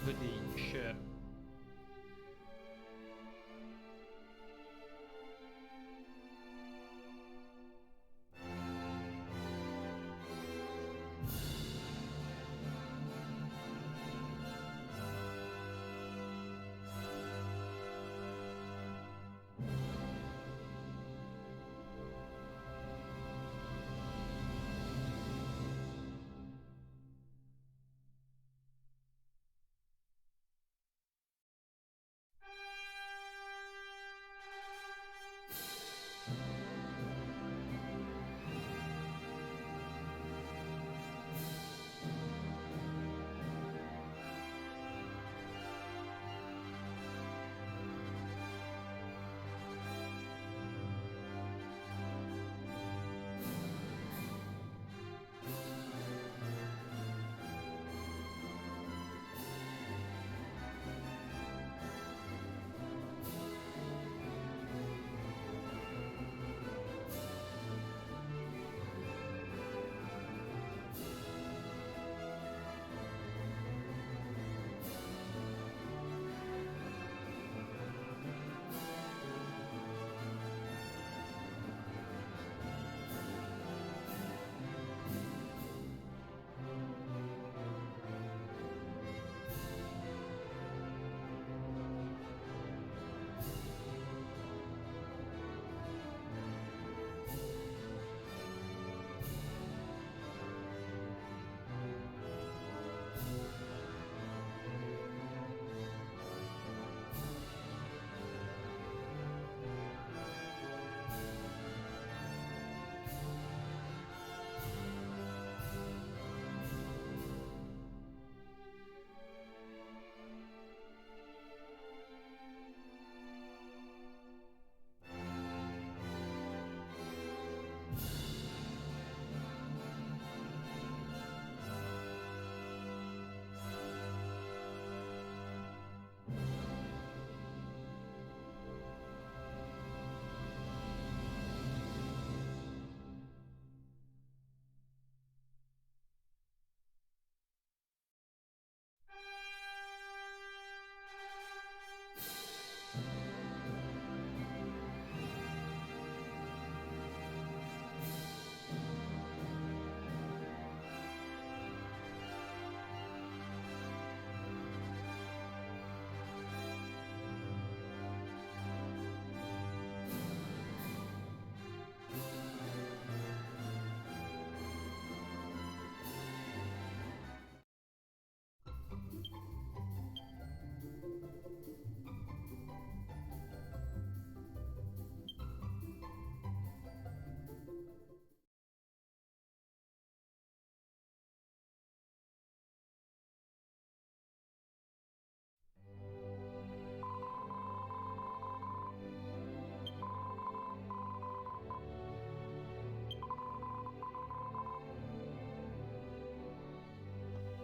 hoodie shirt.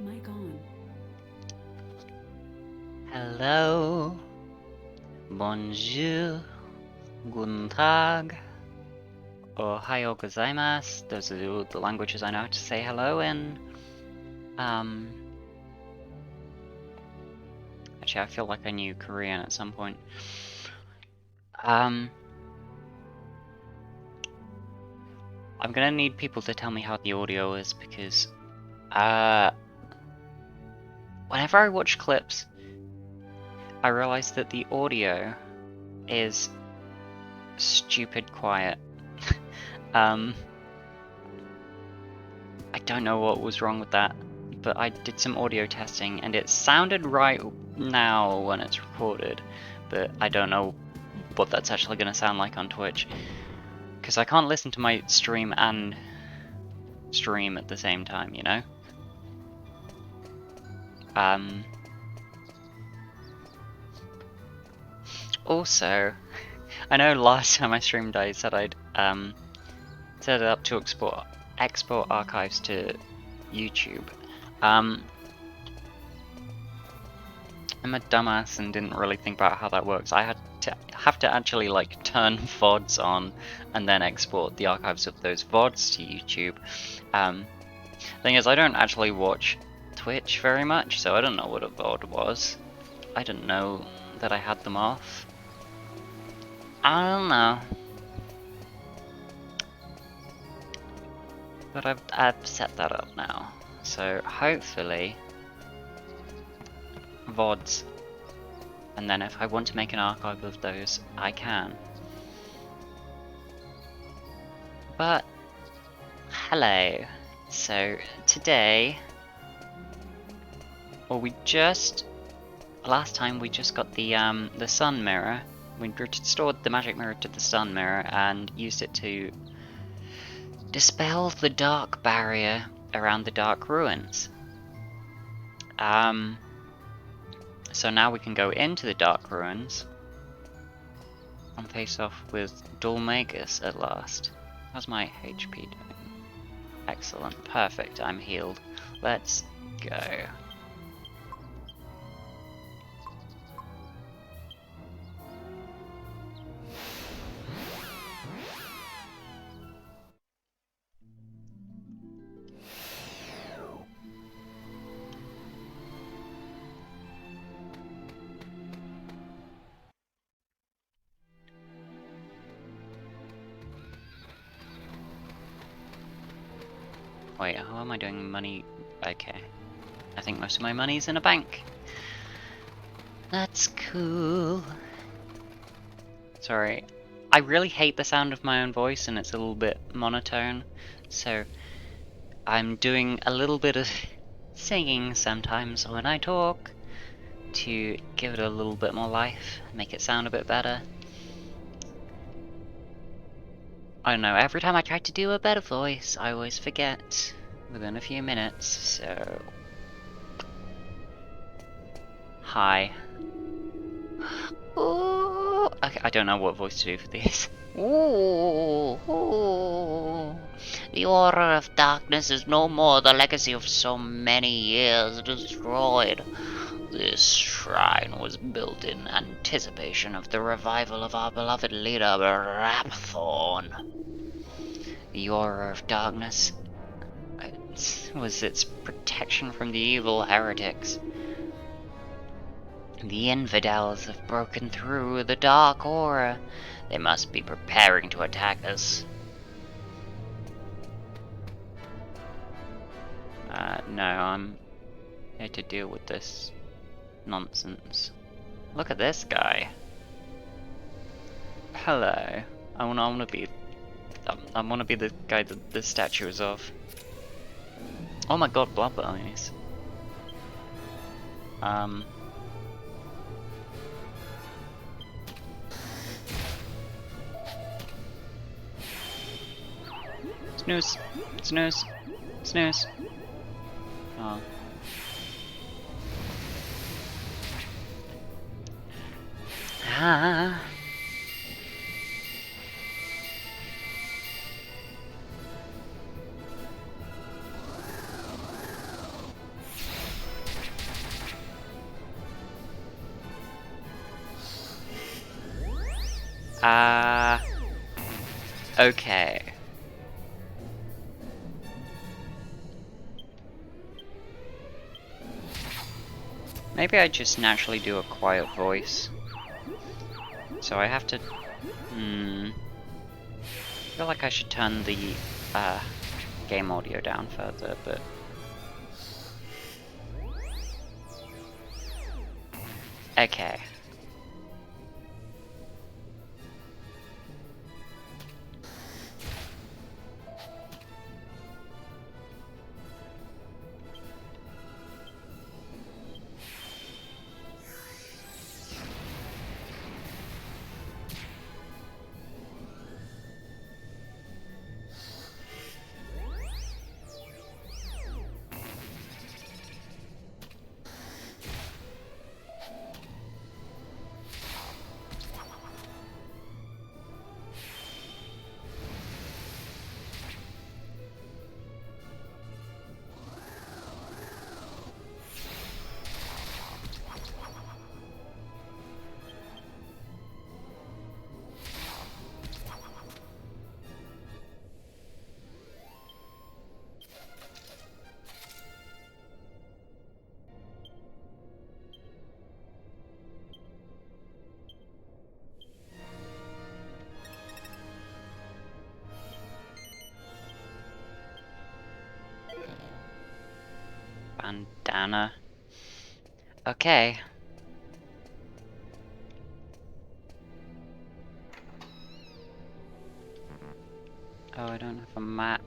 Mic on. Hello, bonjour, guten Tag, ohayo gozaimasu. Those are the languages I know how to say hello in. Actually, I feel like I knew Korean at some point. I'm gonna need people to tell me how the audio is because, whenever I watch clips, I realize that the audio is stupid quiet. I don't know what was wrong with that, but I did some audio testing and it sounded right now when it's recorded, but I don't know what that's actually going to sound like on Twitch, because I can't listen to my stream and stream at the same time, you know? Also, I know last time I streamed I said I'd set it up to export archives to YouTube. I'm a dumbass and didn't really think about how that works. I have to actually like turn VODs on and then export the archives of those VODs to YouTube. Thing is, I don't actually watch Twitch very much, so I don't know what a VOD was. I didn't know that I had them off. I don't know. But I've set that up now. So hopefully VODs. And then if I want to make an archive of those, I can. But hello. So today, well, last time we just got the sun mirror. We restored the magic mirror to the sun mirror and used it to dispel the dark barrier around the dark ruins. So now we can go into the dark ruins and face off with dhoulmagus at last. How's my HP doing? Excellent, perfect, I'm healed. Let's go. Wait, how am I doing money? Okay. I think most of my money's in a bank. That's cool. Sorry. I really hate the sound of my own voice and it's a little bit monotone. So I'm doing a little bit of singing sometimes when I talk to give it a little bit more life, make it sound a bit better. I don't know, every time I try to do a better voice, I always forget within a few minutes, so... Hi. Ooh. Okay, I don't know what voice to do for this. Ooh. Ooh. The Aura of Darkness is no more the legacy of so many years destroyed. This shrine was built in anticipation of the revival of our beloved leader, Rapthorn. The Aura of Darkness was its protection from the evil heretics. The infidels have broken through the dark aura. They must be preparing to attack us. No, I'm here to deal with this nonsense. Look at this guy. Hello. I wanna be the guy that the statue is of. Oh my god, blood bunnies. Snooze, snooze, snooze. Oh. Ah. Okay. Maybe I just naturally do a quiet voice. So I have to... I feel like I should turn the game audio down further, but... Okay. bandana. Okay. Oh, I don't have a map.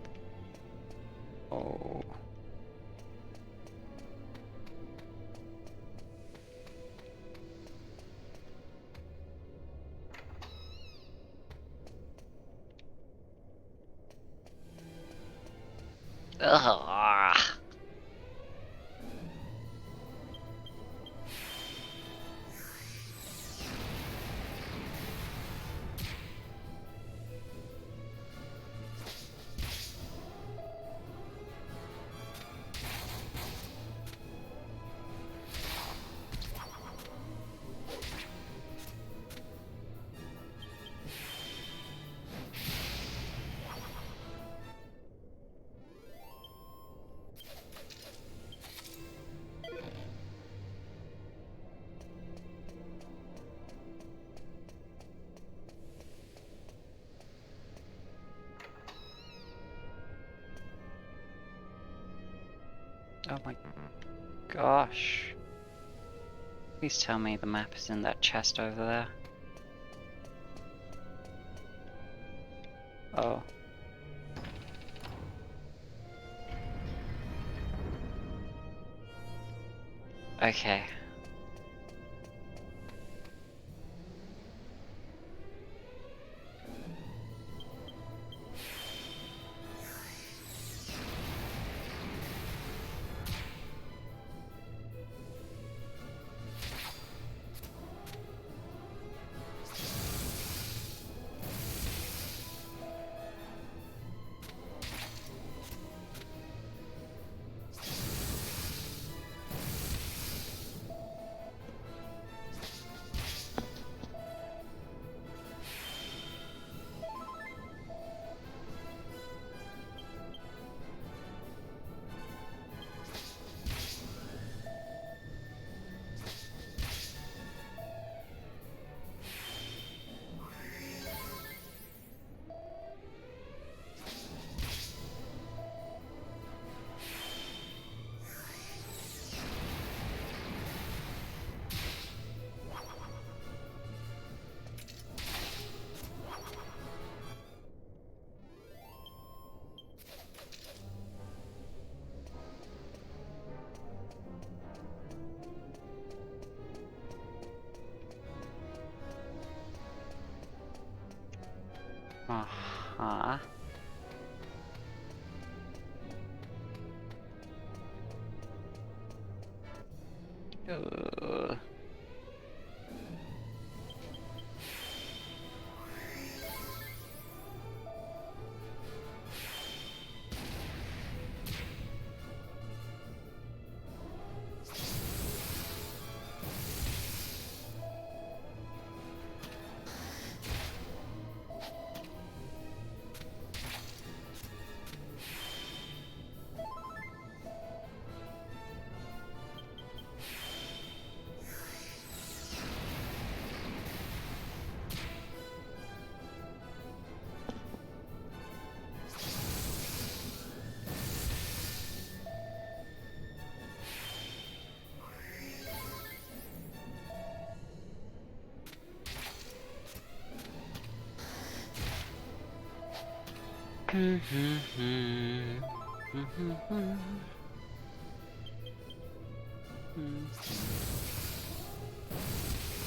Oh. Ugh. Oh my gosh. Please tell me the map is in that chest over there. Oh. Okay. Uh-huh. Ugh.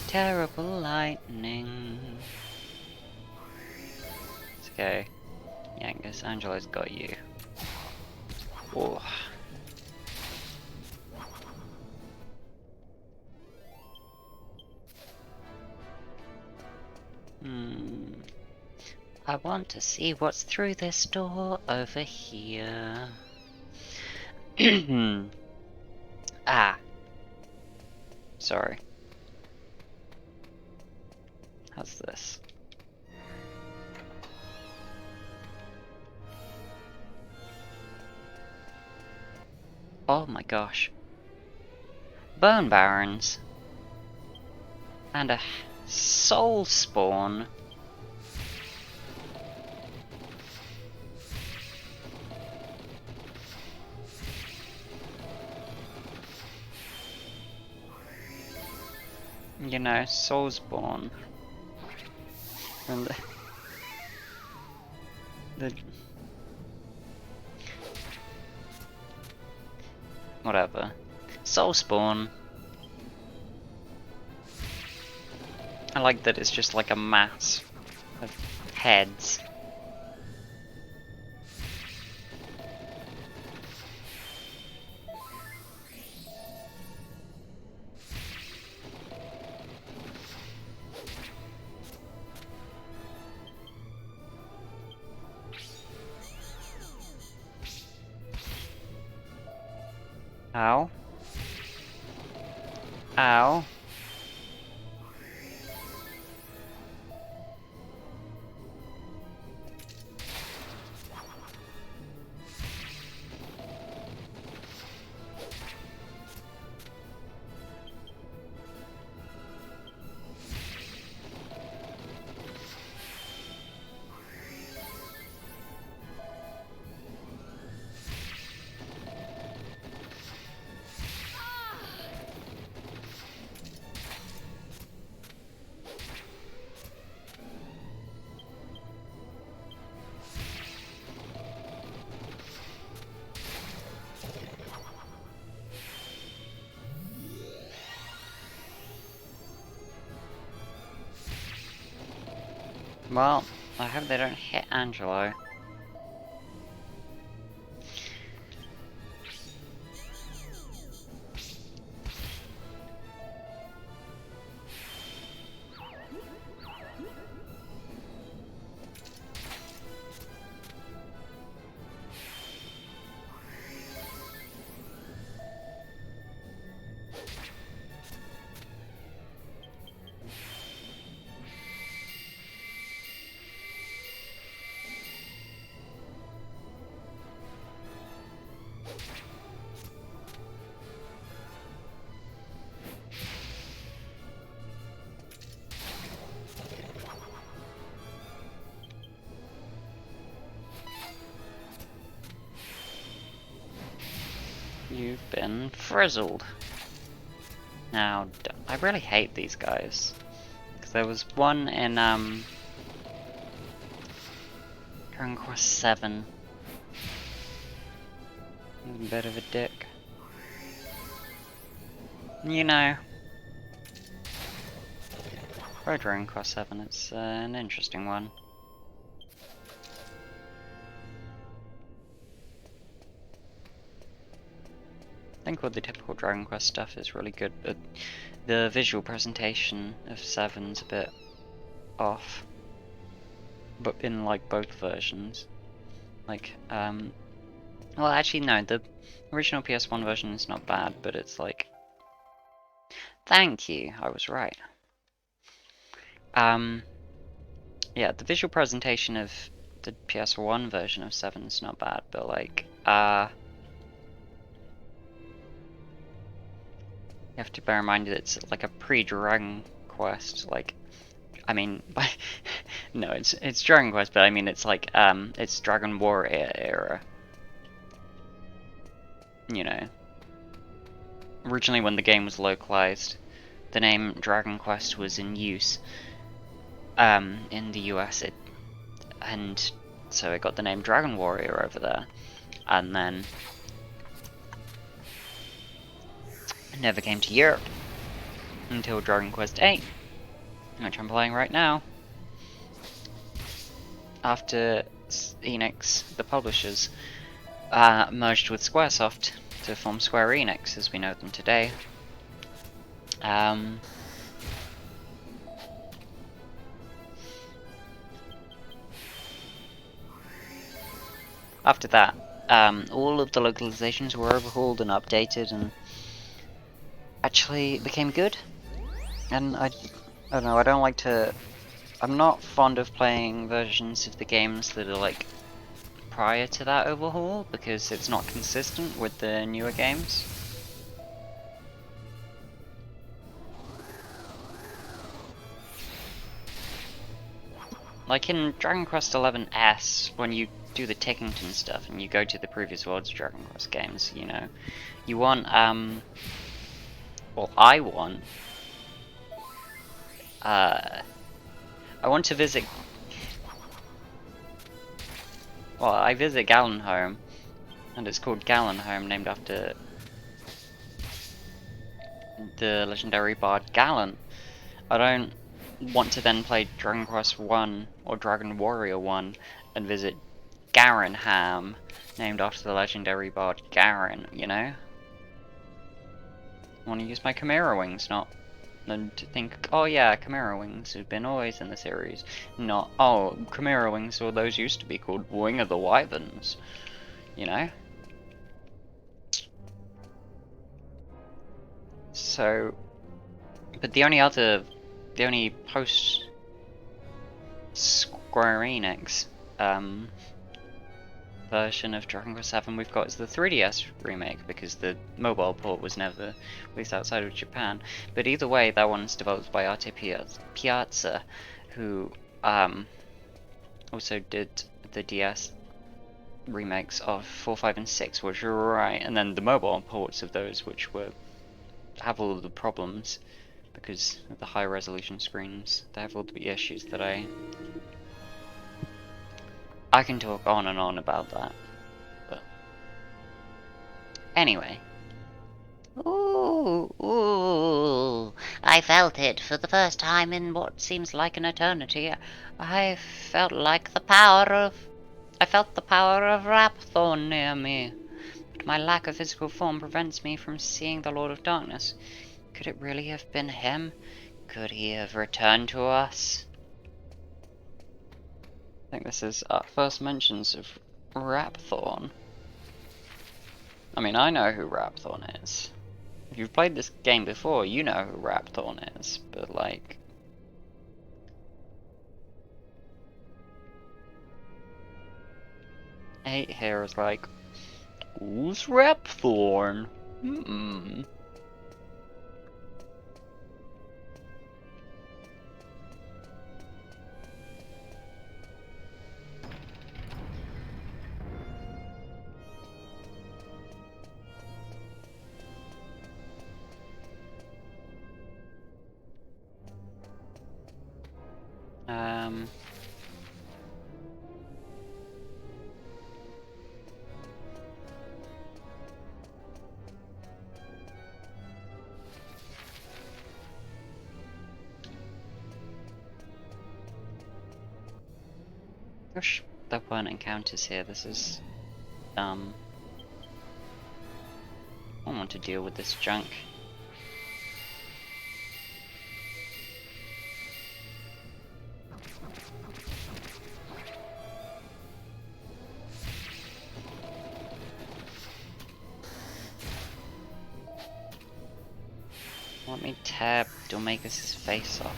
Terrible lightning. It's okay. Yangus, Angelo's got you. Oh. I want to see what's through this door over here. Ah. Sorry. How's this? Oh my gosh. Bone Barons. And a soul spawn. You know, Soulsborne. And the whatever. Soulspawn. I like that it's just like a mass of heads. Ow. Ow. Well, I hope they don't hit Angelo. You've been frizzled. Now, I really hate these guys. Because there was one in, Dragon Quest VII. He's a bit of a dick. You know. For Dragon Quest VII, it's an interesting one. I think all the typical Dragon Quest stuff is really good, but the visual presentation of 7's a bit off. But in like both versions. Like, well actually no, the original PS1 version is not bad, but it's like... Thank you, I was right. Yeah, the visual presentation of the PS1 version of 7 is not bad, but like, you have to bear in mind that it's like a pre-Dragon Quest, like, I mean, no, it's Dragon Quest, but I mean it's like, it's Dragon Warrior era. You know. Originally when the game was localized, the name Dragon Quest was in use, in the US, and so it got the name Dragon Warrior over there, and then it never came to Europe until Dragon Quest VIII, which I'm playing right now, after Enix, the publishers, merged with Squaresoft to form Square Enix as we know them today. After that, all of the localizations were overhauled and updated and actually became good. And I don't know, I don't like to... I'm not fond of playing versions of the games that are like prior to that overhaul, because it's not consistent with the newer games. Like in Dragon Quest XI S, when you do the Tickington stuff and you go to the previous world's Dragon Quest games, you know, you want, well, I want I want to visit. Well, I visit Gallenholm, and it's called Gallenholm, named after the legendary bard Gallen. I don't want to then play Dragon Quest 1 or Dragon Warrior 1 and visit Garenham, named after the legendary bard Garen, you know? I want to use my Chimera Wings, not and to think, oh yeah, Chimera Wings have been always in the series. Not, oh, Chimera Wings, or those used to be called Wing of the Wyverns, you know? So, but the only post Square Enix version of Dragon Quest VII we've got is the 3DS remake, because the mobile port was never released outside of Japan. But either way, that one's developed by Arte Piazza, who also did the DS remakes of 4, 5, and 6, which were right, and then the mobile ports of those, which have all of the problems because of the high resolution screens. They have all the issues that I can talk on and on about that, but anyway. Ooh, I felt it for the first time in what seems like an eternity. I felt the power of Rapthorn near me. But my lack of physical form prevents me from seeing the Lord of Darkness. Could it really have been him? Could he have returned to us? I think this is our first mentions of Rapthorn. I mean, I know who Rapthorn is. If you've played this game before, you know who Rapthorn is, but like... Eight here is like, who's Rapthorn? Gosh, there weren't encounters here. This is, I don't want to deal with this junk. Let me tear dhoulmagus' face off.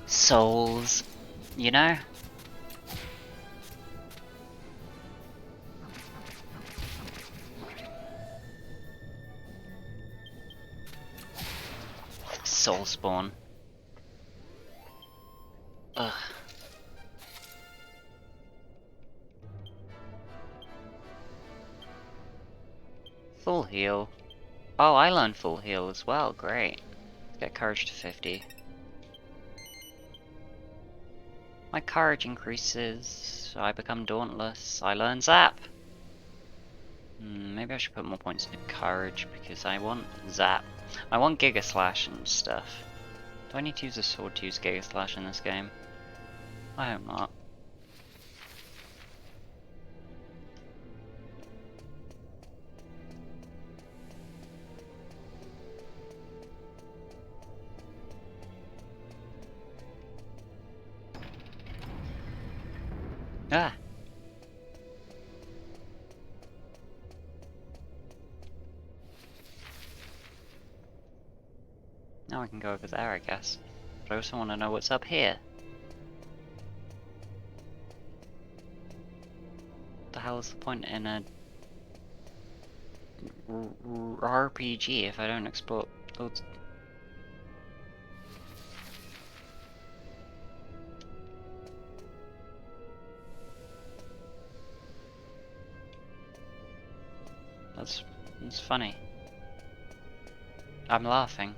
Souls, you know? soul spawn. Ugh. Full heal. Oh, I learned full heal as well. Great. Get courage to 50. My courage increases. I become dauntless. I learn zap. Maybe I should put more points into courage because I want zap. I want Giga Slash and stuff. Do I need to use a sword to use Giga Slash in this game? I hope not. Ah! Now I can go over there, I guess. But I also want to know what's up here. What the hell is the point in a RPG if I don't explore loads? That's funny. I'm laughing.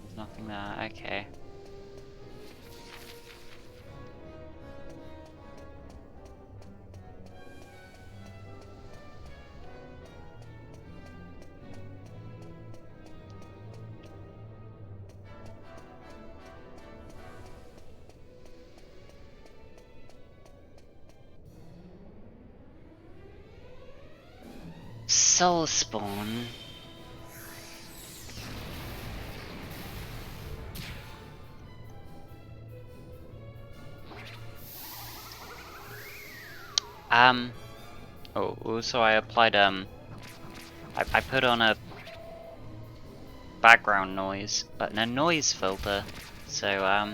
There's nothing there, okay. Soul spawn. Oh, also I applied, I put on a background noise, and a noise filter, so,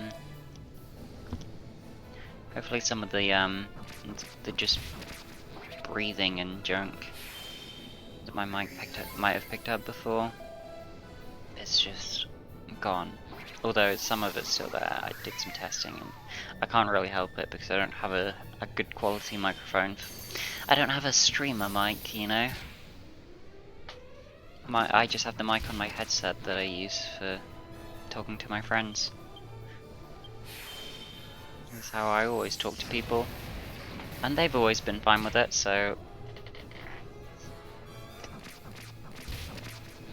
hopefully some of the just breathing and junk that my mic might have picked up before, it's just gone. Although some of it's still there. I did some testing and I can't really help it because I don't have a good quality microphone. I don't have a streamer mic, you know. I just have the mic on my headset that I use for talking to my friends. That's how I always talk to people. And they've always been fine with it, so...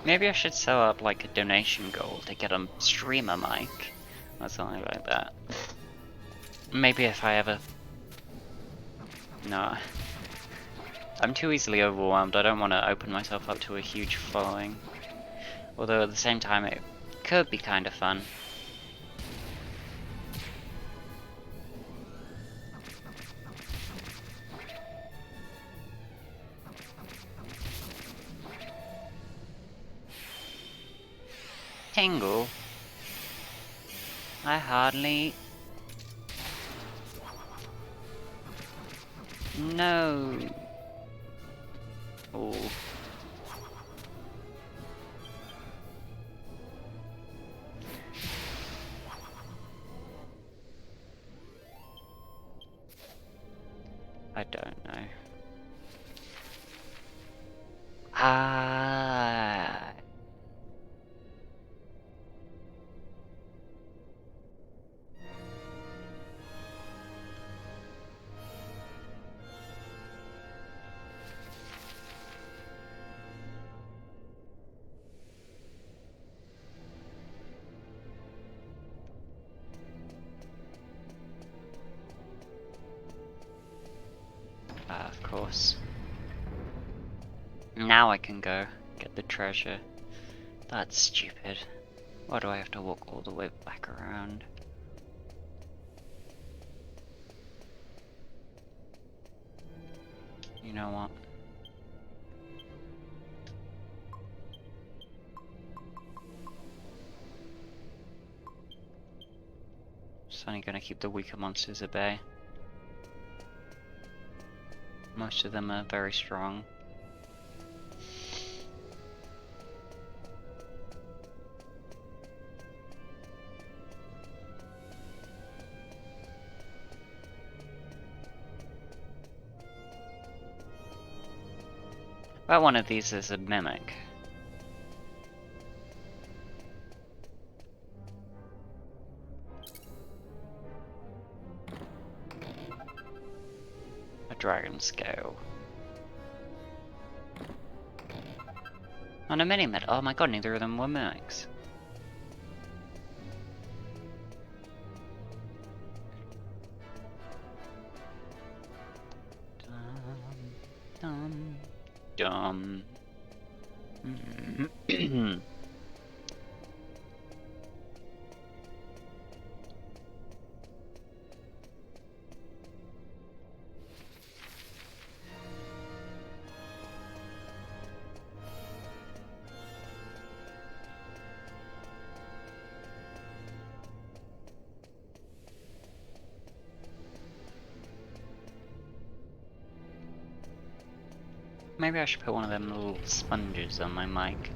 Maybe I should set up like a donation goal to get a streamer mic or something like that. Maybe if I ever... No. I'm too easily overwhelmed. I don't want to open myself up to a huge following. Although at the same time it could be kind of fun. Tingle? I hardly... No. Oh. I don't know. Ah. Of course. Now I can go get the treasure. That's stupid. Why do I have to walk all the way back around? You know what? It's only gonna keep the weaker monsters at bay. Most of them are very strong. But one of these is a mimic. A dragon scale. And a mini-med. Oh my god, neither of them were mimics. Dumb. Maybe I should put one of them little sponges on my mic,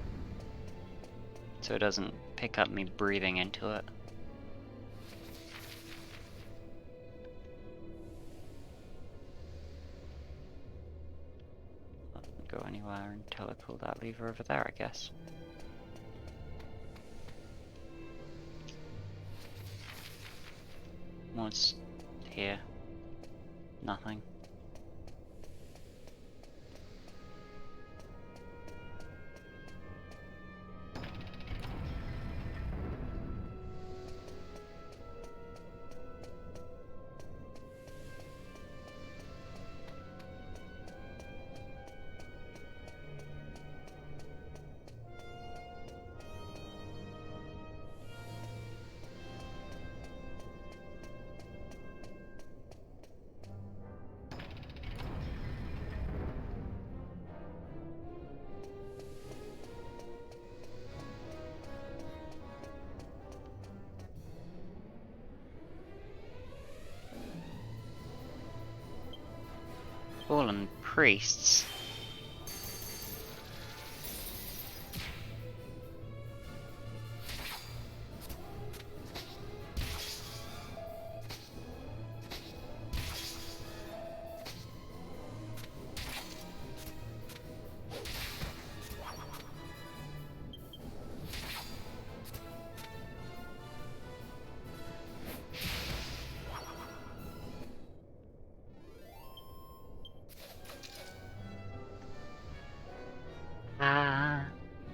so it doesn't pick up me breathing into it. Go anywhere until I pull that lever over there, I guess. What's here? Nothing. Fallen priests.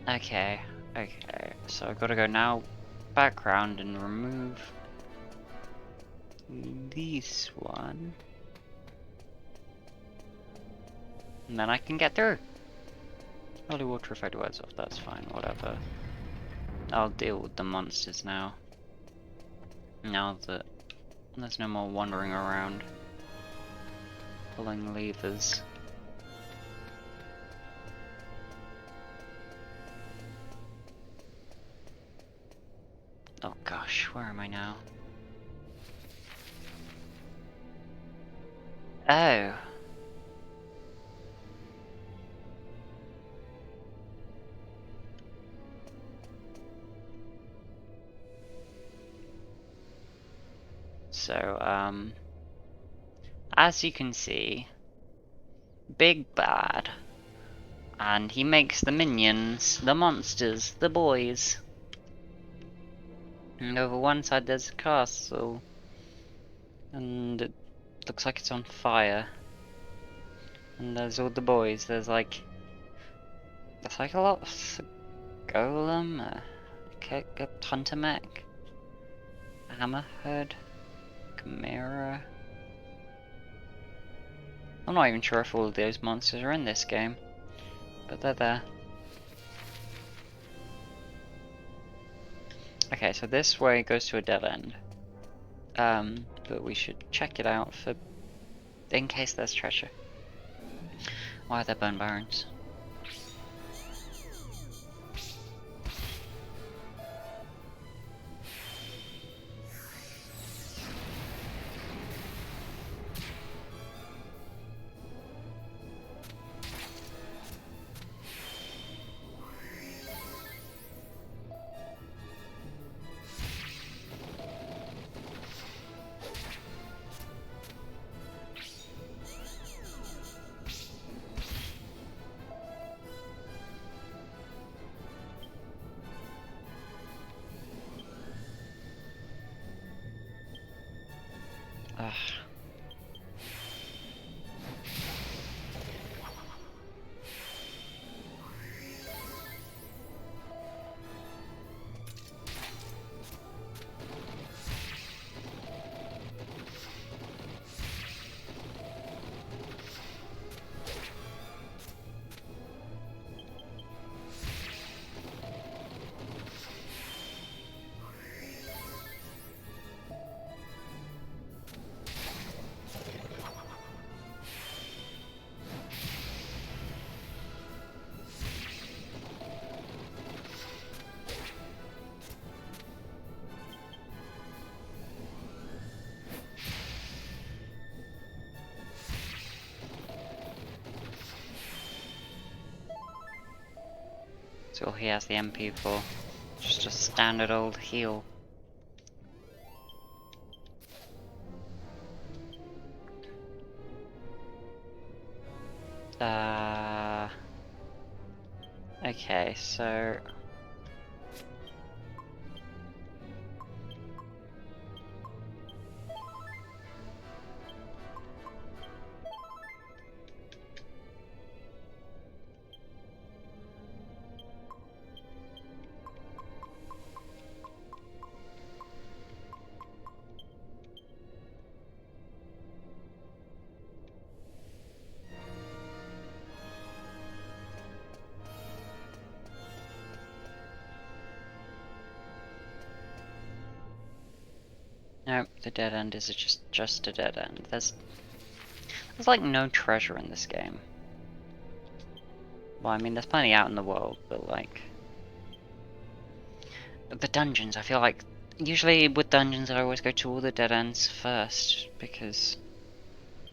Okay, so I've got to go now background and remove this one. And then I can get through. Holy water if I do words off, that's fine, whatever. I'll deal with the monsters now. Now that there's no more wandering around, pulling levers. Oh gosh, where am I now? Oh. So, as you can see, Big Bad, and he makes the minions, the monsters, the boys. And over one side there's a castle, and it looks like it's on fire. And there's all the boys. There's like a lot of golem, a hunter mech, a hammerhead, chimera. I'm not even sure if all of those monsters are in this game, but they're there. Okay, so this way goes to a dead end. But we should check it out in case there's treasure. Why are there bone barons? That's all he has the MP for. Just a standard old heal. Okay, so... Nope, the dead end is just a dead end. There's like no treasure in this game. Well, I mean, there's plenty out in the world, but like... The dungeons, I feel like... Usually with dungeons I always go to all the dead ends first, because...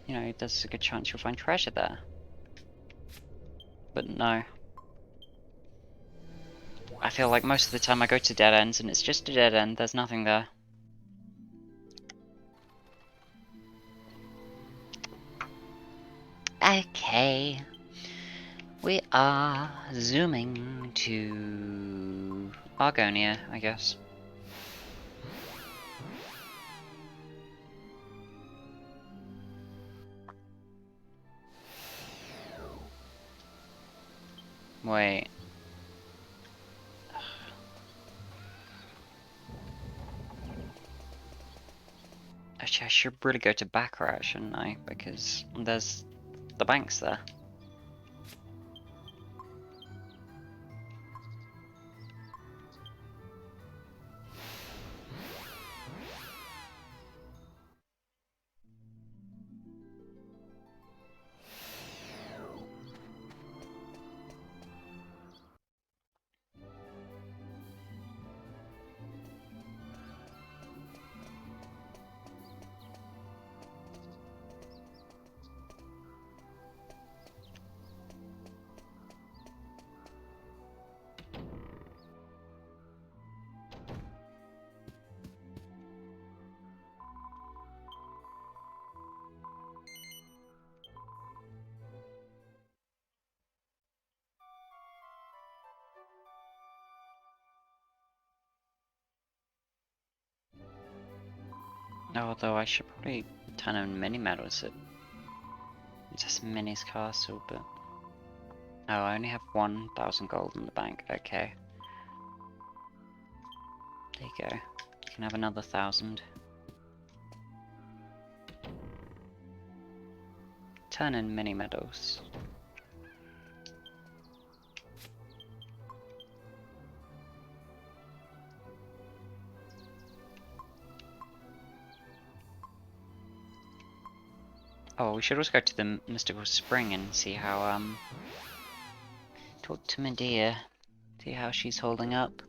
You know, there's a good chance you'll find treasure there. But no. I feel like most of the time I go to dead ends and it's just a dead end, there's nothing there. Okay. We are zooming to Argonia, I guess. Wait. Actually, I should really go to Baccarat, shouldn't I? Because there's the banks there. Although I should probably turn on mini medals at just Minnie's castle, but... Oh, I only have 1,000 gold in the bank, okay. There you go. You can have another 1,000. Turn in mini medals. Oh, we should also go to the mystical spring and see how, talk to Medea. See how she's holding up.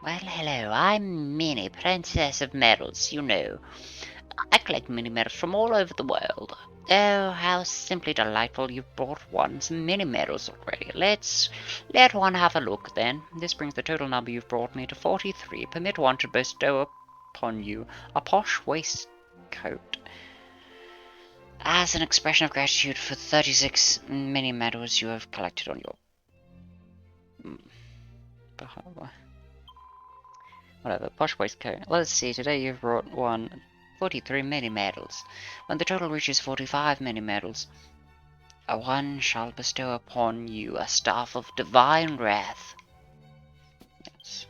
Well, hello, I'm Minnie, Princess of Medals, you know. I collect mini medals from all over the world. Oh, how simply delightful you've brought one some mini medals already. Let one have a look then. This brings the total number you've brought me to 43. Permit one to bestow upon you a posh waistcoat. As an expression of gratitude for 36 mini medals you have collected on your... Whatever, posh waistcoat. Let's see, today you've brought 43 mini medals. When the total reaches 45 mini medals, one shall bestow upon you a staff of divine wrath. Yes.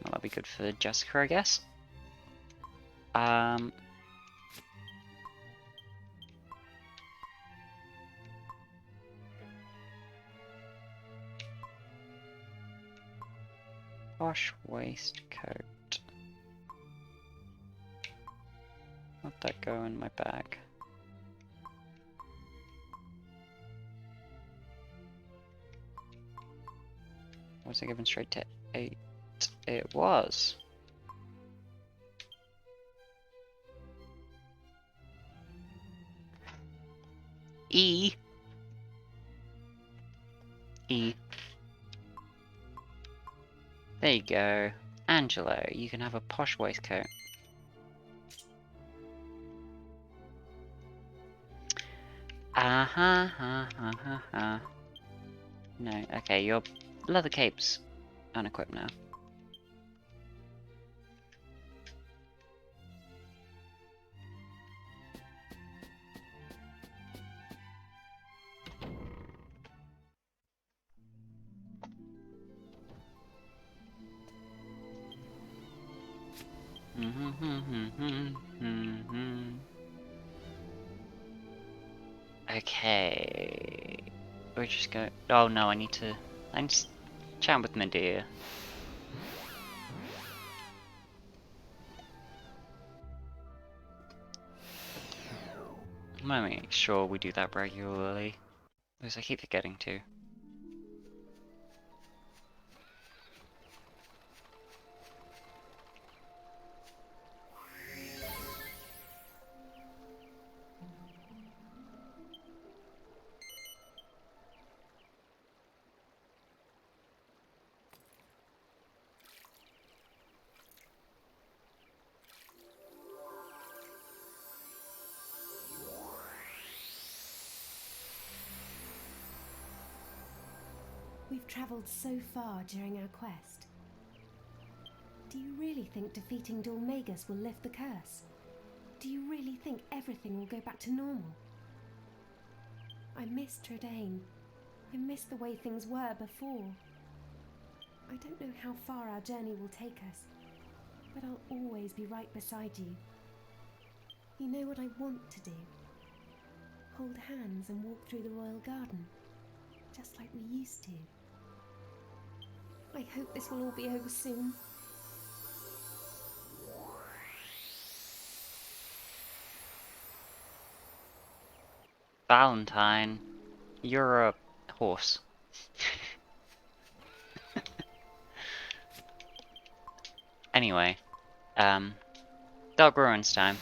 Well, that'll be good for Jessica, I guess. Posh waistcoat. Let that go in my bag. Was it given straight to 8? It was. E. E. There you go. Angelo, you can have a posh waistcoat. No, okay, your leather cape's unequipped now. Okay, we just go. Oh no, I need to chat with Medea. I'm gonna make sure we do that regularly, because I keep forgetting to. We've travelled so far during our quest. Do you really think defeating dhoulmagus will lift the curse? Do you really think everything will go back to normal? I miss Tradain. I miss the way things were before. I don't know how far our journey will take us, but I'll always be right beside you. You know what I want to do? Hold hands and walk through the royal garden, just like we used to. I hope this will all be over soon. Valentine, you're a horse. Anyway, Dark Ruins time.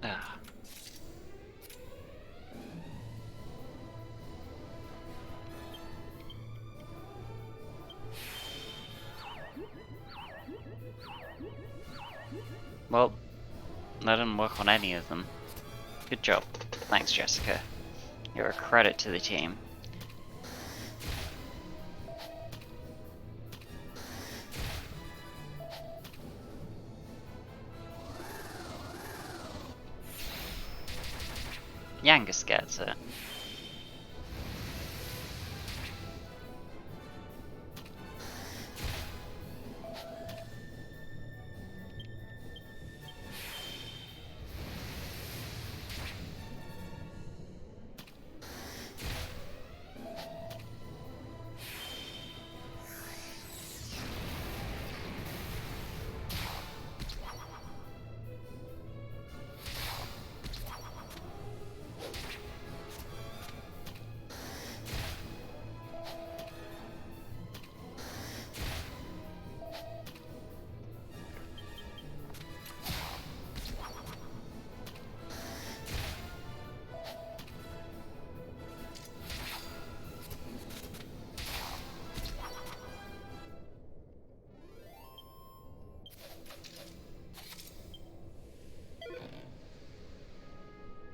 Ah. Well, that didn't work on any of them. Good job. Thanks, Jessica. You're a credit to the team. Yangus gets it.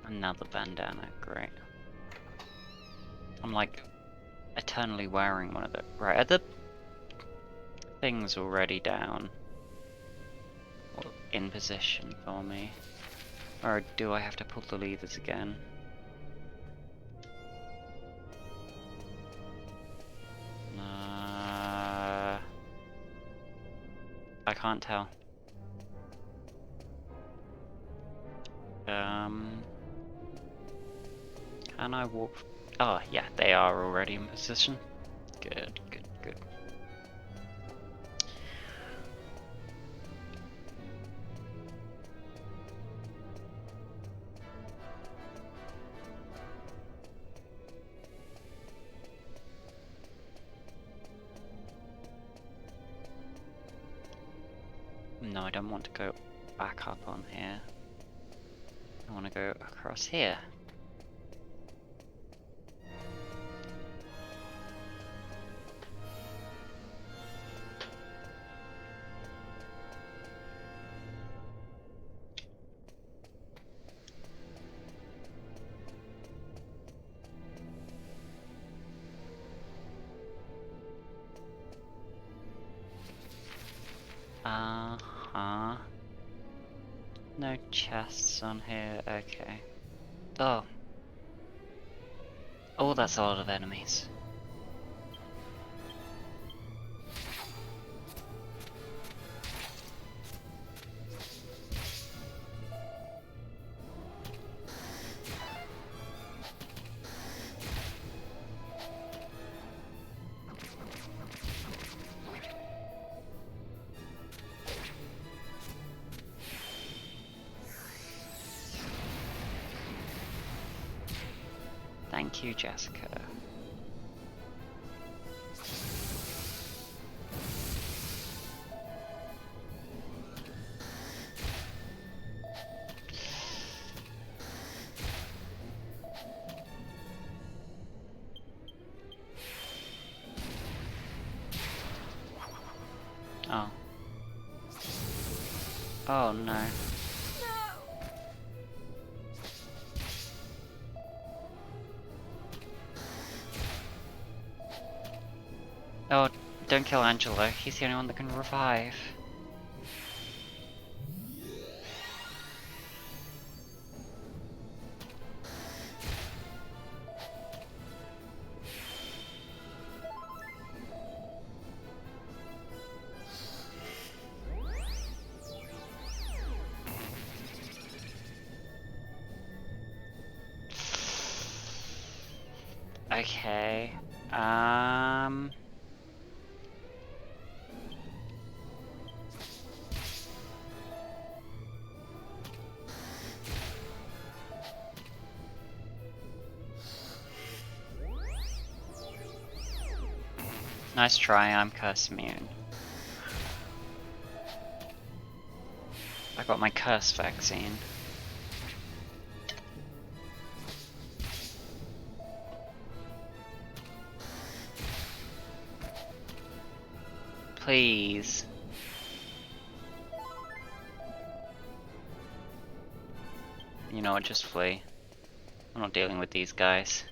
Another bandana, great. I'm like eternally wearing one of the. Right, are the things already down? Or in position for me? Or do I have to pull the levers again? I can't tell. Can I walk? Oh, yeah, they are already in position. Good, good, good. No, I don't want to go back up on here. I want to go across here. Uh-huh. No chests on here, okay. Oh. Oh, that's a lot of enemies. Thank you, Jessica. Oh. Oh no. Oh, don't kill Angelo. He's the only one that can revive. Okay. Nice try, I'm curse immune. I got my curse vaccine. Please. You know what, just flee. I'm not dealing with these guys.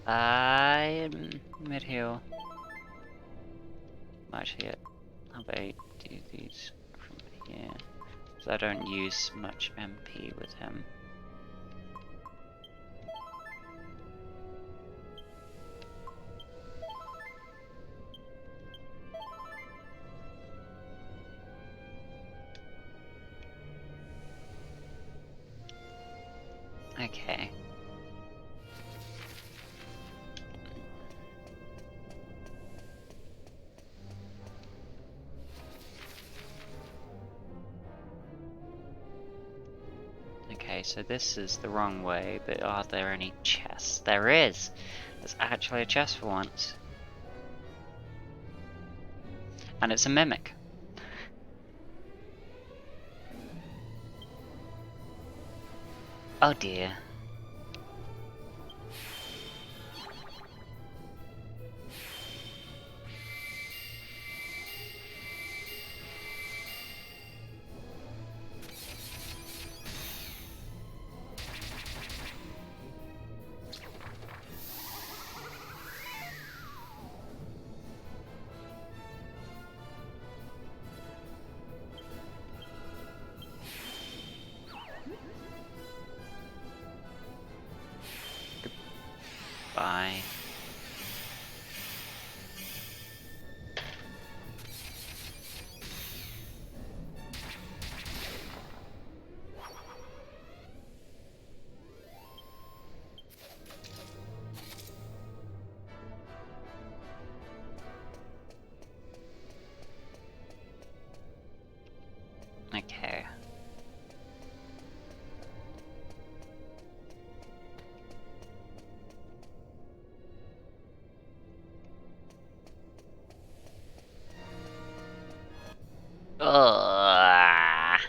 I'm mid-heal. Actually, how about I do these from here? Because I don't use much MP with him. Okay. Okay, so this is the wrong way, but are there any chests? There is! There's actually a chest for once. And it's a mimic. Oh dear. die. Okay. Ugh.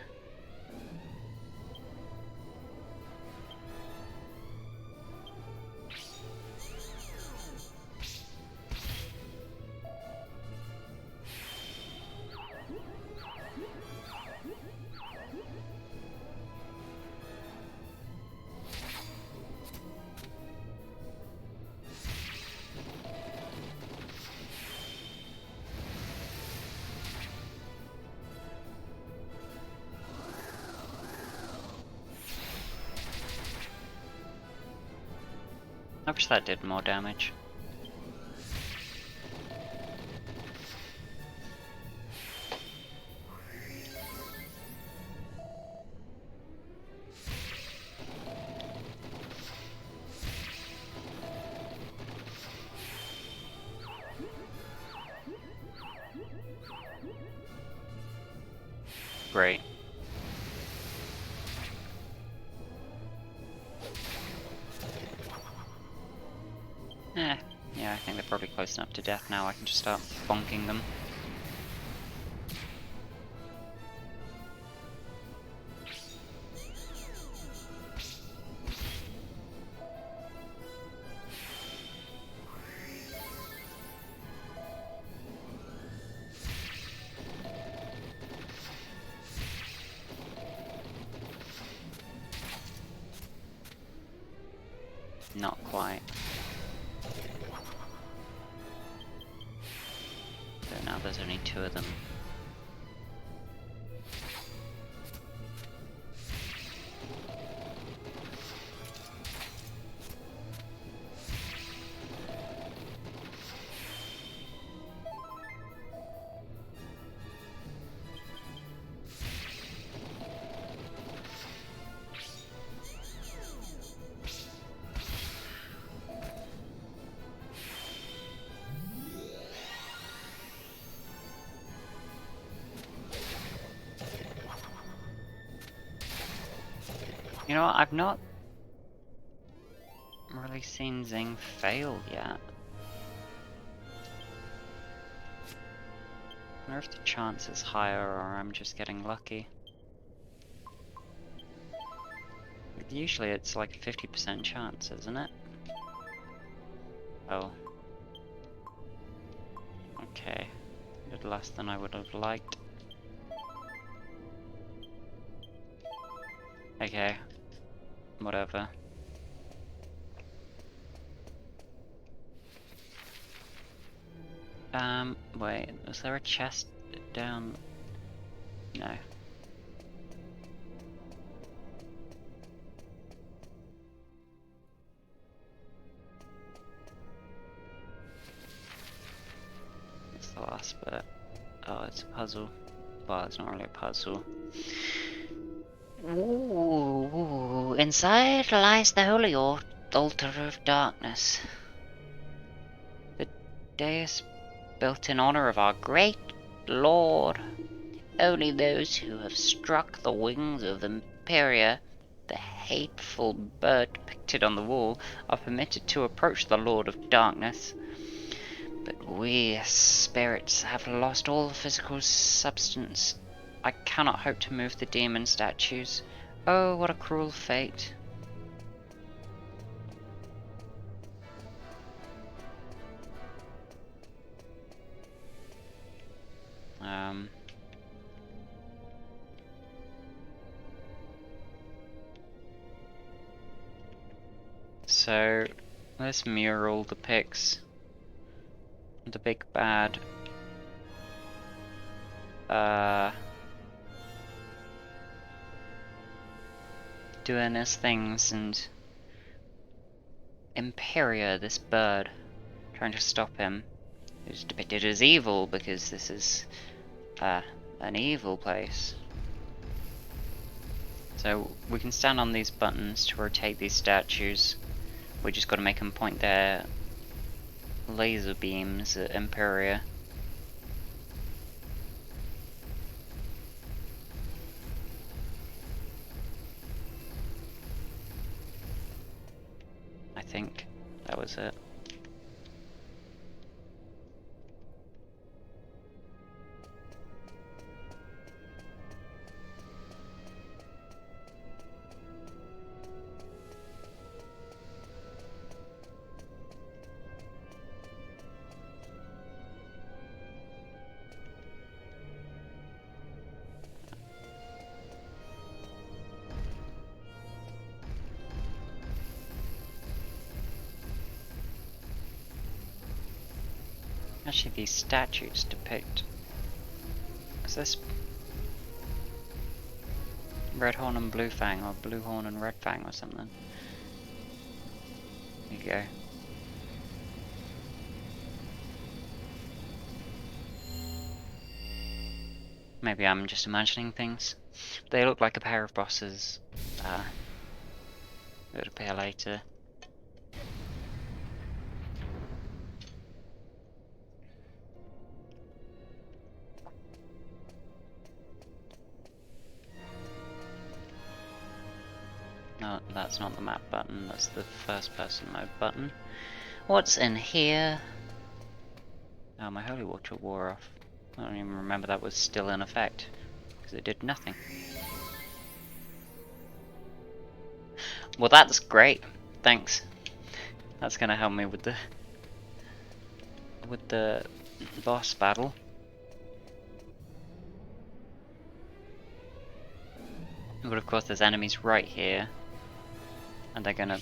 I wish that did more damage. Great. Yeah, I think they're probably close enough to death now. I can just start bonking them. Not quite. So now there's only 2 of them. You know what, I've not really seen Zing fail yet. I wonder if the chance is higher or I'm just getting lucky. Usually it's like a 50% chance, isn't it? Oh. Okay. A bit less than I would have liked. Okay. Whatever. Wait, was there a chest down? No. It's the last bit. Oh, it's a puzzle. Well, it's not really a puzzle. Ooh, inside lies the holy altar of darkness. The dais built in honor of our great lord. Only those who have struck the wings of Imperia, the hateful bird depicted on the wall, are permitted to approach the Lord of Darkness. But we, spirits, have lost all physical substance. I cannot hope to move the demon statues. Oh, what a cruel fate. So, this mural depicts the big bad doing his things, and Imperia, this bird, trying to stop him. Who's depicted as evil because this is an evil place. So we can stand on these buttons to rotate these statues. We just got to make them point their laser beams at Imperia. I think that was it. Actually, these statues depict... Is this Red Horn and Blue Fang, or Blue Horn and Red Fang, or something? There you go. Maybe I'm just imagining things. They look like a pair of bosses that would appear later. No, that's not the map button, that's the first person mode button. What's in here? Oh, my holy water wore off. I don't even remember that was still in effect, because it did nothing. Well, that's great. Thanks. That's gonna help me with the boss battle. But of course, there's enemies right here, and they're gonna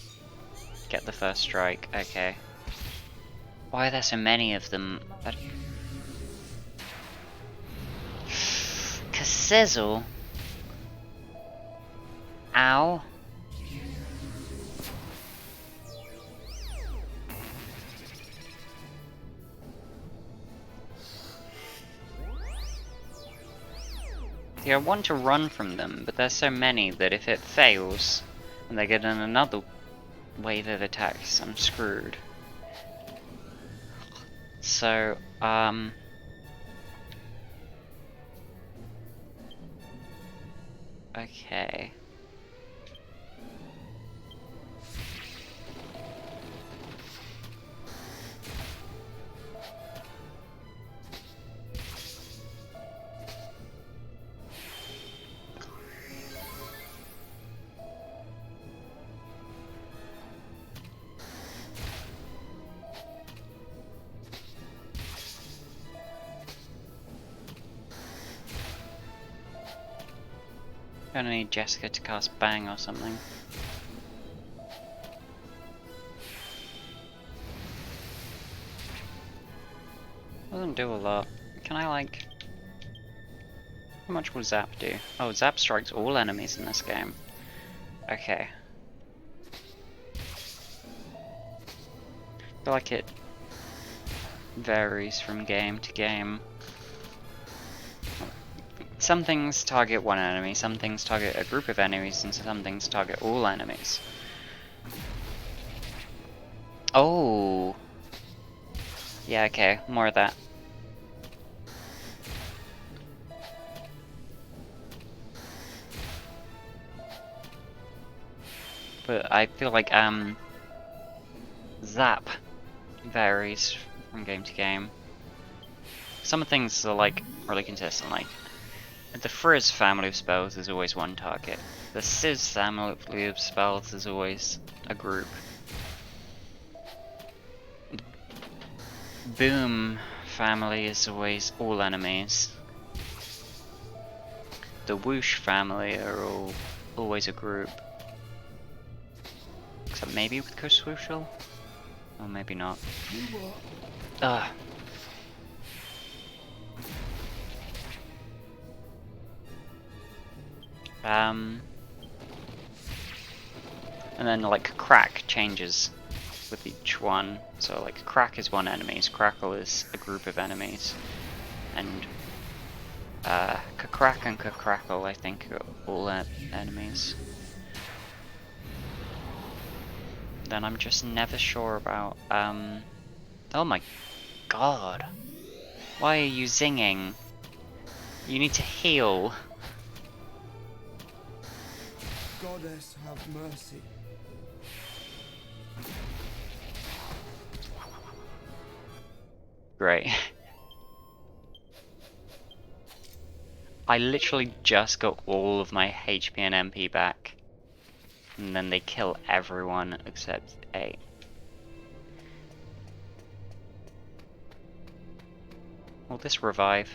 get the first strike. Okay. Why are there so many of them? Sizzle. Ow. Yeah, I want to run from them, but there's so many that if it fails and they get in another wave of attacks, I'm screwed. So, okay. Gonna need Jessica to cast Bang or something. Doesn't do a lot. Can I like... How much will Zap do? Oh, Zap strikes all enemies in this game. Okay. I feel like it varies from game to game. Some things target one enemy, some things target a group of enemies, and some things target all enemies. Oh! Yeah, okay, more of that. But I feel like, Zap varies from game to game. Some things are, like, really consistent, like, the Frizz family of spells is always one target. The Sizz family of spells is always a group. Boom family is always all enemies. The Whoosh family are always a group. Except maybe with Kurswooshel? Or maybe not. Ugh. And then like Crack changes with each one. So like crack is one enemy, crackle is a group of enemies, and crack and crackle I think are all enemies. Then I'm just never sure about oh my god, why are you zinging? You need to heal. Goddess, have mercy. Great. I literally just got all of my HP and MP back. And then they kill everyone except A. Will this revive?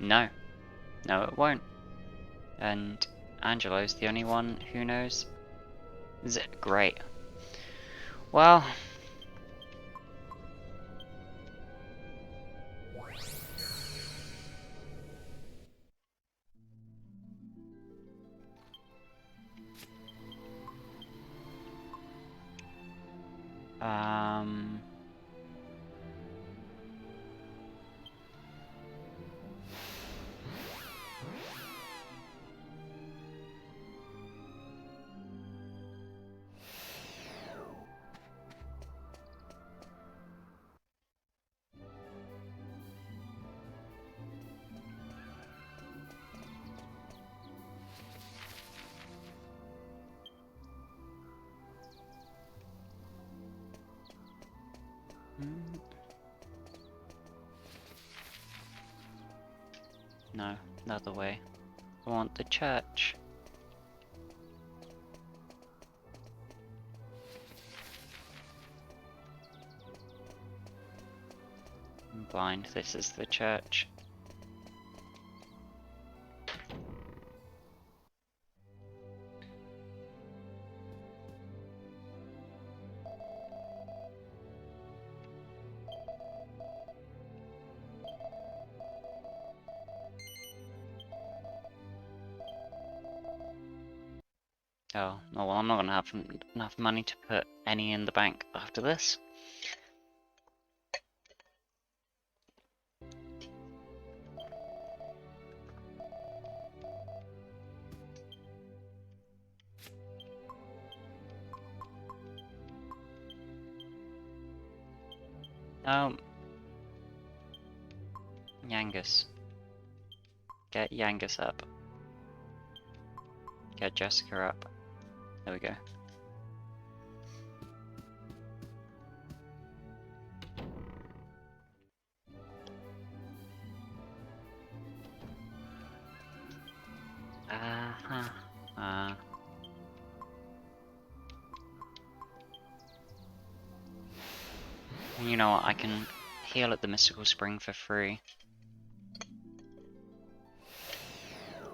No. No, it won't. And Angelo's the only one who knows. Is it? Great. Well... Um... No, the other way. I want the church. I'm blind, this is the church. Oh, no, well I'm not gonna have enough money to put any in the bank after this. Yangus. Get Yangus up. Get Jessica up. There we go. You know what, I can heal at the Mystical Spring for free.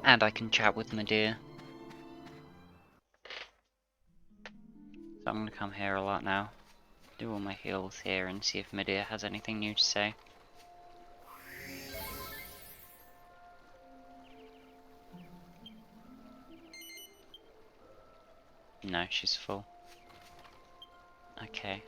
And I can chat with Medea. So I'm gonna come here a lot now. Do all my heals here and see if Medea has anything new to say. No, she's full. Okay.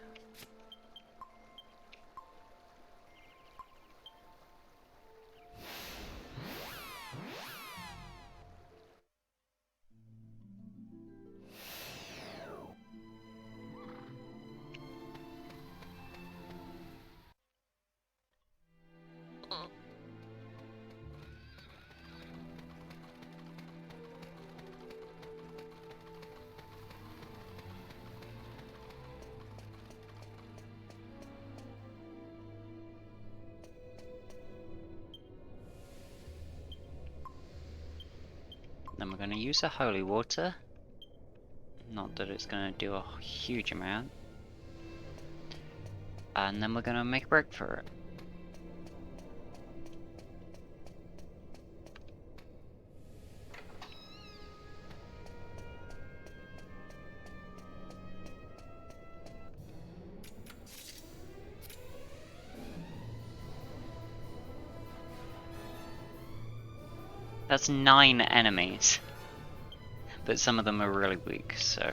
Then we're going to use the holy water. Not that it's going to do a huge amount. And then we're going to make a break for it. That's 9 enemies. but some of them are really weak, so...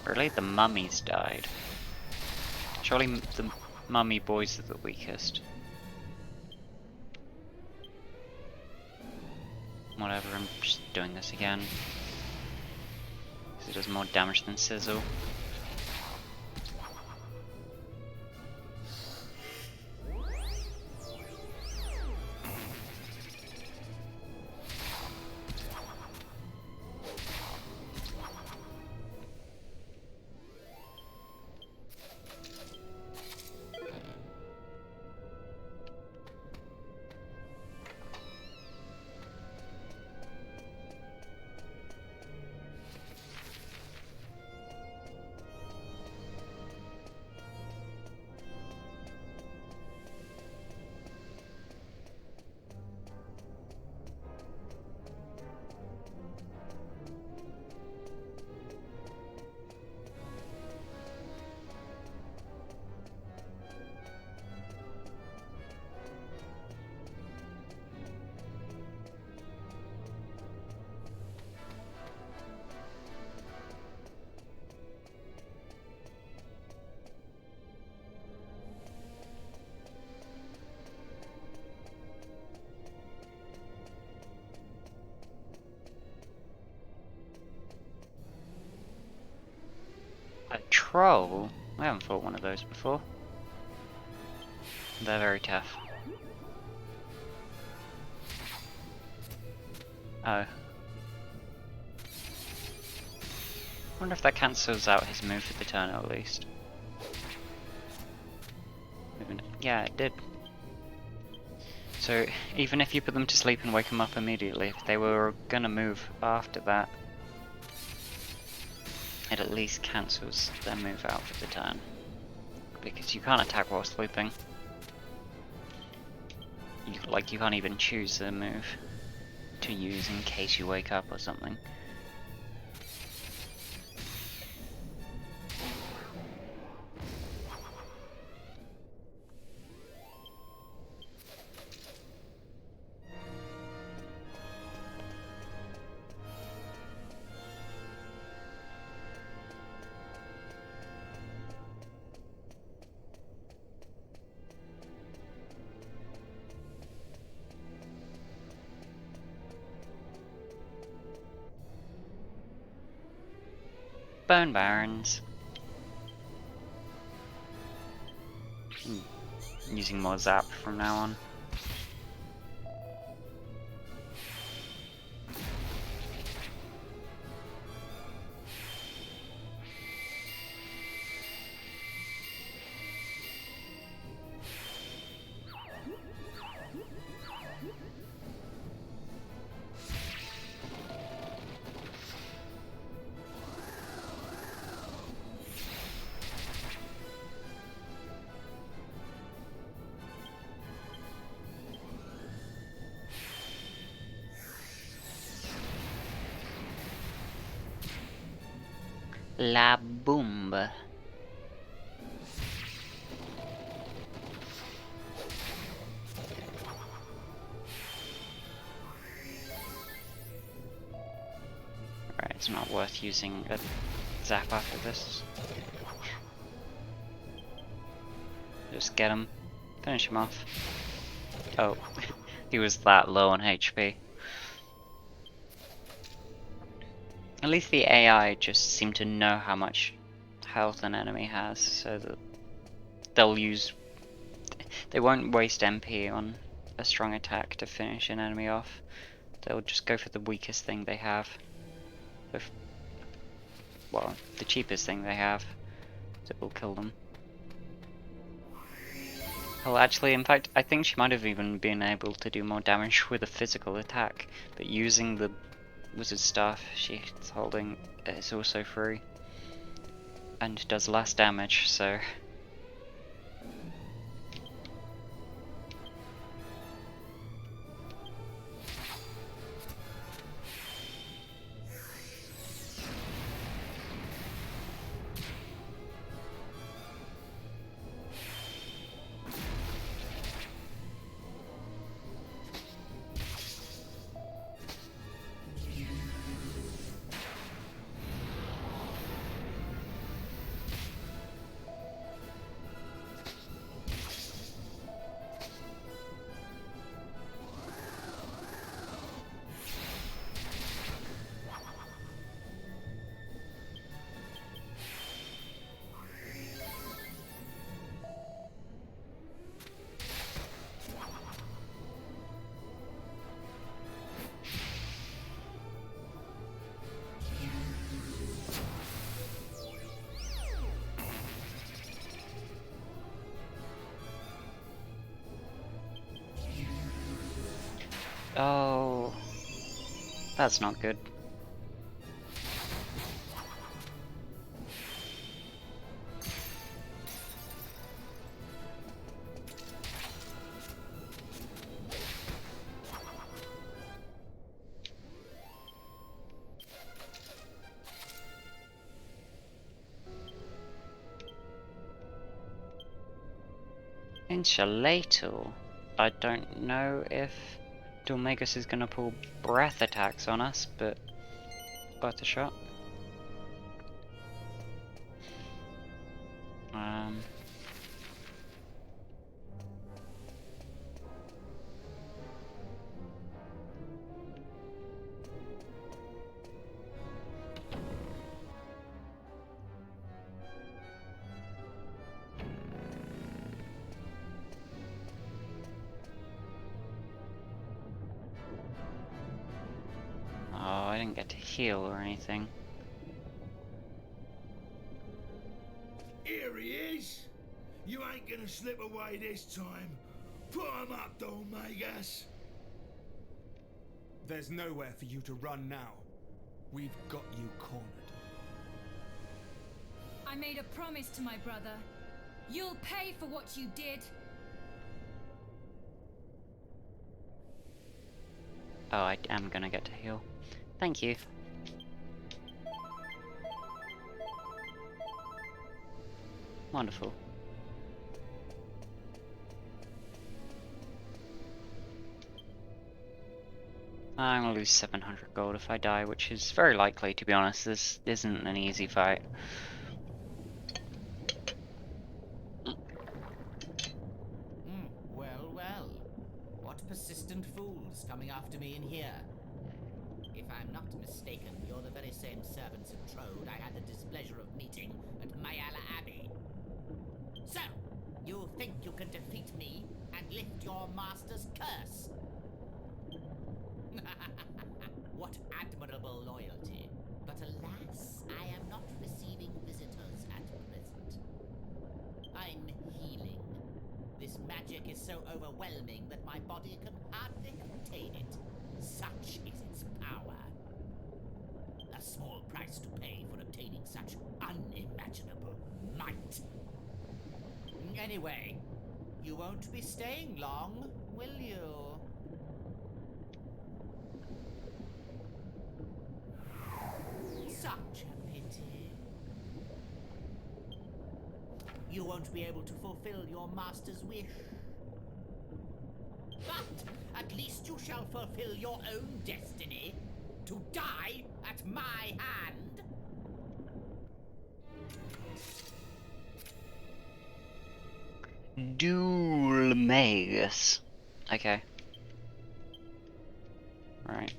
Really? The mummies died. Surely the mummy boys are the weakest. Whatever, I'm just doing this again. Because it does more damage than Sizzle. A troll? I haven't fought one of those before. They're very tough. Oh. Wonder if that cancels out his move for the turn at least. Yeah, it did. So even if you put them to sleep and wake them up immediately, if they were gonna move after that, it at least cancels their move out for the turn. Because you can't attack while sleeping. You can't even choose the move to use in case you wake up or something. Bone Barons. Using more zap from now on. La Boomba. Right, it's not worth using a zap after this. Just get him. Finish him off. Oh, he was that low on HP. At least the AI just seem to know how much health an enemy has, so that they won't waste MP on a strong attack to finish an enemy off. They'll just go for the weakest thing they have. Well, the cheapest thing they have that will kill them. Well, actually, in fact, I think she might have even been able to do more damage with a physical attack, but using the wizard staff she's holding is also free. and does less damage, so... Oh, that's not good. Insulator. I don't know if dhoulmagus is gonna pull breath attacks on us, but worth a shot. Oh, I didn't get to heal or anything. Here he is! You ain't gonna slip away this time. Put him up, dhoulmagus! There's nowhere for you to run now. We've got you cornered. I made a promise to my brother. You'll pay for what you did. Oh, I am gonna get to heal. Thank you. Wonderful. I'm gonna lose 700 gold if I die, which is very likely, to be honest. This isn't an easy fight. Well, well. What persistent fools coming after me in here? If I'm not mistaken, you're the very same servants of Trode I had the displeasure of meeting at Mayala Abbey. So, you think you can defeat me and lift your master's curse? What admirable loyalty. But alas, I am not receiving visitors at present. I'm healing. This magic is so overwhelming that my body can hardly contain it. Such is its power. A small price to pay for obtaining such unimaginable might. Anyway, you won't be staying long, will you? Such a pity. You won't be able to fulfill your master's wish. But at least you shall fulfill your own destiny, to die at my hand. dhoulmagus. Okay. Right.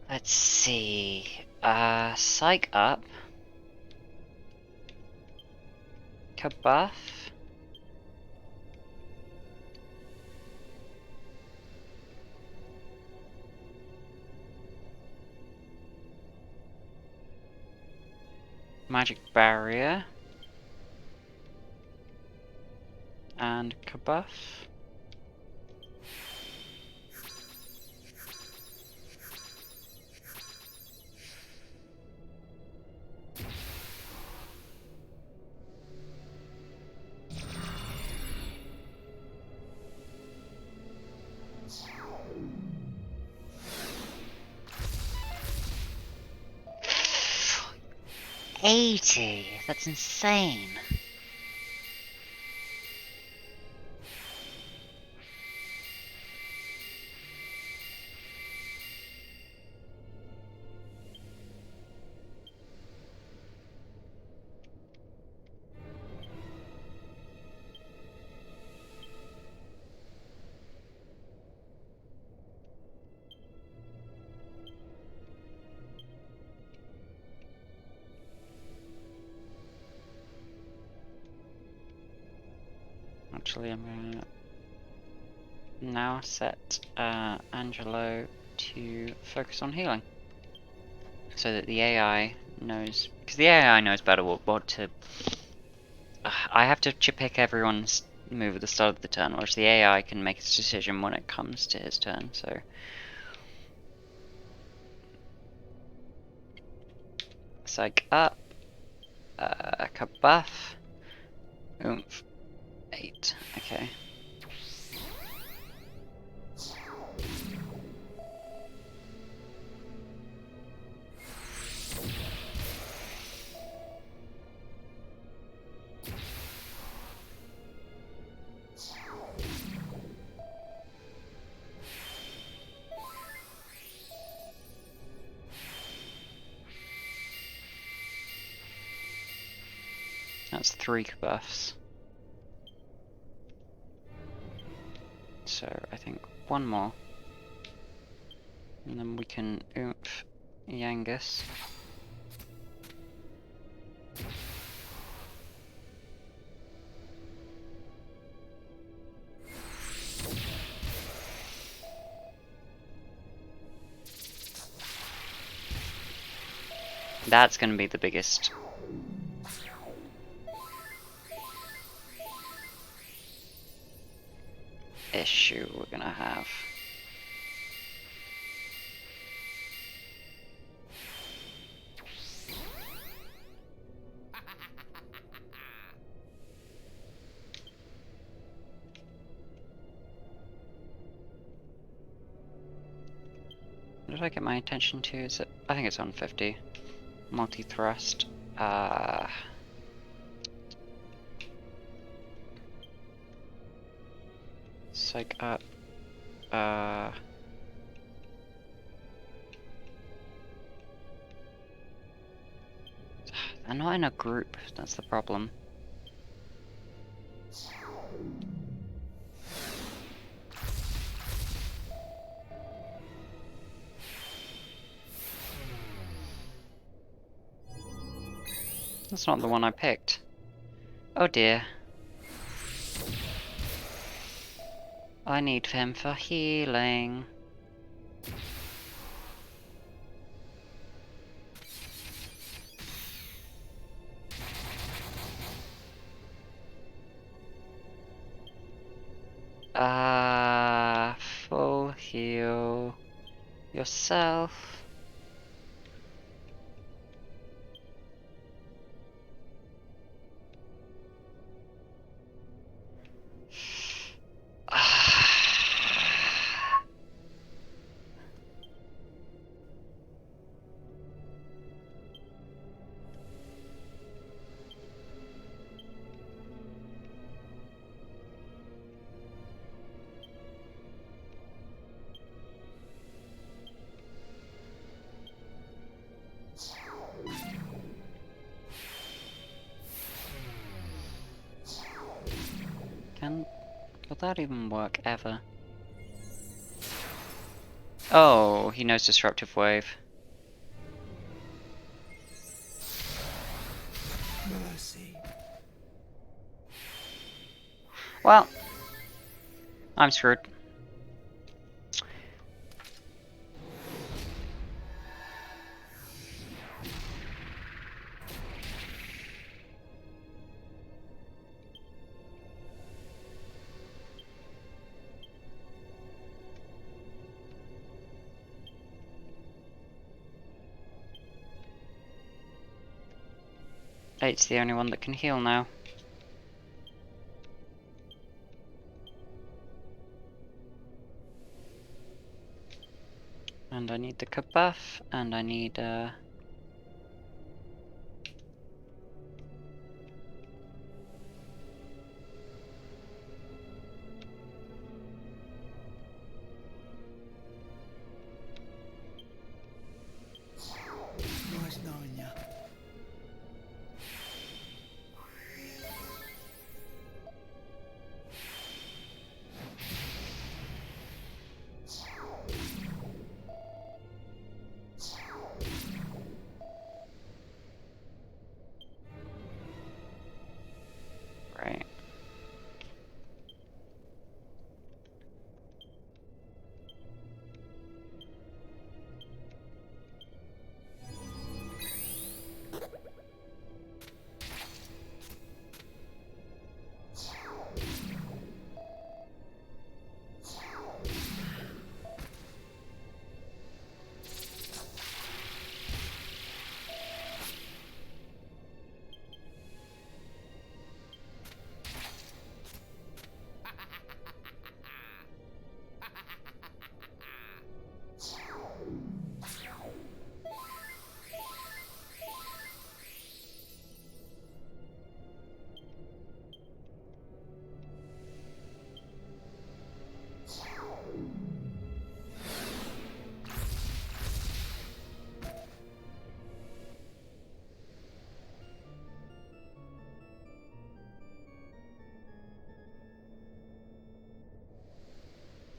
Let's see. Psych up. Kabuff. Magic barrier. And kabuff. 80! That's insane. Actually, I'm gonna now set Angelo to focus on healing, so that the AI knows, because the AI knows better what to. I have to pick everyone's move at the start of the turn, whereas the AI can make its decision when it comes to his turn. So, psych up, buff, oomph, 8. Okay. That's 3 buffs. So I think one more, and then we can oomph Yangus. That's going to be the biggest issue we're going to have. What did I get my attention to? Is it? I think it's on 50. Multi-thrust. Psych up. They're not in a group, that's the problem. That's not the one I picked. Oh dear. I need him for healing. Full heal yourself. Will that even work ever? Oh, he knows Disruptive Wave. Mercy. Well, I'm screwed. Eight's the only one that can heal now. And I need the kabuff, and I need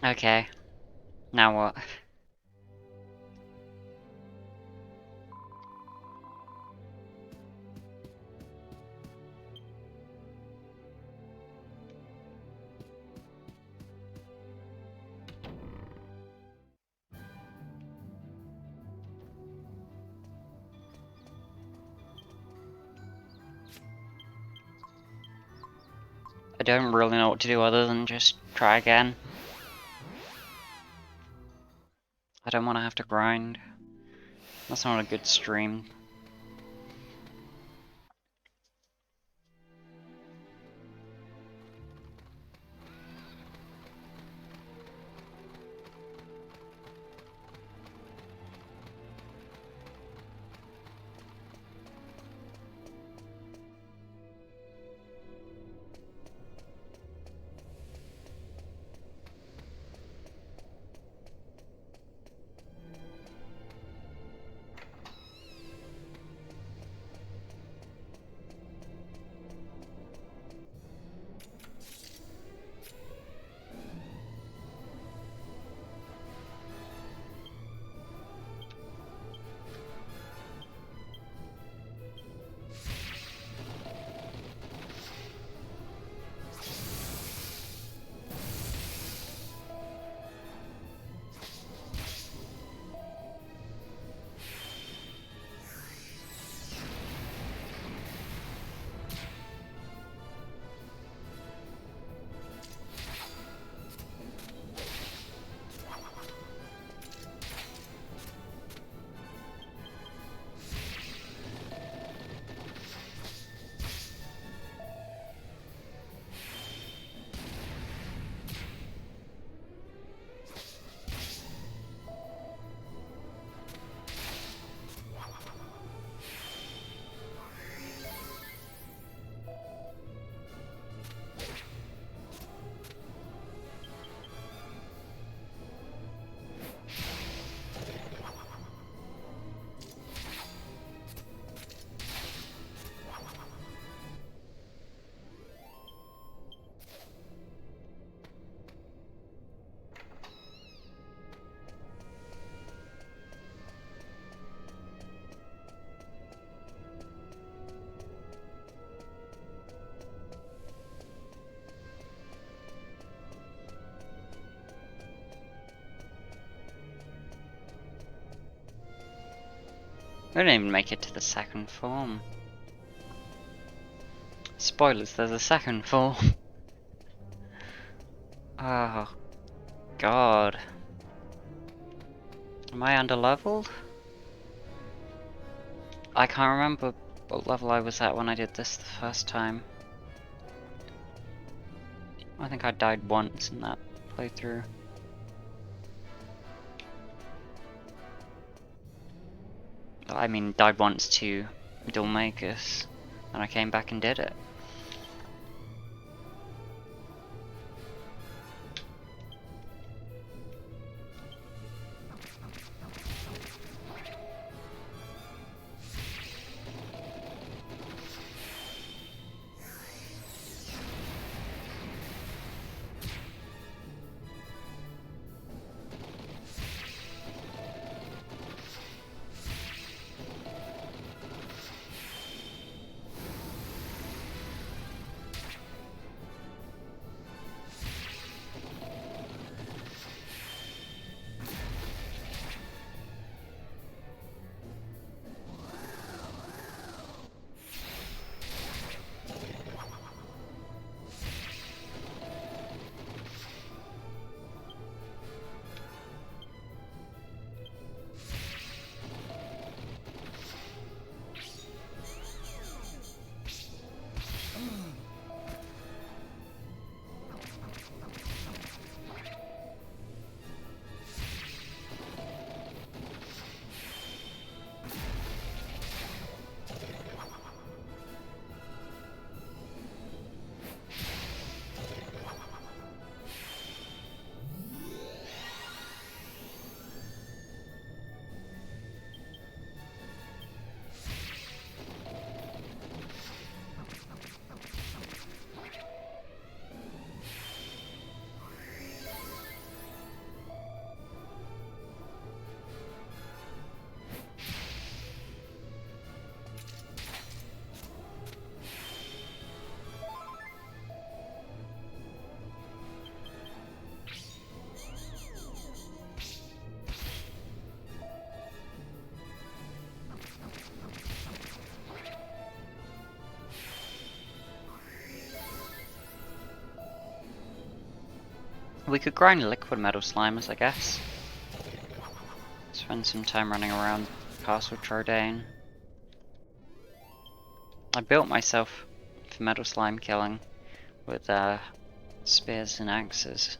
Okay. Now what? I don't really know what to do other than just try again. I don't want to have to grind. That's not a good stream. I didn't even make it to the second form. Spoilers, there's a second form. Oh, God. Am I underleveled? I can't remember what level I was at when I did this the first time. I think I died once in that playthrough. I mean, died once to dhoulmagus, and I came back and did it. We could grind liquid metal slimes, I guess. Spend some time running around Castle Trodaine. I built myself for metal slime killing with spears and axes.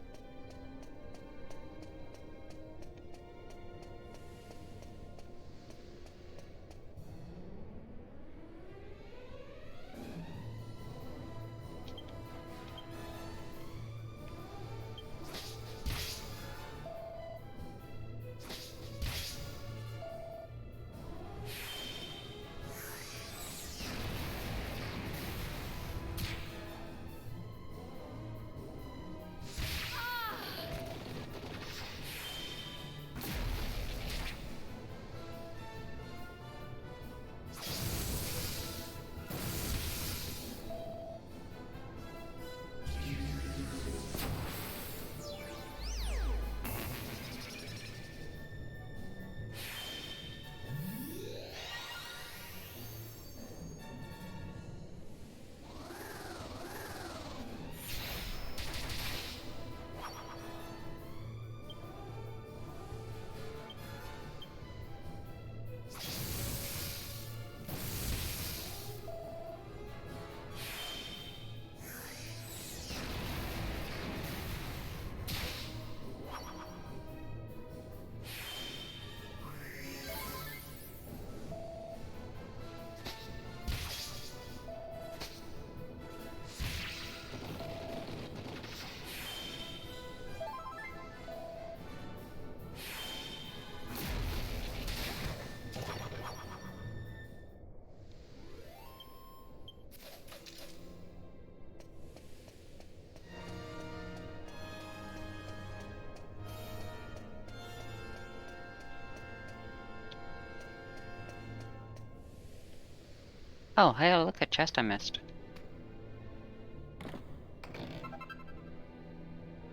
Oh, hey, look, a chest I missed.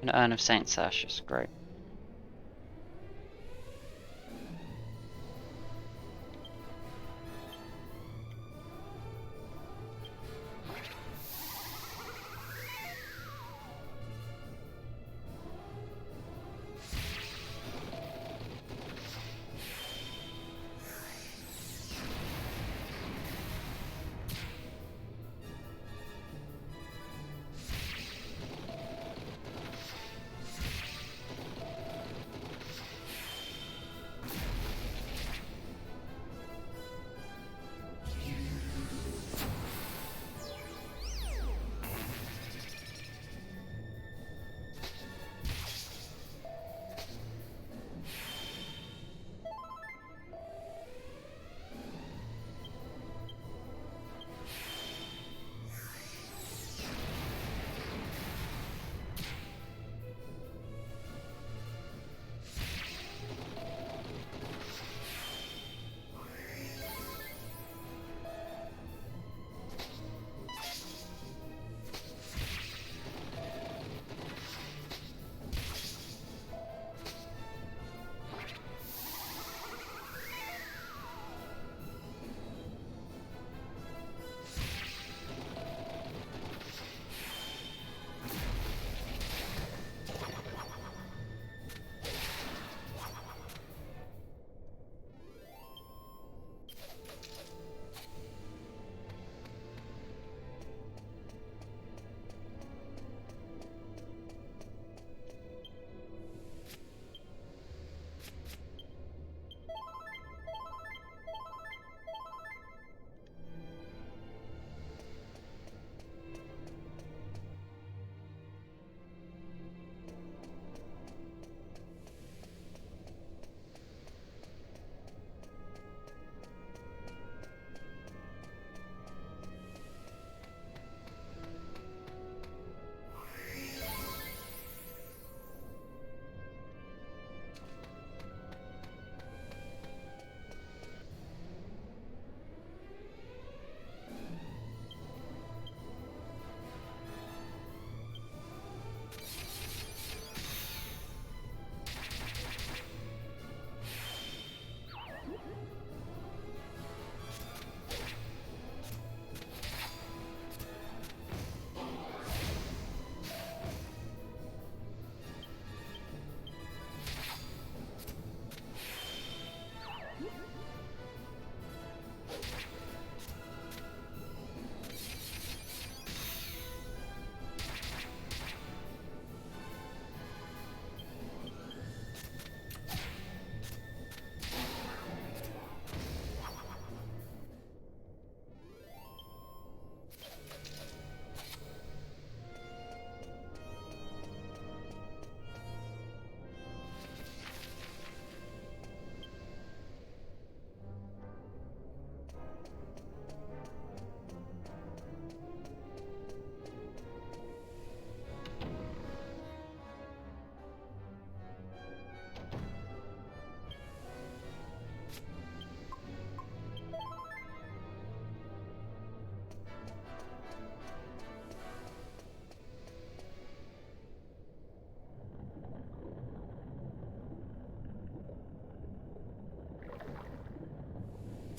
An urn of Saint Sashes, great.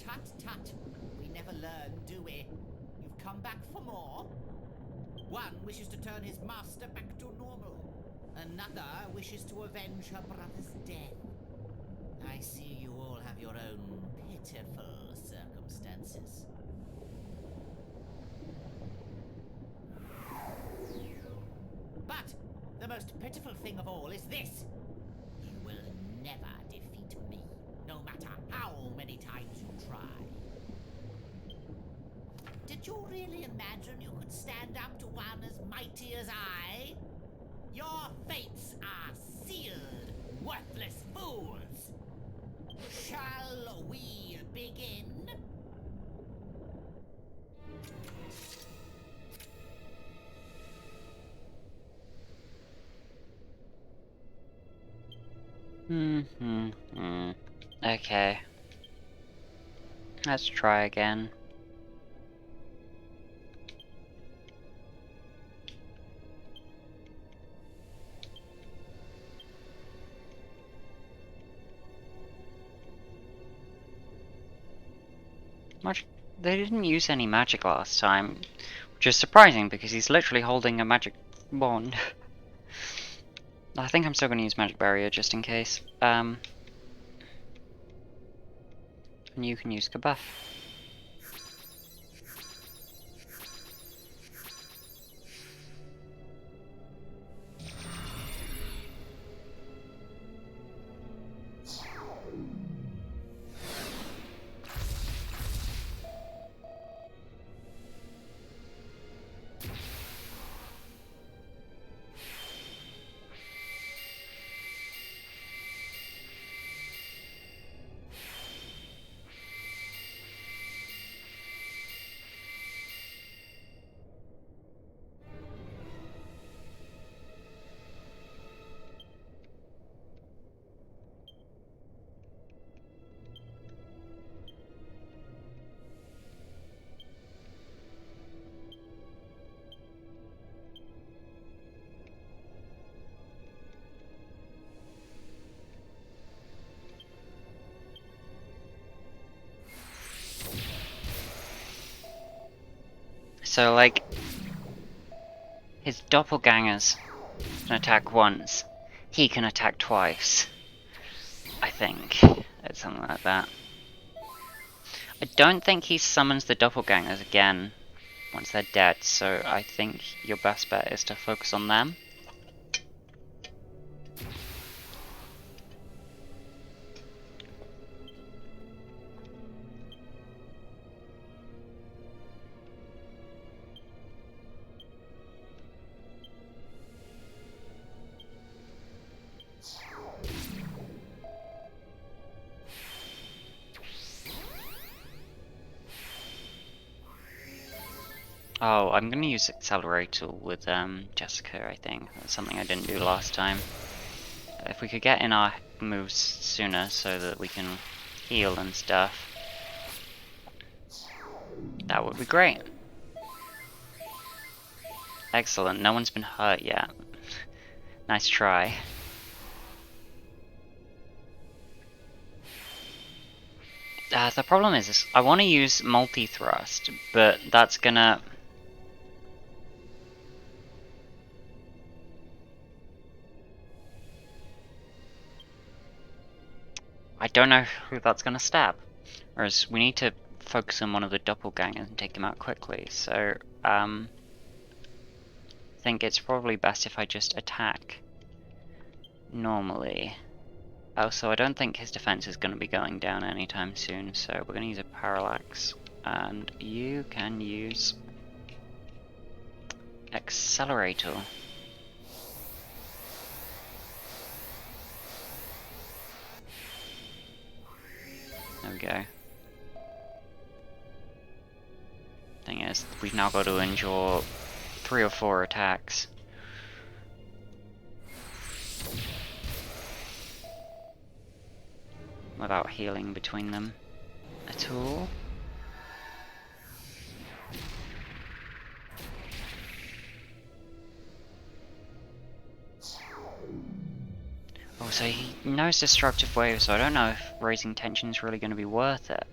Tut tut. We never learn, do we? You've come back for more? One wishes to turn his master back to normal. Another wishes to avenge her brother's death. I see you all have your own pitiful circumstances. But the most pitiful thing of all is this. You will never defeat me, no matter how many times you try. Did you really imagine you could stand up to one as mighty as I? Your fates are sealed, worthless fools! Shall we begin? Okay. Let's try again. They didn't use any magic last time, which is surprising because he's literally holding a magic wand. I think I'm still going to use magic barrier just in case. And you can use Kabuff. So, like, his doppelgangers can attack once. He can attack twice. I think. It's something like that. I don't think he summons the doppelgangers again once they're dead, so I think your best bet is to focus on them. Oh, I'm gonna use Accelerator with Jessica, I think. That's something I didn't do last time. If we could get in our moves sooner so that we can heal and stuff, that would be great. Excellent, no one's been hurt yet. Nice try. The problem is I want to use multi-thrust, but that's gonna... I don't know who that's gonna stab. Whereas we need to focus on one of the doppelgangers and take him out quickly, so I think it's probably best if I just attack normally. Also, I don't think his defense is going to be going down anytime soon, so we're going to use a parallax, and you can use Accelerator. There we go. Thing is, we've now got to endure 3 or 4 attacks. Without healing between them at all. Also, he knows Destructive Wave, so I don't know if raising tension is really going to be worth it.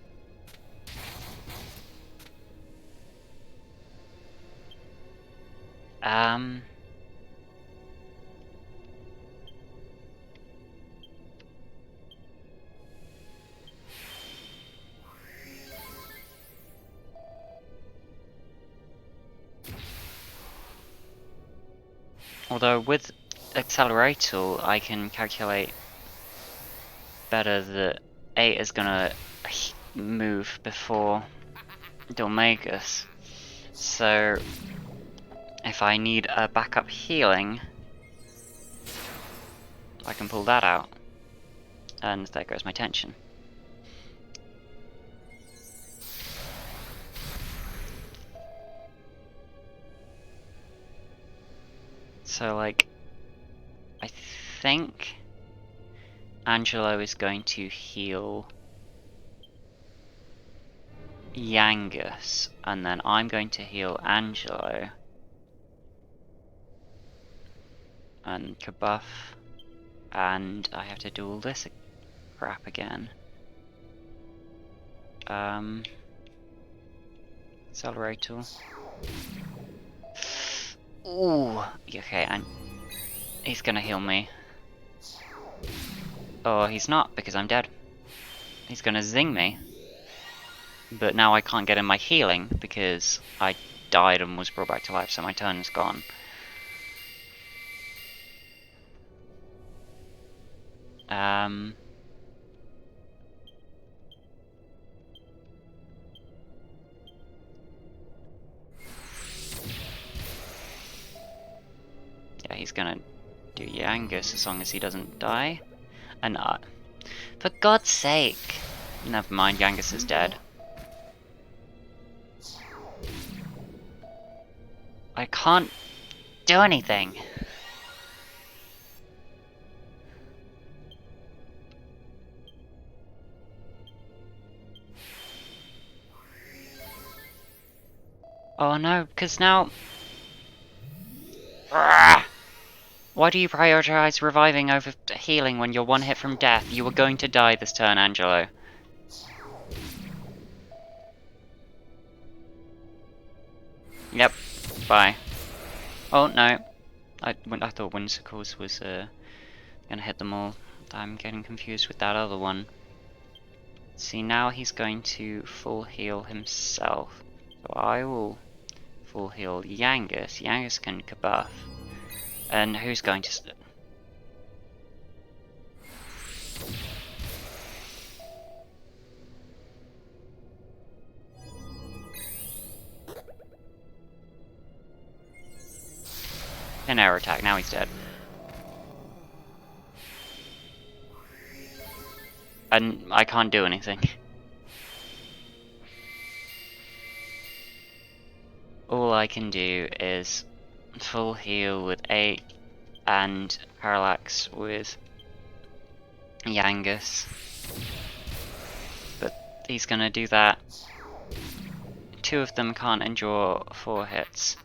Um... Although with Accelerator, I can calculate better that 8 is gonna move before dhoulmagus. So if I need a backup healing, I can pull that out. And there goes my tension. So like, I think Angelo is going to heal Yangus, and then I'm going to heal Angelo. And Kabuff, and I have to do all this crap again. Accelerator. Ooh, okay, and he's gonna heal me. Oh, he's not, because I'm dead. He's gonna zing me. But now I can't get in my healing, because I died and was brought back to life, so my turn is gone. Yeah, he's gonna do Yangus as long as he doesn't die. And for God's sake! Never mind, Yangus is dead. I can't do anything! Oh no, because now... Why do you prioritize reviving over healing when you're one hit from death? You were going to die this turn, Angelo. Yep, bye. Oh no, I thought Whimsicles was gonna hit them all. I'm getting confused with that other one. See, now he's going to full heal himself. So I will full heal Yangus. Yangus can kabuff. And who's going to... An air attack, now he's dead. And I can't do anything. All I can do is full heal with 8 and parallax with Yangus. But he's gonna do that. 2 of them can't endure 4 hits.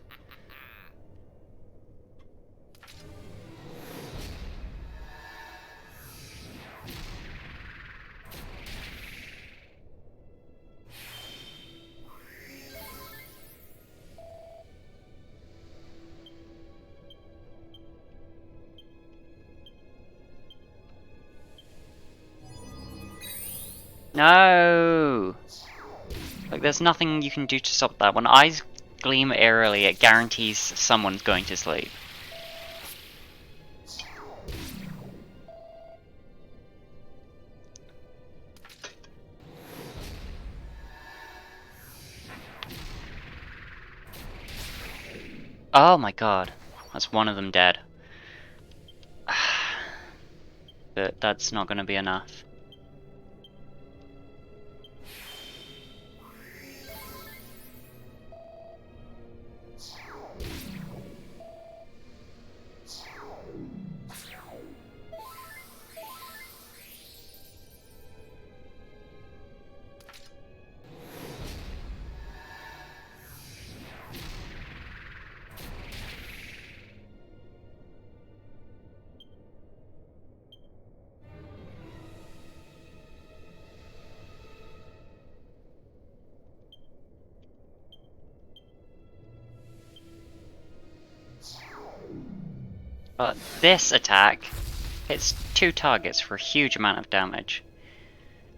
No! Like, there's nothing you can do to stop that. When eyes gleam eerily, it guarantees someone's going to sleep. Oh my god. That's one of them dead. But that's not gonna be enough. But this attack hits 2 targets for a huge amount of damage.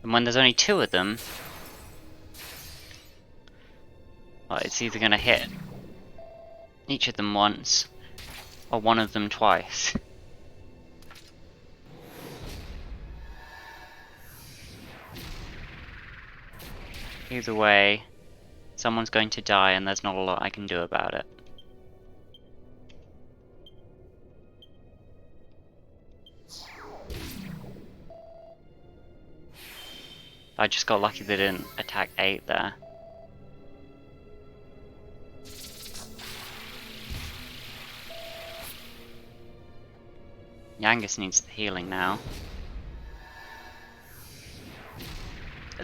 And when there's only 2 of them, well, it's either going to hit each of them once, or one of them twice. Either way, someone's going to die and there's not a lot I can do about it. I just got lucky they didn't attack 8 there. Yangus needs the healing now.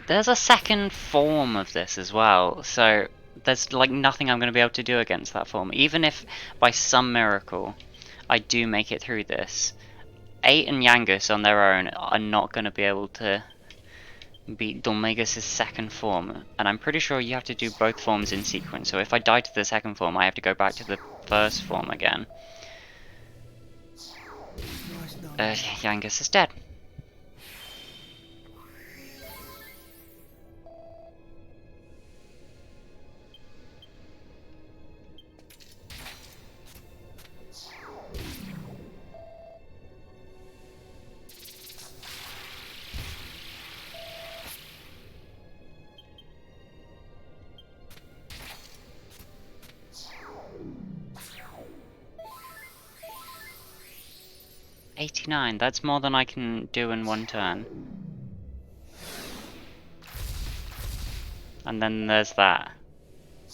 There's a second form of this as well, so there's like nothing I'm going to be able to do against that form. Even if by some miracle I do make it through this, 8 and Yangus on their own are not going to be able to beat dhoulmagus' second form, and I'm pretty sure you have to do both forms in sequence, so if I die to the second form I have to go back to the first form again. Yangus is dead. $89, that's more than I can do in one turn. And then there's that.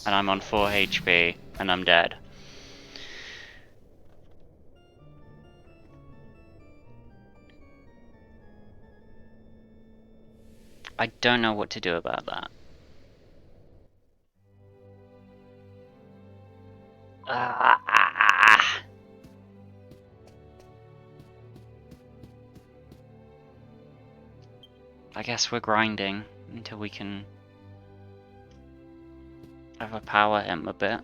And I'm on 4 HP, and I'm dead. I don't know what to do about that. I guess we're grinding until we can overpower him a bit.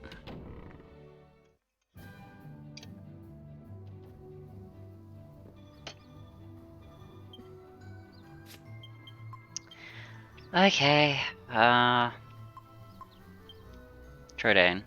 Okay, Trodain.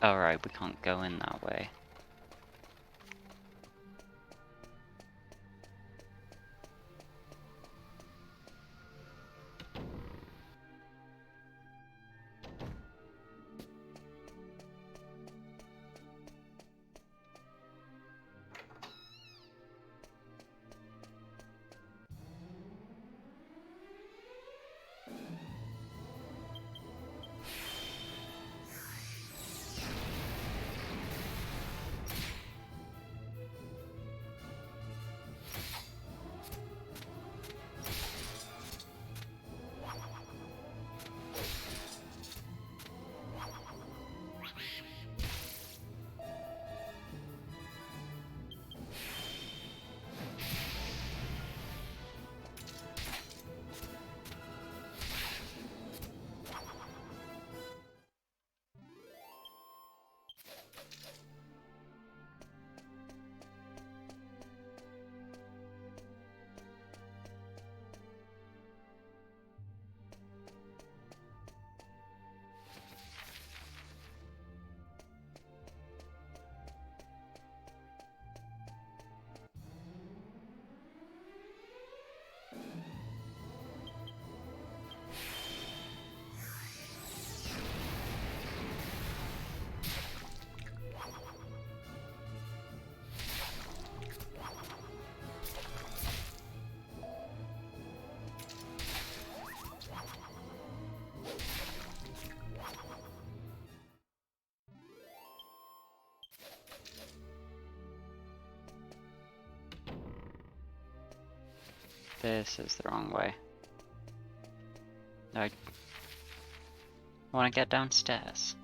Alright, we can't go in that way. This is the wrong way. I want to get downstairs.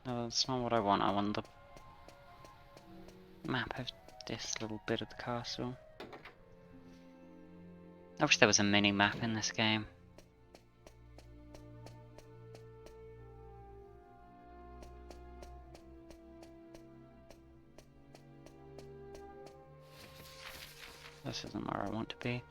No, that's not what I want. I want the map of this little bit of the castle. I wish there was a mini map in this game. This isn't where I want to be.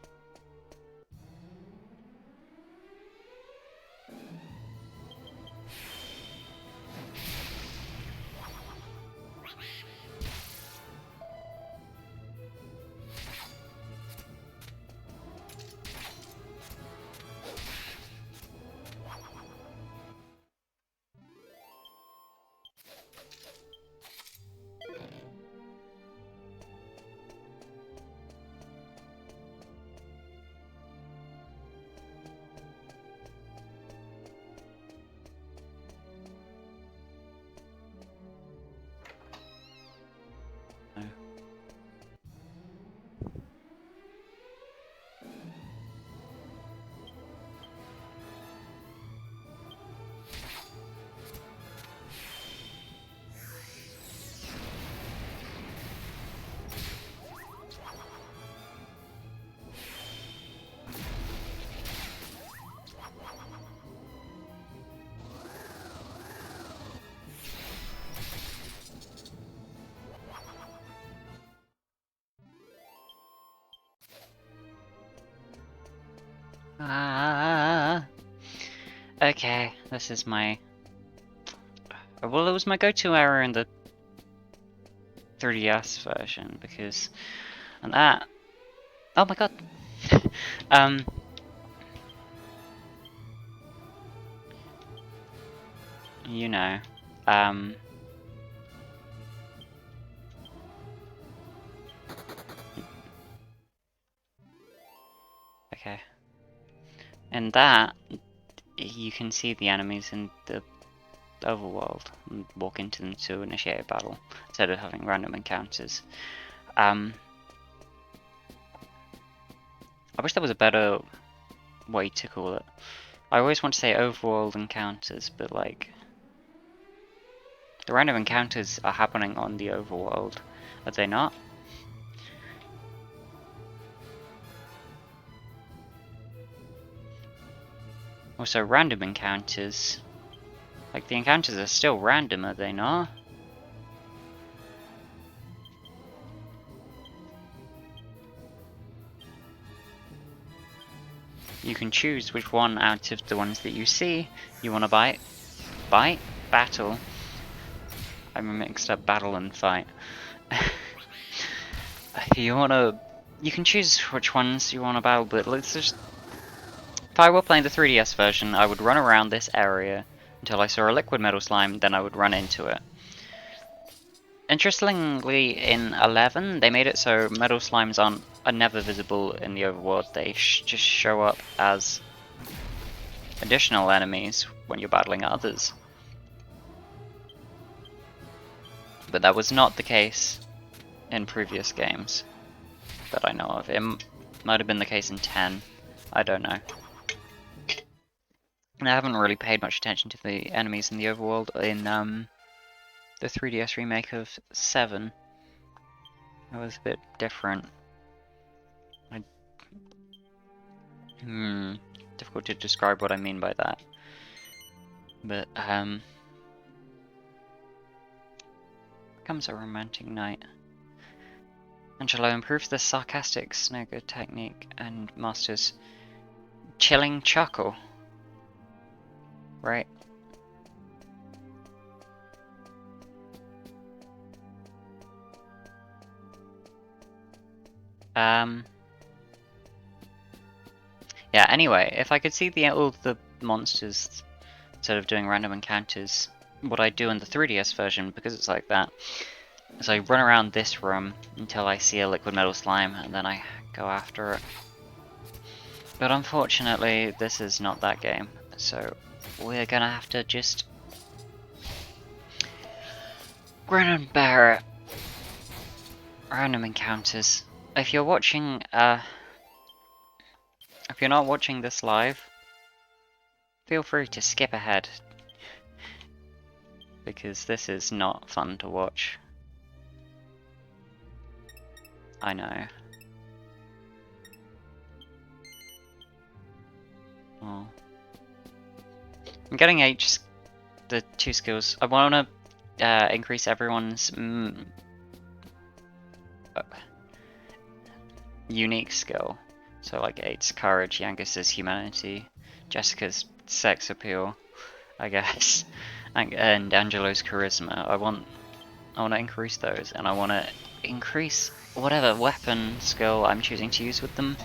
Okay, this is my... Well, it was my go-to error in the 3DS version, because... And that... Oh my god! You know, okay. And that, you can see the enemies in the overworld and walk into them to initiate a battle instead of having random encounters. I wish there was a better way to call it. I always want to say overworld encounters, but like the random encounters are happening on the overworld, are they not? Also, random encounters. Like, the encounters are still random, are they not? You can choose which one out of the ones that you see you want to bite. Bite? Battle? I mixed up battle and fight. You can choose which ones you want to battle, but let's just... If I were playing the 3DS version, I would run around this area until I saw a liquid metal slime, then I would run into it. Interestingly, in 11, they made it so metal slimes are never visible in the overworld. They just show up as additional enemies when you're battling others. But that was not the case in previous games that I know of. It might have been the case in 10. I don't know. And I haven't really paid much attention to the enemies in the overworld in the 3DS remake of 7. It was a bit different. Difficult to describe what I mean by that. But becomes a romantic night. Angelo improves the sarcastic snugger technique and masters chilling chuckle. Right. Yeah, anyway, if I could see all the monsters instead of doing random encounters, what I do in the 3DS version, because it's like that, is I run around this room until I see a liquid metal slime, and then I go after it. But unfortunately, this is not that game, so we're gonna have to just grin and bear it. Random encounters. If you're watching, if you're not watching this live, feel free to skip ahead, because this is not fun to watch. I know. Oh. I'm getting the 2 skills. I want to increase everyone's unique skill. So like 8's courage, Yangus's humanity, Jessica's sex appeal, I guess, and Angelo's charisma. I want to increase those, and I want to increase whatever weapon skill I'm choosing to use with them.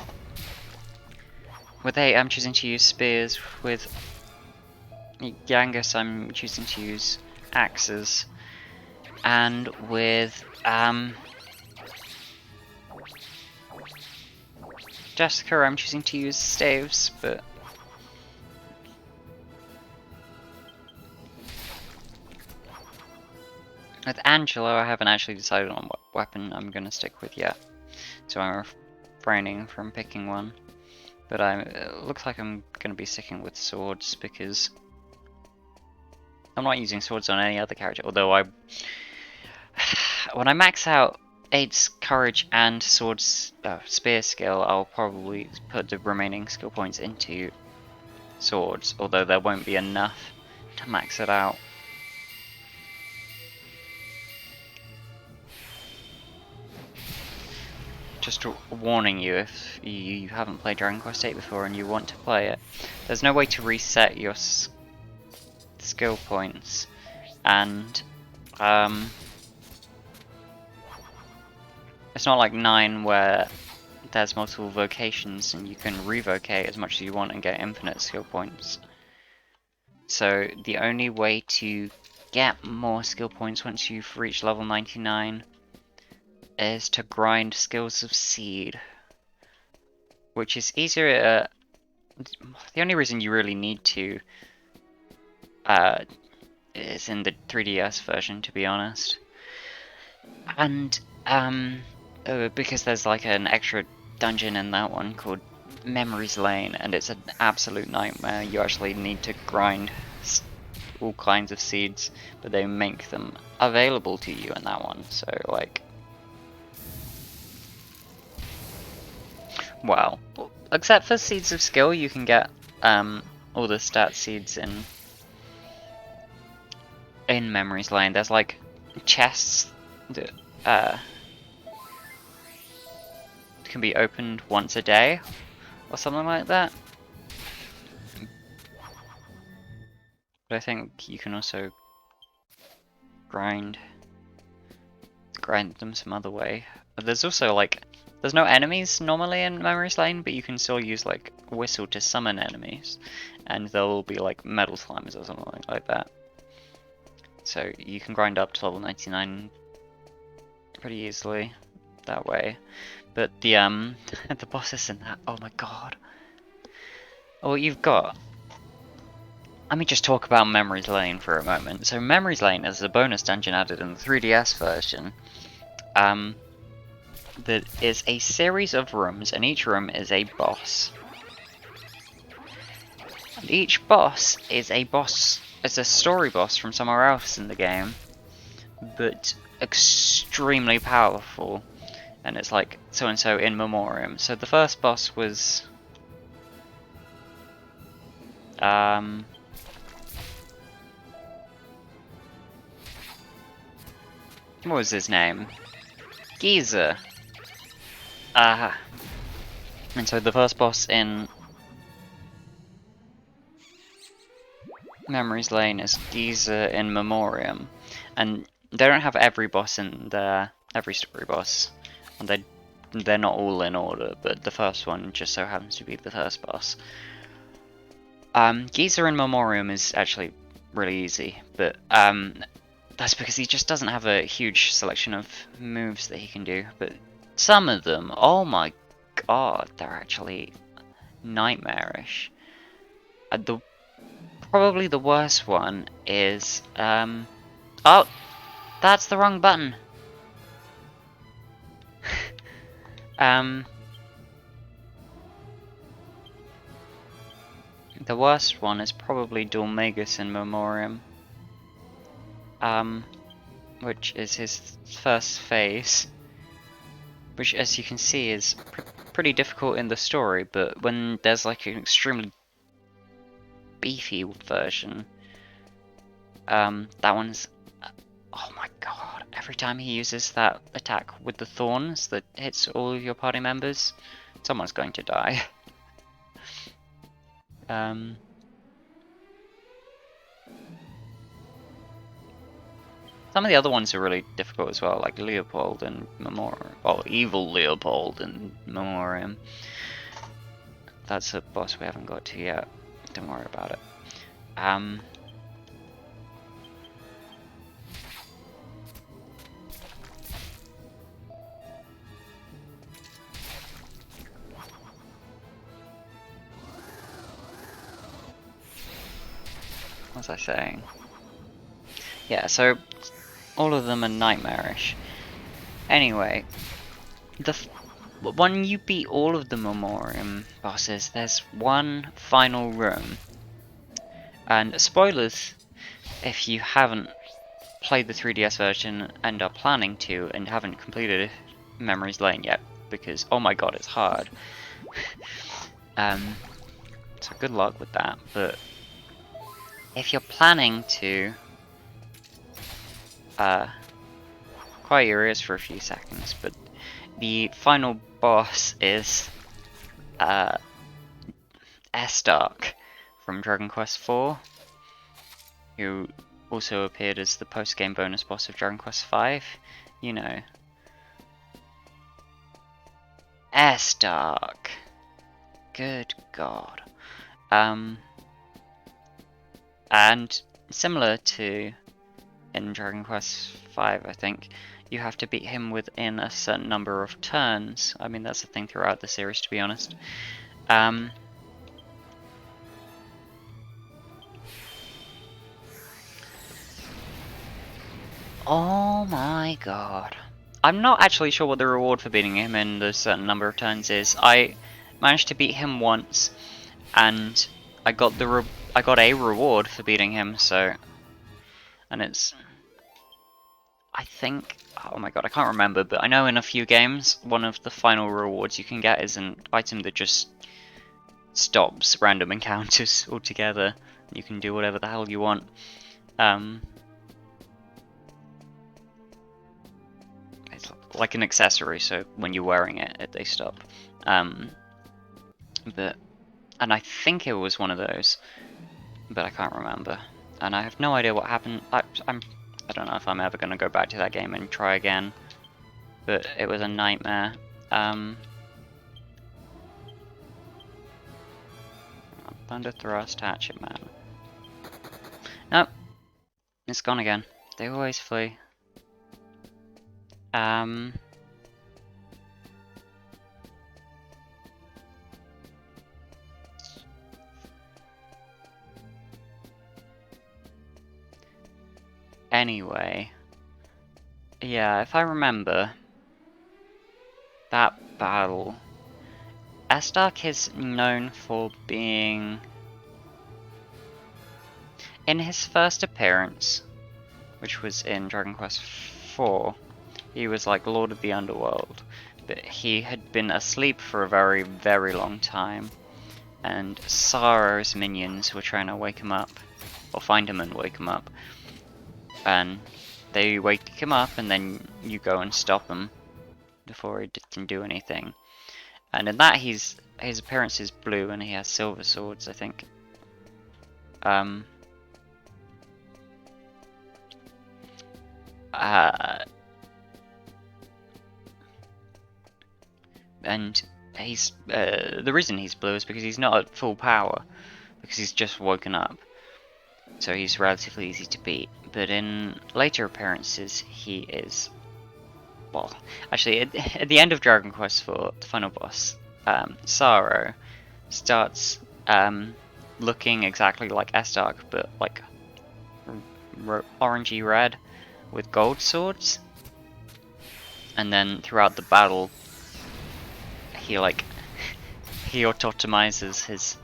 With 8, I'm choosing to use spears. With Yangus, I'm choosing to use axes. And with Jessica, I'm choosing to use staves, but with Angelo, I haven't actually decided on what weapon I'm going to stick with yet, so I'm refraining from picking one. But it looks like I'm going to be sticking with swords, because I'm not using swords on any other character, although when I max out 8's courage and spear skill, I'll probably put the remaining skill points into swords, although there won't be enough to max it out. Just warning you, if you haven't played Dragon Quest VIII before and you want to play it, there's no way to reset your skill points, and it's not like 9 where there's multiple vocations and you can revocate as much as you want and get infinite skill points. So the only way to get more skill points once you've reached level 99 is to grind skills of seed, which is easier. The only reason you really need to is in the 3DS version, to be honest, and because there's like an extra dungeon in that one called Memories Lane, and it's an absolute nightmare. You actually need to grind all kinds of seeds, but they make them available to you in that one, so like, well, except for seeds of skill, you can get all the stat seeds in Memories Lane. There's like chests that can be opened once a day or something like that. But I think you can also grind them some other way. There's also like, there's no enemies normally in Memories Lane, but you can still use like Whistle to summon enemies, and they'll be like metal slimes or something like that. So you can grind up to level 99 pretty easily that way. But the the bosses in that, oh my god. Oh, you've got, let me just talk about Memories Lane for a moment. So Memories Lane is a bonus dungeon added in the 3DS version. that is a series of rooms, and each room is a boss. And each boss is a story boss from somewhere else in the game, but extremely powerful. And it's like so and so in memoriam. So the first boss was what was his name? Geezer. And so the first boss in Memories Lane is Geezer in memoriam, and they don't have every boss in there, every story boss, and they're not all in order, but the first one just so happens to be the first boss. Geezer in memoriam is actually really easy, but that's because he just doesn't have a huge selection of moves that he can do, but some of them, oh my god, they're actually nightmarish. Probably the worst one is, oh, that's the wrong button. The worst one is probably dhoulmagus in memoriam. Which is his first phase. Which, as you can see, is pretty difficult in the story, but when there's like an extremely beefy version, that one's, oh my god, every time he uses that attack with the thorns that hits all of your party members, someone's going to die. Some of the other ones are really difficult as well, like Leopold and Memoriam. Oh, Evil Leopold and Memoriam. That's a boss we haven't got to yet. Don't worry about it. What was I saying? Yeah, so all of them are nightmarish. Anyway, when you beat all of the memoriam bosses, there's one final room. And spoilers, if you haven't played the 3DS version and are planning to and haven't completed Memories Lane yet, because oh my god, it's hard. So good luck with that, but if you're planning to quiet your ears for a few seconds, but the final boss is S-Dark from Dragon Quest IV, who also appeared as the post-game bonus boss of Dragon Quest V. You know. S-Dark. Good god. And similar to in Dragon Quest V, I think, you have to beat him within a certain number of turns. I mean, that's a thing throughout the series, to be honest. Oh my god. I'm not actually sure what the reward for beating him in the certain number of turns is. I managed to beat him once, and I got a reward for beating him, so... And it's... I think... Oh my god, I can't remember, but I know in a few games, one of the final rewards you can get is an item that just stops random encounters altogether. You can do whatever the hell you want. It's like an accessory, so when you're wearing it, they stop. And I think it was one of those, but I can't remember. And I have no idea what happened. I don't know if I'm ever going to go back to that game and try again, but it was a nightmare. Thunder Thrust, Hatchet Man. Nope, it's gone again. They always flee. Anyway, yeah, if I remember, that battle, Estark is known for being... In his first appearance, which was in Dragon Quest IV, he was like Lord of the Underworld, but he had been asleep for a very, very long time, and Sorrow's minions were trying to wake him up, or find him and wake him up, and they wake him up and then you go and stop him before he can do anything. And in that his appearance is blue and he has silver swords, I think. And he's the reason he's blue is because he's not at full power, because he's just woken up, so he's relatively easy to beat. But in later appearances, he is, well, actually at the end of Dragon Quest IV, the final boss, Sorrow starts looking exactly like Estark, but like orangey red with gold swords. And then throughout the battle, he autotomizes his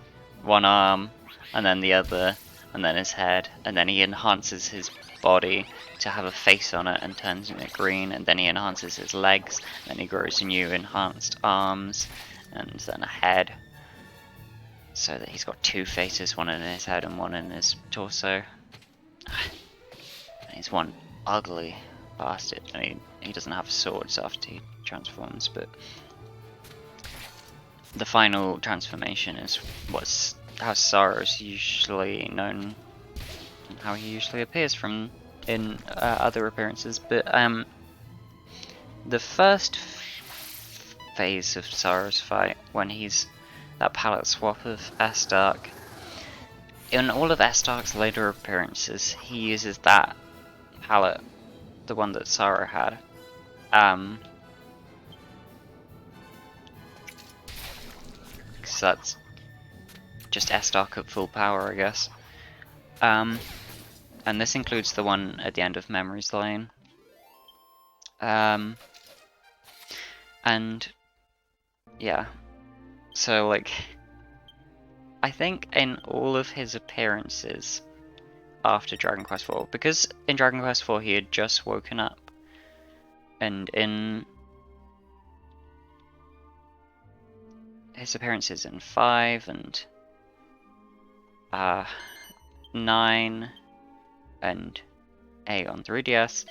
one arm, and then the other, and then his head, and then he enhances his body to have a face on it and turns it green, and then he enhances his legs, and then he grows new enhanced arms, and then a head, so that he's got two faces, one in his head and one in his torso. And he's one ugly bastard. I mean, he doesn't have swords after he transforms, but the final transformation is how Sorrow's usually known, how he usually appears from in other appearances. But the first phase of Sorrow's fight, when he's that palette swap of Estark, in all of Estark's later appearances, he uses that palette, the one that Sorrow had. So that's just Estark at full power, I guess. And this includes the one at the end of Memory's Lane. And yeah, so like, I think in all of his appearances after Dragon Quest IV, because in Dragon Quest IV he had just woken up, and in his appearances in 5 and 9 and 8 on 3DS,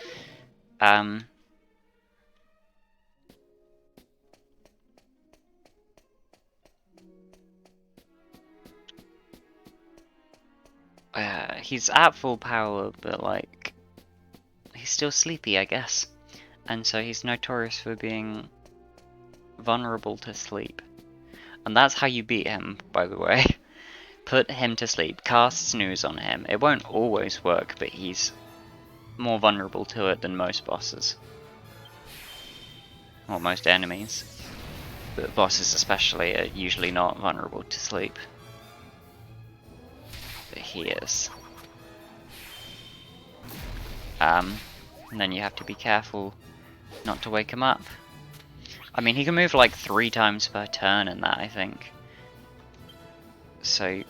he's at full power, but like, he's still sleepy, I guess, and so he's notorious for being vulnerable to sleep. And that's how you beat him, by the way. Put him to sleep, cast snooze on him. It won't always work, but he's more vulnerable to it than most bosses. Or most enemies. But bosses especially are usually not vulnerable to sleep. But he is. And then you have to be careful not to wake him up. I mean, he can move like 3 times per turn in that, I think. So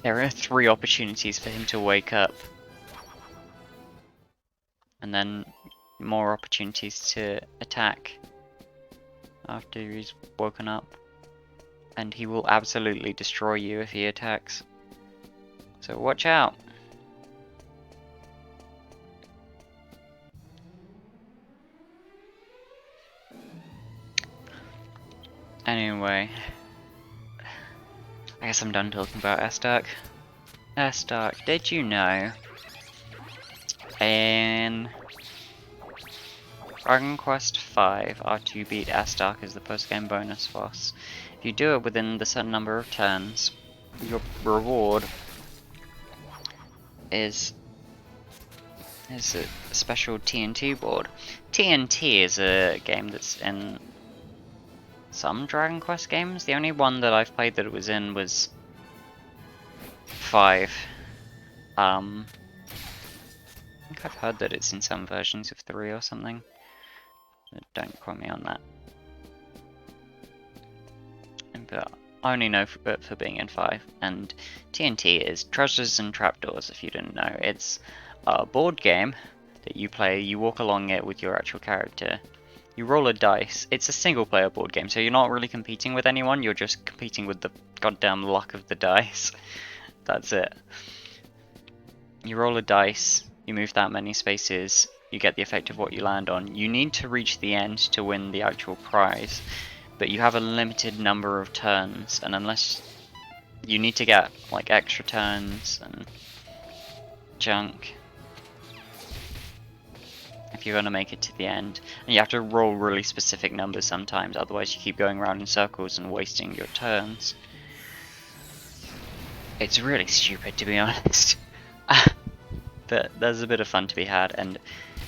there are 3 opportunities for him to wake up. And then more opportunities to attack after he's woken up. And he will absolutely destroy you if he attacks. So watch out. Anyway, I guess I'm done talking about Estark. Estark, did you know in Dragon Quest V, after you beat Estark as the post-game bonus boss, if you do it within the certain number of turns, your reward is a special TNT board. TNT is a game that's in some Dragon Quest games. The only one that I've played that it was in was 5. I think I've heard that it's in some versions of 3 or something. Don't quote me on that. but I only know for being in 5. And TNT is Treasures and Trapdoors, if you didn't know. It's a board game that you play, you walk along it with your actual character. You roll a dice. It's a single player board game, so you're not really competing with anyone, you're just competing with the goddamn luck of the dice. That's it. You roll a dice, you move that many spaces, you get the effect of what you land on. You need to reach the end to win the actual prize, but you have a limited number of turns, and unless you need to get like extra turns and junk if you're going to make it to the end, and you have to roll really specific numbers sometimes, otherwise you keep going around in circles and wasting your turns. It's really stupid, to be honest. But there's a bit of fun to be had, and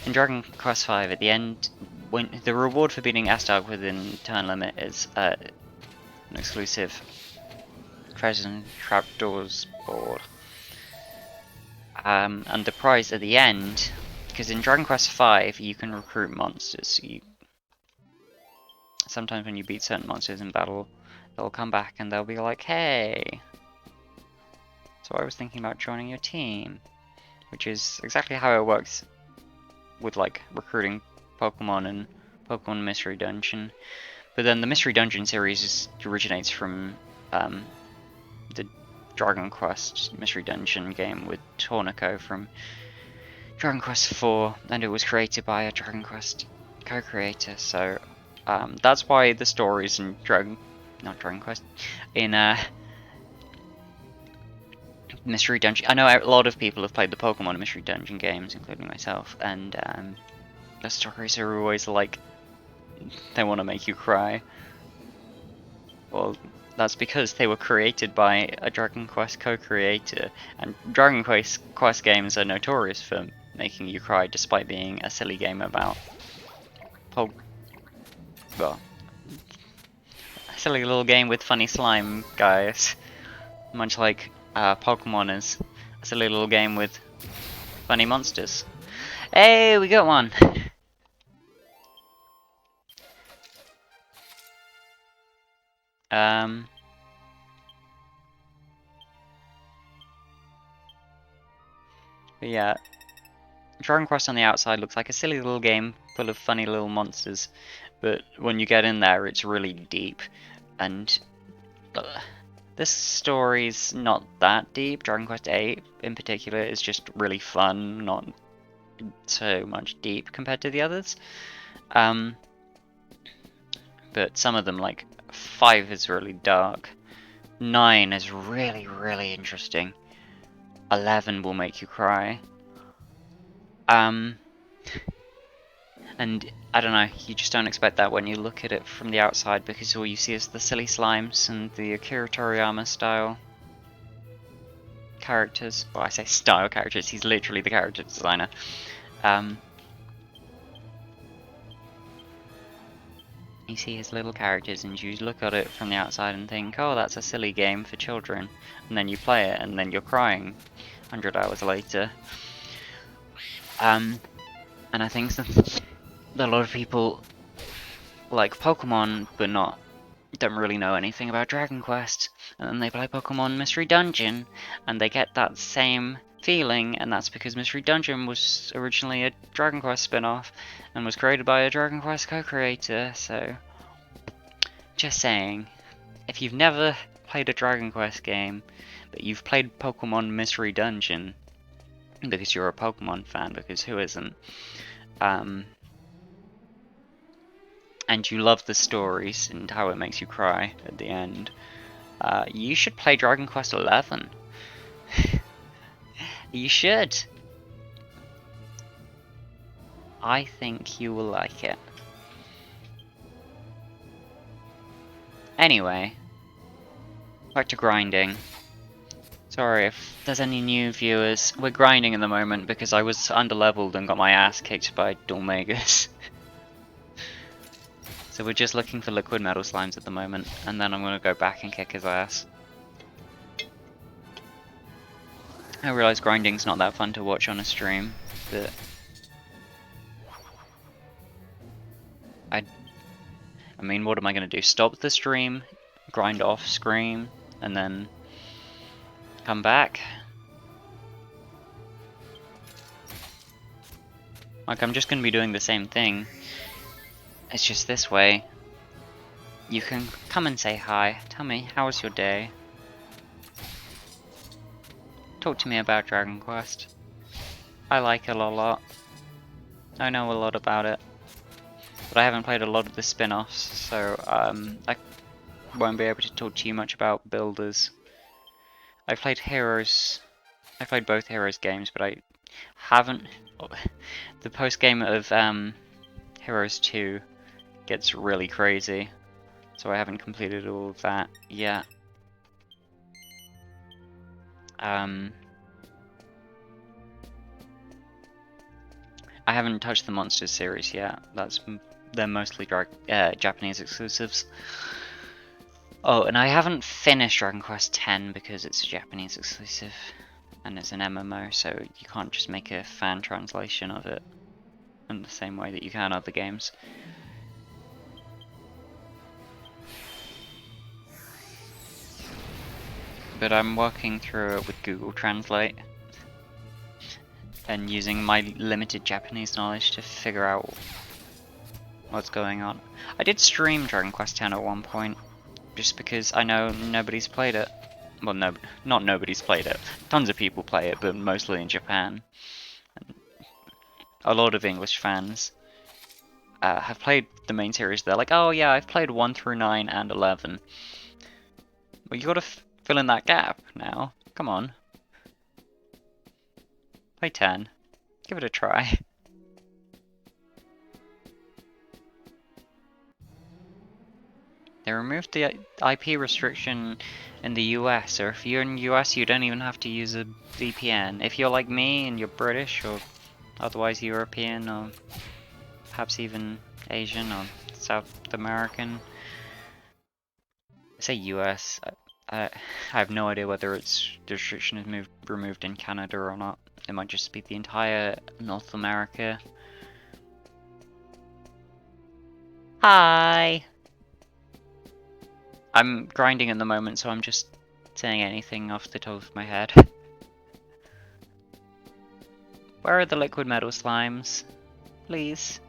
in Dragon Quest V at the end, when the reward for beating Astark within turn limit is an exclusive Treasures and Trapdoors board. And the prize at the end, because in Dragon Quest V you can recruit monsters, so sometimes when you beat certain monsters in battle, they'll come back and they'll be like, hey, so I was thinking about joining your team. Which is exactly how it works with like recruiting Pokemon and Pokemon Mystery Dungeon. But then the Mystery Dungeon series originates from the Dragon Quest Mystery Dungeon game with Tornako from Dragon Quest IV, and it was created by a Dragon Quest co-creator. So that's why the stories in Mystery Dungeon. I know a lot of people have played the Pokemon Mystery Dungeon games, including myself, and the stories are always like, they want to make you cry. Well, that's because they were created by a Dragon Quest co-creator, and Dragon Quest games are notorious for making you cry, despite being a silly game about well, a silly little game with funny slime guys, much like Pokemon is a silly little game with funny monsters. Hey, we got one! But yeah, Dragon Quest on the outside looks like a silly little game full of funny little monsters, but when you get in there it's really deep, and this story's not that deep. Dragon Quest VIII in particular is just really fun, not so much deep compared to the others. But some of them, like 5 is really dark, 9 is really, really interesting, 11 will make you cry. And I don't know, you just don't expect that when you look at it from the outside, because all you see is the silly slimes and the Akira Toriyama style characters. Well, I say style characters, he's literally the character designer. You see his little characters and you look at it from the outside and think, oh, that's a silly game for children. And then you play it and then you're crying 100 hours later. And I think that a lot of people like Pokemon, but don't really know anything about Dragon Quest, and then they play Pokemon Mystery Dungeon, and they get that same feeling, and that's because Mystery Dungeon was originally a Dragon Quest spin-off, and was created by a Dragon Quest co-creator, so just saying, if you've never played a Dragon Quest game, but you've played Pokemon Mystery Dungeon, because you're a Pokemon fan, because who isn't, and you love the stories and how it makes you cry at the end, you should play Dragon Quest XI. You should. I think you will like it. Anyway, back to grinding. Sorry if there's any new viewers. We're grinding at the moment because I was underleveled and got my ass kicked by dhoulmagus. So we're just looking for liquid metal slimes at the moment, and then I'm going to go back and kick his ass. I realise grinding's not that fun to watch on a stream, but I mean, what am I going to do? Stop the stream, grind off Scream, and then come back. Like, I'm just going to be doing the same thing. It's just this way. You can come and say hi. Tell me, how was your day? Talk to me about Dragon Quest. I like it a lot. I know a lot about it. But I haven't played a lot of the spin-offs, so I won't be able to talk to you much about builders. I've played Heroes. I played both Heroes games, but I haven't. The post game of Heroes 2 gets really crazy, so I haven't completed all of that yet. I haven't touched the Monsters series yet. They're mostly Japanese exclusives. Oh, and I haven't finished Dragon Quest X because it's a Japanese exclusive and it's an MMO, so you can't just make a fan translation of it in the same way that you can other games. But I'm working through it with Google Translate and using my limited Japanese knowledge to figure out what's going on. I did stream Dragon Quest X at one point, just because I know nobody's played it. Well, no, not nobody's played it. Tons of people play it, but mostly in Japan. And a lot of English fans have played the main series. They're like, oh yeah, I've played 1 through 9 and 11. Well, you gotta fill in that gap now. Come on. Play 10. Give it a try. They removed the IP restriction in the US, so if you're in the US you don't even have to use a VPN. If you're like me and you're British or otherwise European or perhaps even Asian or South American. I say US, I have no idea whether the restriction is removed in Canada or not. It might just be the entire North America. Hi! I'm grinding at the moment, so I'm just saying anything off the top of my head. Where are the liquid metal slimes? Please.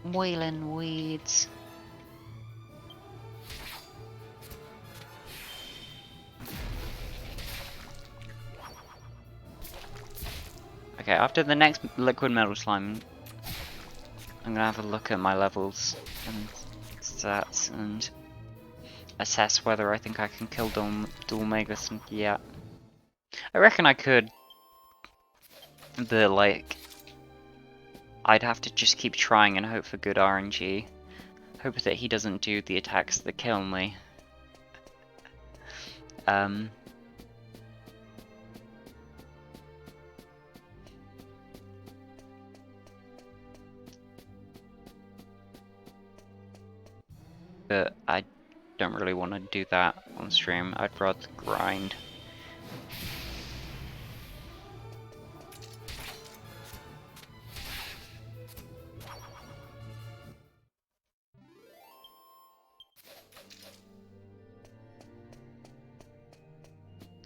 Wailing weeds. Okay, after the next liquid metal slime, I'm gonna have a look at my levels and stats and assess whether I think I can kill dhoulmagus. Yeah, I reckon I could. But like, I'd have to just keep trying and hope for good RNG. Hope that he doesn't do the attacks that kill me. But I don't really want to do that on stream. I'd rather grind.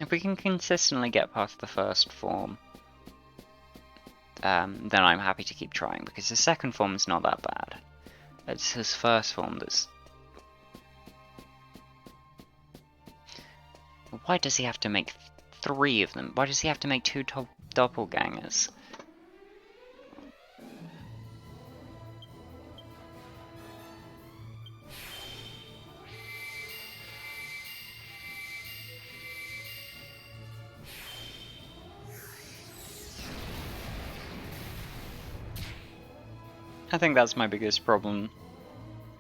If we can consistently get past the first form, then I'm happy to keep trying, because the second form is not that bad. It's his first form that's... Why does he have to make 3 of them? Why does he have to make 2 doppelgangers? I think that's my biggest problem,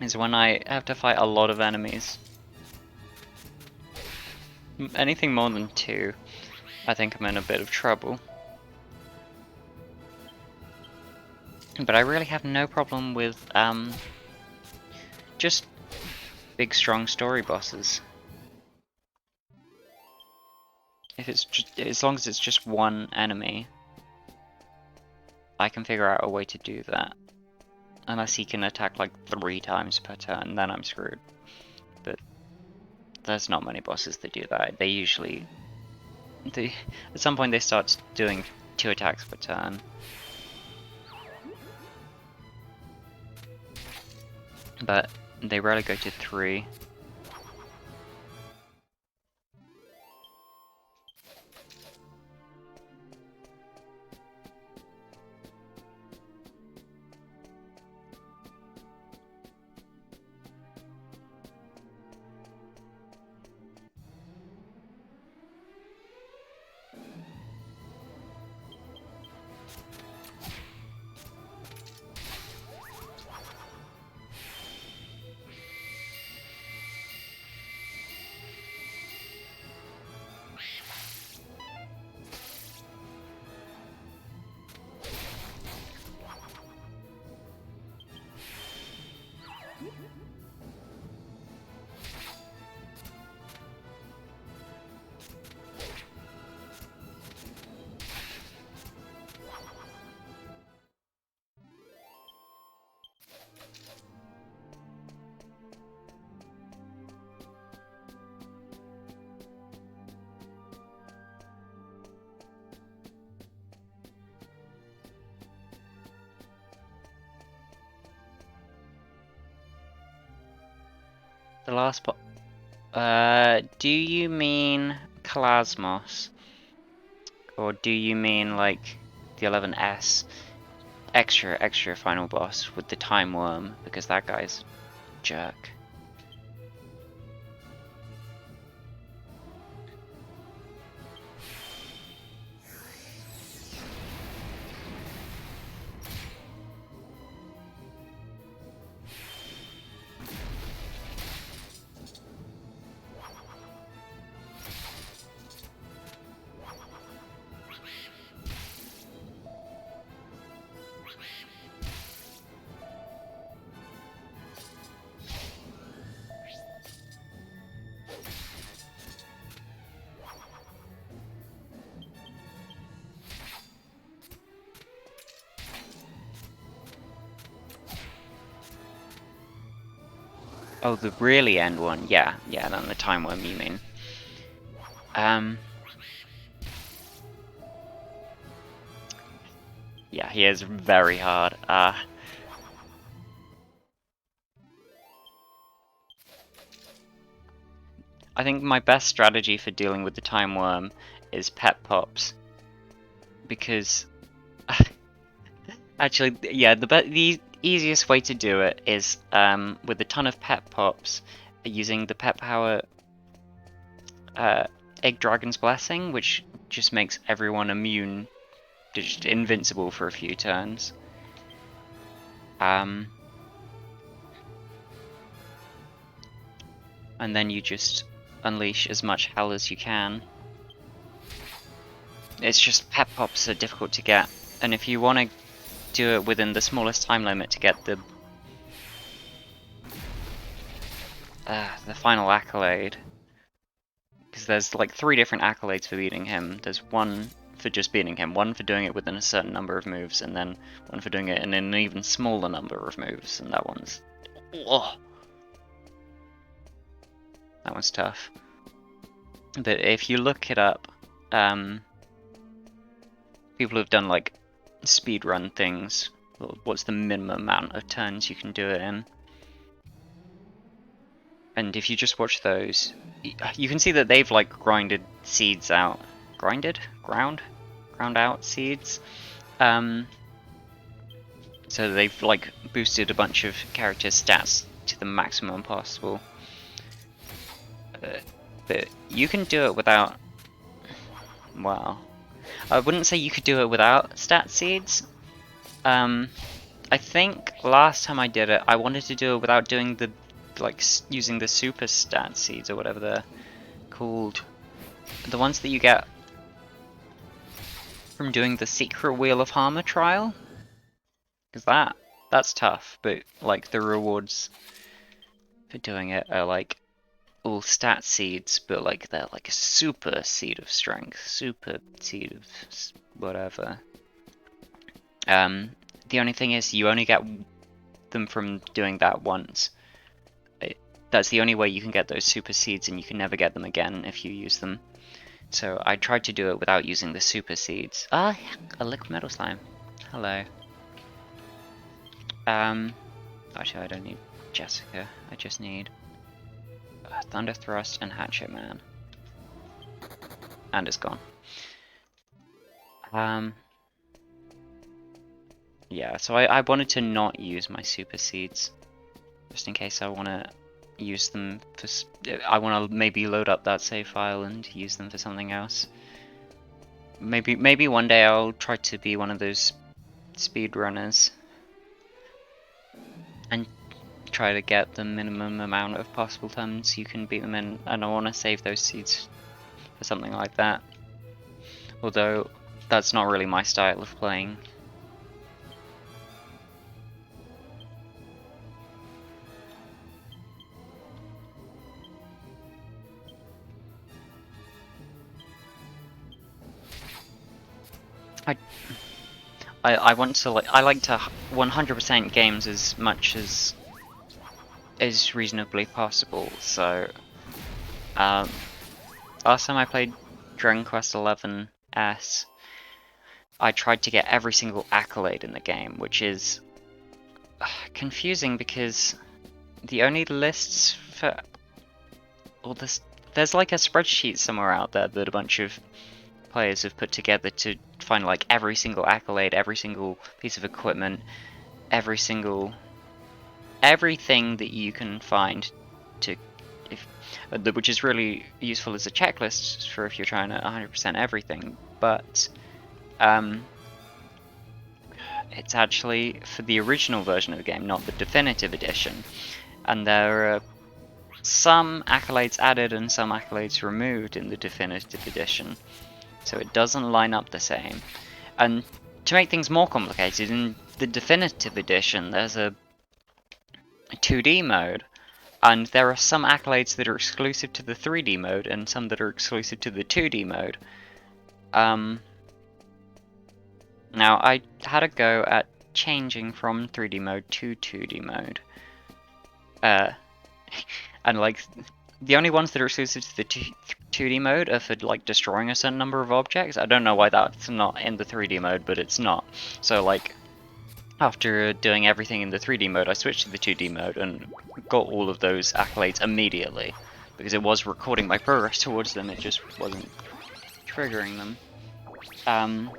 is when I have to fight a lot of enemies. Anything more than 2, I think I'm in a bit of trouble. But I really have no problem with just big strong story bosses. If it's just, as long as it's just one enemy, I can figure out a way to do that. unless he can attack like 3 times per turn, then I'm screwed. But there's not many bosses that do that. They usually, at some point they start doing 2 attacks per turn. But they rarely go to 3. The last do you mean Kalasmos? Or do you mean like the 11S extra final boss with the time worm? Because that guy's a jerk. Oh, the really end one, yeah, then the time worm you mean. Yeah, he is very hard. I think my best strategy for dealing with the time worm is pet pops. Because actually, yeah, the easiest way to do it is with a ton of pet pops, using the pet power Egg Dragon's Blessing, which just makes everyone immune, just invincible for a few turns. And then you just unleash as much hell as you can. It's just pet pops are difficult to get, and if you want to do it within the smallest time limit to get the final accolade, because there's like 3 different accolades for beating him. There's one for just beating him, one for doing it within a certain number of moves, and then one for doing it in an even smaller number of moves, and that one's tough. But if you look it up, people have done like speedrun things. What's the minimum amount of turns you can do it in? And if you just watch those, you can see that they've like grinded seeds out. Ground out seeds. So they've like boosted a bunch of character stats to the maximum possible. But you can do it without. Well, I wouldn't say you could do it without stat seeds. I think last time I did it, I wanted to do it without doing the using the super stat seeds or whatever they're called. The ones that you get from doing the Secret Wheel of Harmor trial. Because that's tough, but like the rewards for doing it are like all stat seeds, but like they're like a super seed of strength, super seed of whatever. The only thing is you only get them from doing that once. That's the only way you can get those super seeds, and you can never get them again if you use them. So I tried to do it without using the super seeds. Ah, a liquid metal slime. Hello. Actually I don't need Jessica. I just need Thunder Thrust and Hatchet Man. And it's gone. Yeah, so I wanted to not use my super seeds, just in case I want to use them for. I want to maybe load up that save file and use them for something else. Maybe one day I'll try to be one of those speedrunners and try to get the minimum amount of possible times you can beat them in, and I want to save those seeds for something like that. Although that's not really my style of playing. I want to I like to 100% games as much as is reasonably possible. So last time I played Dragon Quest XI S, I tried to get every single accolade in the game, which is confusing because the only lists for all this, there's like a spreadsheet somewhere out there that a bunch of players have put together to find like every single accolade, every single piece of equipment, everything that you can find to, which is really useful as a checklist for if you're trying to 100% everything. But it's actually for the original version of the game, not the definitive edition, and there are some accolades added and some accolades removed in the definitive edition. So it doesn't line up the same. And to make things more complicated, in the definitive edition there's a 2D mode, and there are some accolades that are exclusive to the 3D mode and some that are exclusive to the 2D mode. Now I had a go at changing from 3D mode to 2D mode. And like, the only ones that are exclusive to the 2D mode are for like destroying a certain number of objects. I don't know why that's not in the 3D mode, but it's not. So like, after doing everything in the 3D mode, I switched to the 2D mode and got all of those accolades immediately, because it was recording my progress towards them, it just wasn't triggering them.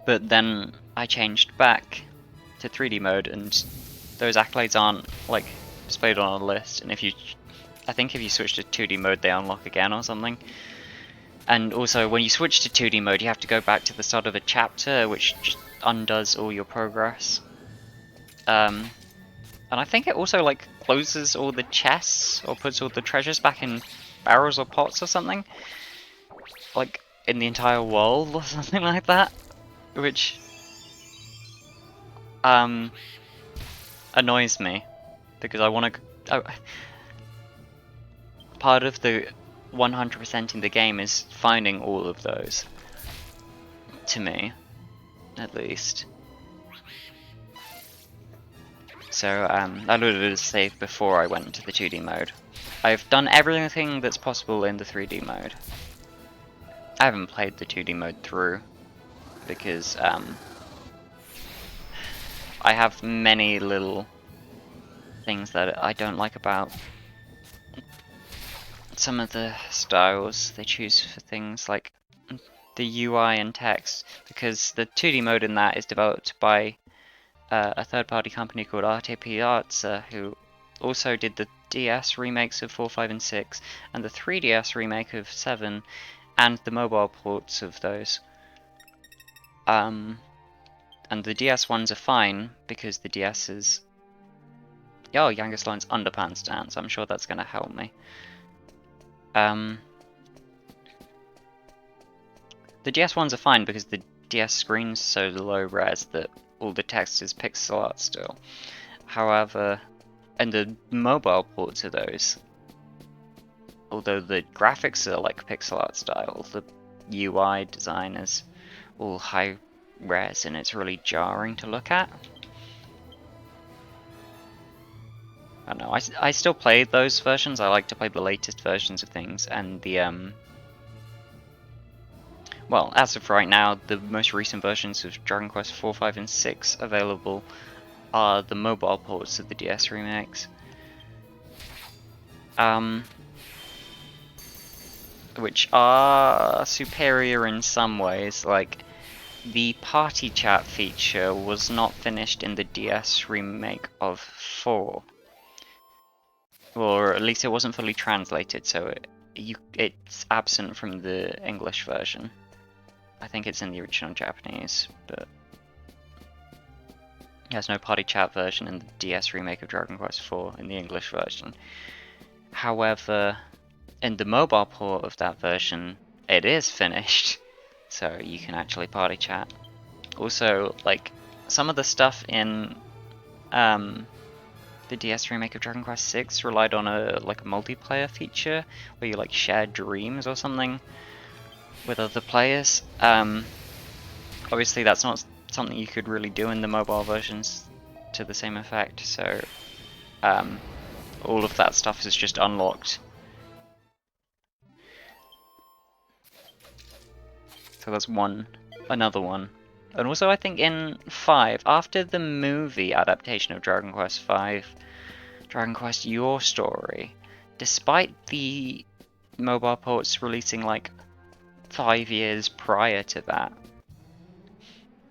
But then I changed back to 3D mode, and those accolades aren't like displayed on a list, and I think if you switch to 2D mode they unlock again or something. And also when you switch to 2D mode you have to go back to the start of a chapter, which just undoes all your progress. And I think it also like closes all the chests or puts all the treasures back in barrels or pots or something, like in the entire world or something like that, which annoys me, because I want to. Part of the 100% in the game is finding all of those. To me, at least. So I loaded a save before I went into the 2D mode. I've done everything that's possible in the 3D mode. I haven't played the 2D mode through because I have many little things that I don't like about some of the styles they choose for things like the UI and text, because the 2D mode in that is developed by a third-party company called RTP Arts, who also did the DS remakes of 4, 5, and 6, and the 3DS remake of 7, and the mobile ports of those. And the DS ones are fine, because the DS is... Oh, Youngest Line's underpants dance, I'm sure that's going to help me. The DS ones are fine because the DS screen's so low res that all the text is pixel art still. However, and the mobile ports of those, although the graphics are like pixel art style, the UI design is all high res and it's really jarring to look at. I don't know, I still play those versions. I like to play the latest versions of things, and the well, as of right now, the most recent versions of Dragon Quest 4, 5, and 6 available are the mobile ports of the DS remakes. Which are superior in some ways. Like, the party chat feature was not finished in the DS remake of 4. Or at least it wasn't fully translated, so it's absent from the English version. I think it's in the original Japanese, but there's no party chat version in the DS remake of Dragon Quest IV in the English version. However, in the mobile port of that version, it is finished, so you can actually party chat. Also, like, some of the stuff in the DS remake of Dragon Quest VI relied on a multiplayer feature where you like share dreams or something with other players. Obviously that's not something you could really do in the mobile versions to the same effect, so all of that stuff is just unlocked. So that's another one. And also I think in 5, after the movie adaptation of Dragon Quest V, Dragon Quest Your Story, despite the mobile ports releasing like 5 years prior to that,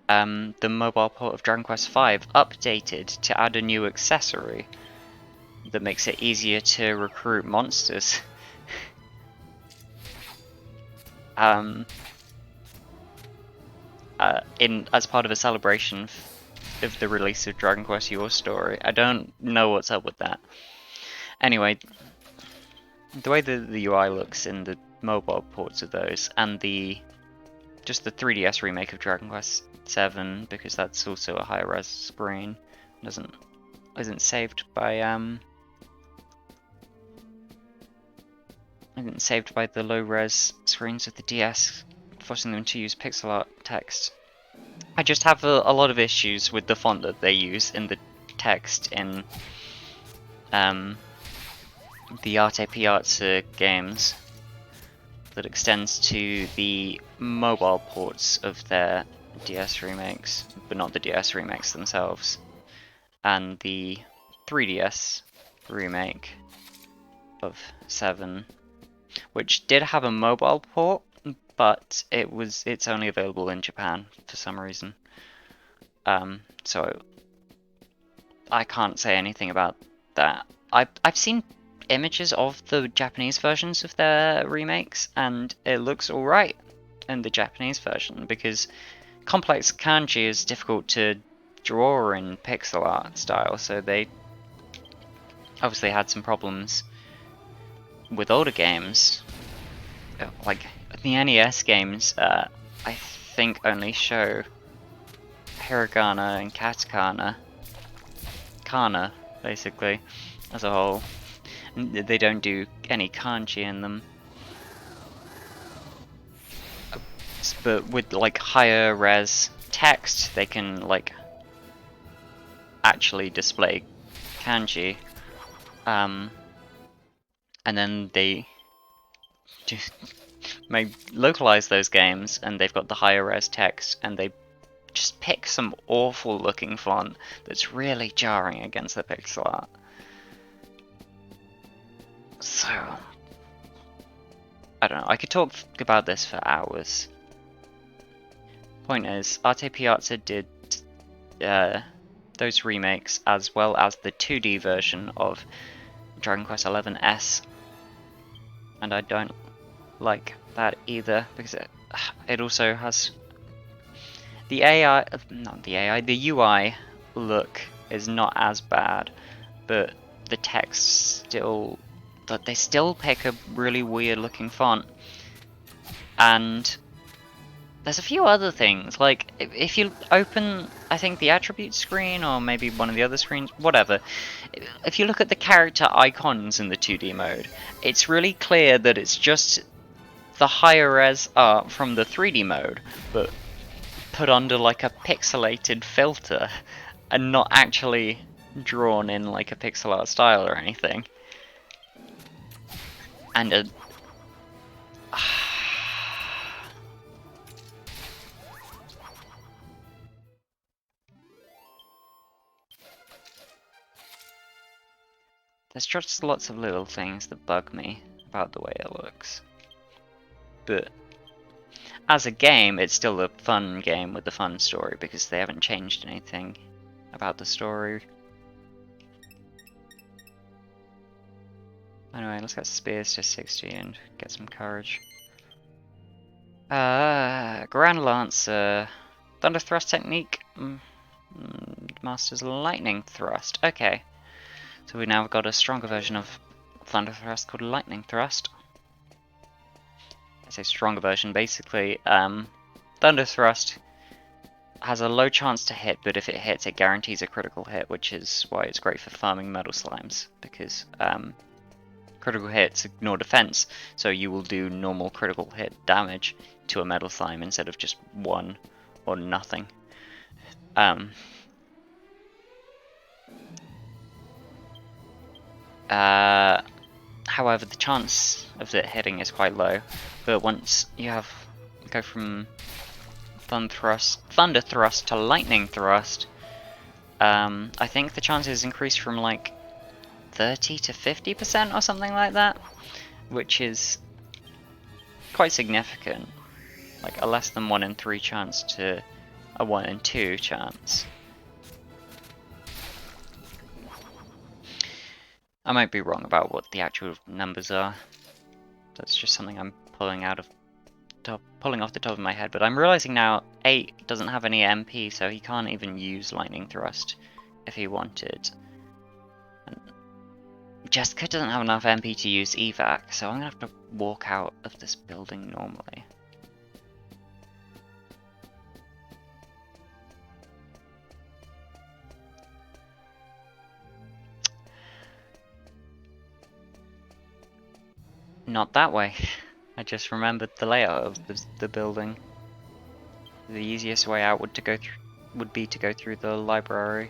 the mobile port of Dragon Quest V updated to add a new accessory that makes it easier to recruit monsters. As part of a celebration of the release of Dragon Quest Your Story. I don't know what's up with that. Anyway, the way the UI looks in the mobile ports of those, and just the 3DS remake of Dragon Quest VII, because that's also a higher res screen, isn't saved by the low res screens of the DS, forcing them to use pixel art text. I just have a lot of issues with the font that they use in the text in the Arte Piazza games that extends to the mobile ports of their DS remakes, but not the DS remakes themselves, and the 3DS remake of 7, which did have a mobile port, but it's only available in Japan for some reason. So I can't say anything about that. I've seen images of the Japanese versions of their remakes, and it looks alright in the Japanese version, because complex kanji is difficult to draw in pixel art style, so they obviously had some problems with older games. Like the NES games, I think only show hiragana and katakana, kana basically, as a whole. They don't do any kanji in them. But with like higher res text, they can like actually display kanji. And then they just may localize those games, and they've got the higher res text, and they just pick some awful looking font that's really jarring against the pixel art. So I don't know, I could talk about this for hours. Point is, Arte Piazza did those remakes as well as the 2D version of Dragon Quest XI S, and I don't like that either, because it also has the the UI look is not as bad, but the text they still pick a really weird looking font. And there's a few other things, like if you open, I think, the attribute screen, or maybe one of the other screens, whatever, if you look at the character icons in the 2D mode, it's really clear that it's just the higher res art from the 3D mode, but put under like a pixelated filter and not actually drawn in like a pixel art style or anything. And a there's just lots of little things that bug me about the way it looks. But as a game, it's still a fun game with a fun story because they haven't changed anything about the story. Anyway, let's get spears to 60 and get some courage. Grand Lancer. Thunder Thrust technique. Master's Lightning Thrust. Okay. So we now got a stronger version of Thunder Thrust called Lightning Thrust. I say stronger version, basically. Thunder Thrust has a low chance to hit, but if it hits, it guarantees a critical hit, which is why it's great for farming metal slimes, because critical hits ignore defense, so you will do normal critical hit damage to a metal slime instead of just one or nothing. However, the chance of it hitting is quite low, but once you go from Thunder Thrust to Lightning Thrust, I think the chances increase from like 30 to 50% or something like that, which is quite significant. Like a less than 1 in 3 chance to a 1 in 2 chance. I might be wrong about what the actual numbers are. That's just something I'm pulling off the top of my head, but I'm realizing now 8 doesn't have any MP, so he can't even use Lightning Thrust if he wanted. And Jessica doesn't have enough MP to use evac, so I'm gonna have to walk out of this building normally. Not that way. I just remembered the layout of the building. The easiest way out would be to go through the library.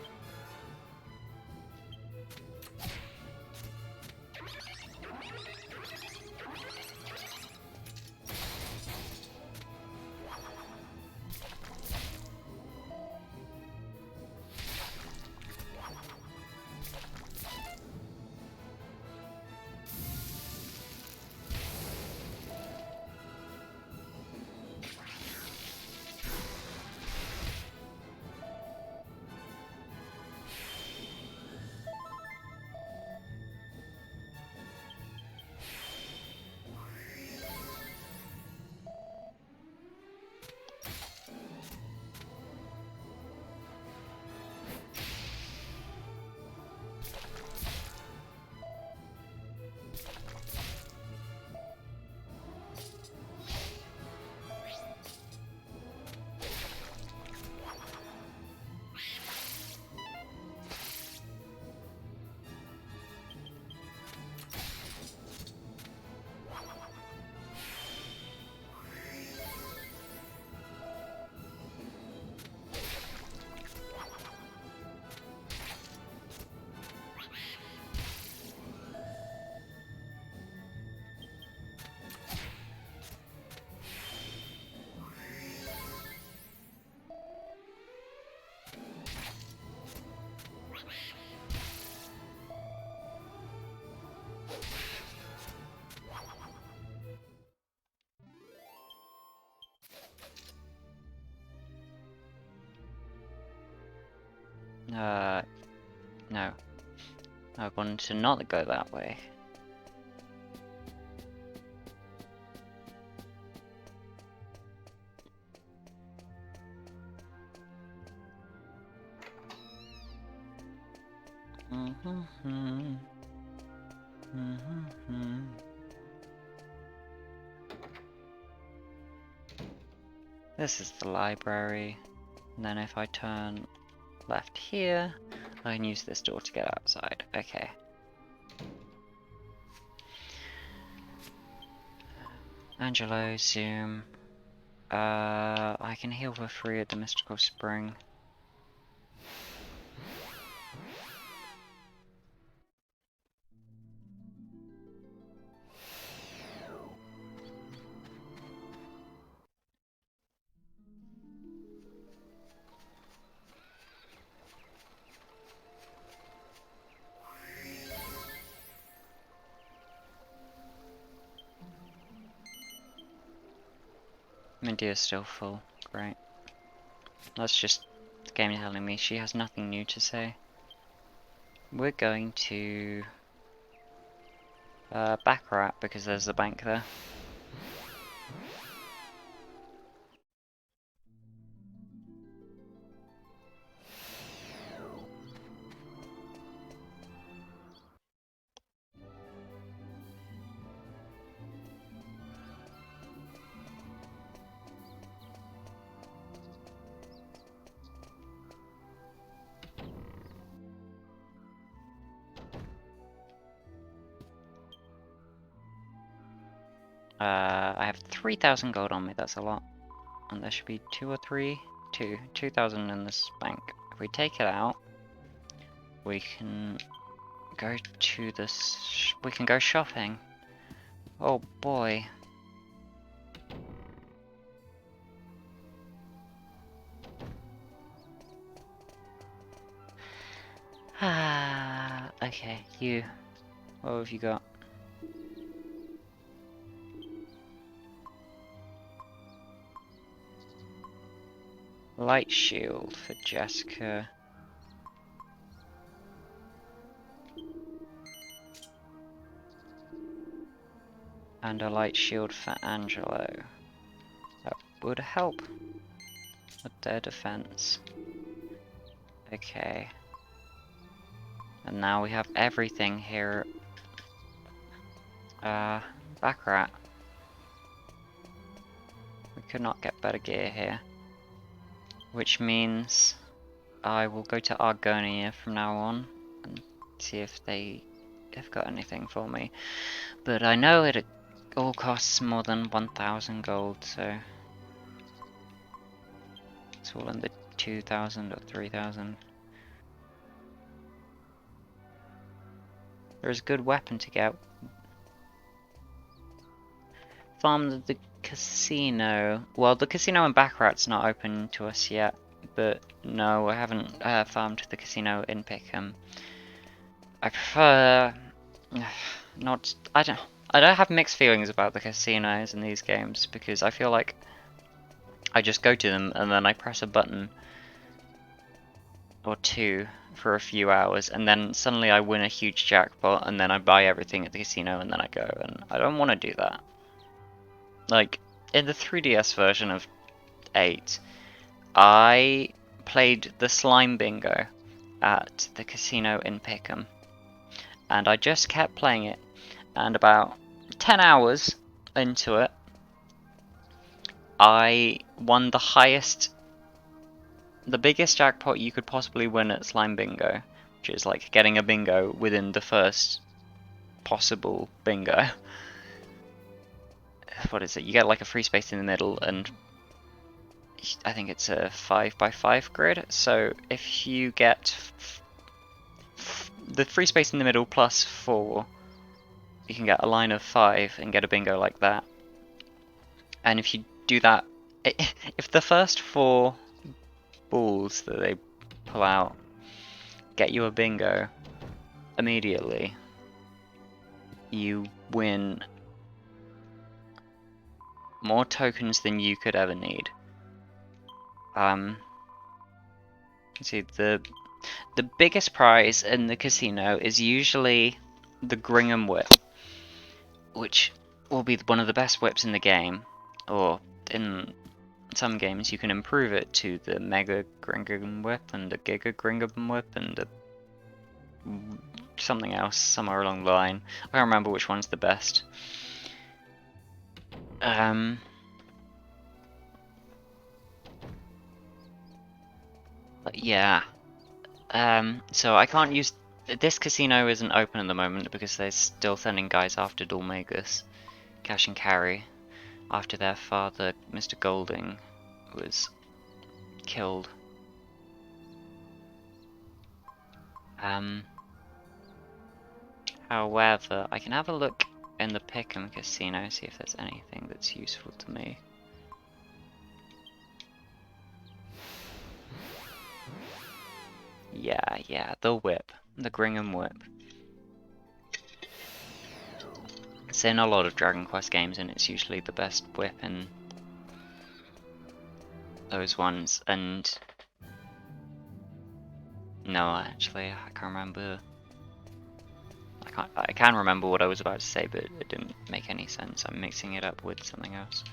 No. I wanted to not go that way. This is the library, and then if I turn left here, I can use this door to get outside. Okay. Angelo, zoom. I I can heal for free at the Mystical Spring. Medea's still full. Great. That's just the game telling me she has nothing new to say. We're going to Baccarat because there's the bank there. I have 3,000 gold on me, that's a lot. And there should be 2,000 in this bank. If we take it out, we can go to this. We can go shopping. Oh boy. Ah, okay, you. What have you got? Light shield for Jessica. And a light shield for Angelo. That would help with their defense. Okay. And now we have everything here. Baccarat. We could not get better gear here. Which means I will go to Argonia from now on and see if they have got anything for me. But I know it all costs more than 1,000 gold, so it's all in the 2,000 or 3,000. There's a good weapon to get. Farm the casino. Well, the casino in Baccarat's not open to us yet, but no, I haven't farmed the casino in Pickham. I prefer not. I don't have mixed feelings about the casinos in these games because I feel like I just go to them and then I press a button or two for a few hours and then suddenly I win a huge jackpot and then I buy everything at the casino and then I go, and I don't want to do that. Like, in the 3DS version of 8, I played the slime bingo at the casino in Pickham. And I just kept playing it. And about 10 hours into it, I won the biggest jackpot you could possibly win at slime bingo. Which is like getting a bingo within the first possible bingo. What is it? You get like a free space in the middle, and I think it's a 5x5 grid. So if you get the free space in the middle plus 4, you can get a line of 5 and get a bingo like that. And if you do that, if the first 4 balls that they pull out get you a bingo immediately, you win more tokens than you could ever need. See, the biggest prize in the casino is usually the Gringham Whip, which will be one of the best whips in the game, or in some games you can improve it to the Mega Gringham Whip and the Giga Gringham Whip and something else somewhere along the line. I can't remember which one's the best. But yeah. So I can't use. This casino isn't open at the moment because they're still sending guys after dhoulmagus, cash and carry, after their father, Mr. Golding, was killed. However, I can have a look in the Pickham Casino, see if there's anything that's useful to me. Yeah, the whip. The Gringham whip. It's in a lot of Dragon Quest games and it's usually the best whip in those ones, and... No, actually, I can't remember. I can remember what I was about to say, but it didn't make any sense. I'm mixing it up with something else.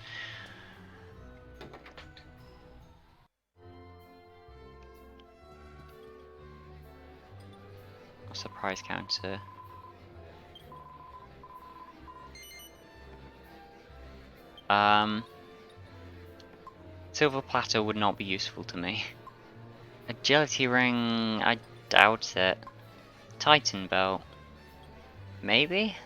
Surprise counter. Silver platter would not be useful to me. Agility ring, I doubt it. Titan belt, maybe?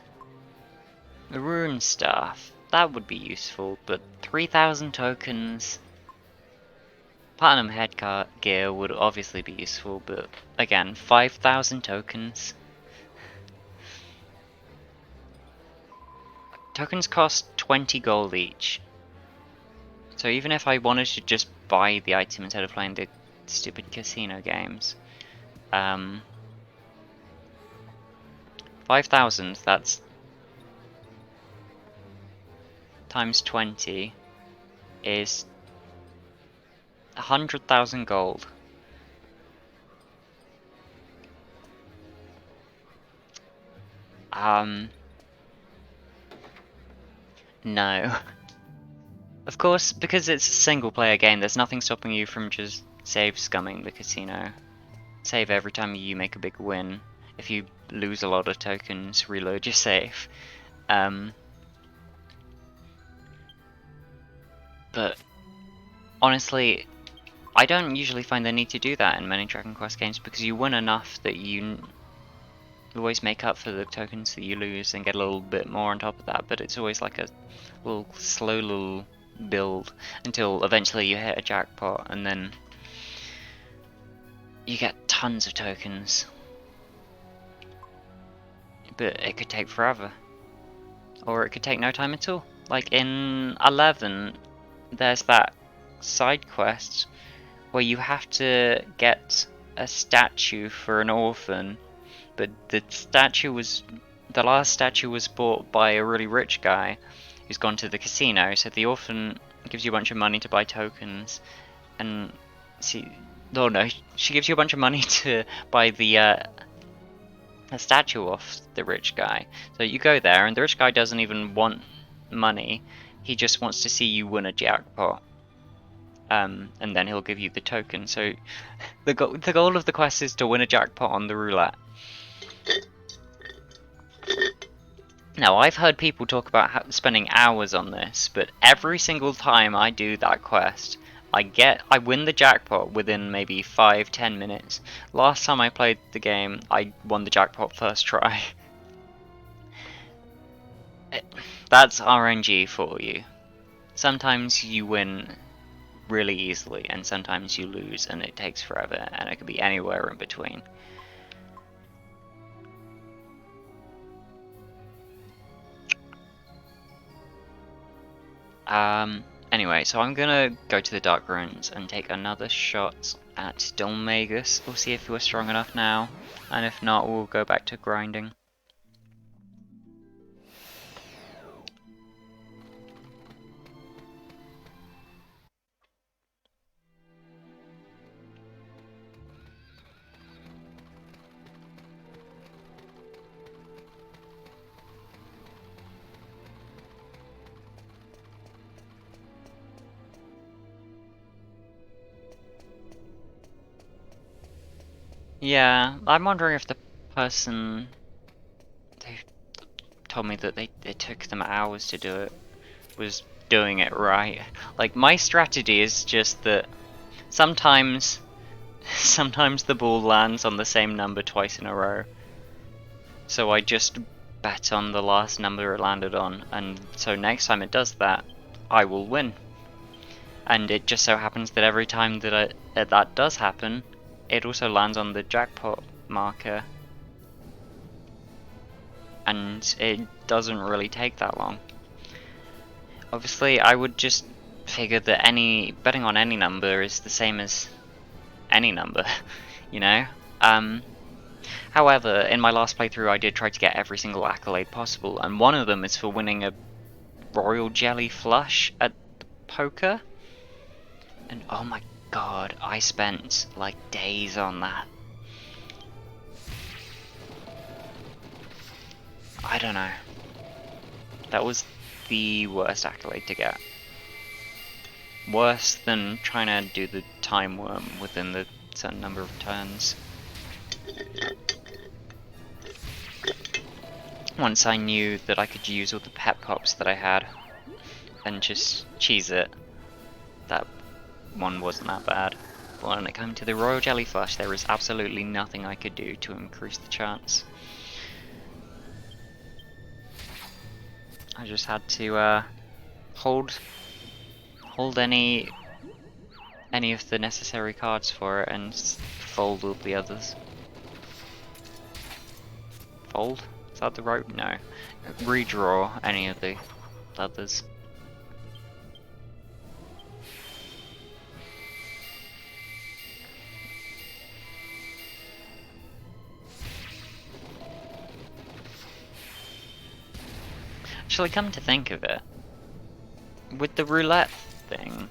The rune staff, that would be useful, but 3,000 tokens. Platinum headgear would obviously be useful, but again, 5,000 tokens. Tokens cost 20 gold each. So even if I wanted to just buy the item instead of playing the stupid casino games, 5,000, that's times 20 is 100,000 gold. No. Of course, because it's a single player game, there's nothing stopping you from just save scumming the casino. Save every time you make a big win. If you lose a lot of tokens, reload your save. But honestly, I don't usually find the need to do that in many Dragon Quest games because you win enough that you always make up for the tokens that you lose and get a little bit more on top of that, but it's always like a little slow little build until eventually you hit a jackpot and then you get tons of tokens. But it could take forever. Or it could take no time at all. Like in 11, there's that side quest where you have to get a statue for an orphan, but the last statue was bought by a really rich guy who's gone to the casino, so the orphan gives you a bunch of money to buy tokens, and she gives you a bunch of money to buy the a statue off the rich guy. So you go there, and the rich guy doesn't even want money, he just wants to see you win a jackpot. And then he'll give you the token. So the goal of the quest is to win a jackpot on the roulette. Now, I've heard people talk about spending hours on this, but every single time I do that quest, I win the jackpot within maybe 5-10 minutes. Last time I played the game, I won the jackpot first try. That's RNG for you. Sometimes you win really easily, and sometimes you lose and it takes forever, and it could be anywhere in between. Anyway, so I'm gonna go to the Dark Ruins and take another shot at dhoulmagus. We'll see if we're strong enough now, and if not, we'll go back to grinding. Yeah, I'm wondering if the person who told me that it took them hours to do it was doing it right. Like, my strategy is just that sometimes the ball lands on the same number twice in a row. So I just bet on the last number it landed on, and so next time it does that, I will win. And it just so happens that every time that that does happen, it also lands on the jackpot marker. And it doesn't really take that long. Obviously, I would just figure that betting on any number is the same as any number, you know? However, in my last playthrough I did try to get every single accolade possible, and one of them is for winning a royal jelly flush at poker. And oh my god, I spent like days on that. I don't know. That was the worst accolade to get. Worse than trying to do the time worm within the certain number of turns. Once I knew that I could use all the pet pops that I had and just cheese it, that one wasn't that bad. But when it came to the royal jellyfish, there was absolutely nothing I could do to increase the chance. I just had to hold any of the necessary cards for it and fold all the others. Fold? Is that the right? No. Redraw any of the others. Actually, come to think of it, with the roulette thing,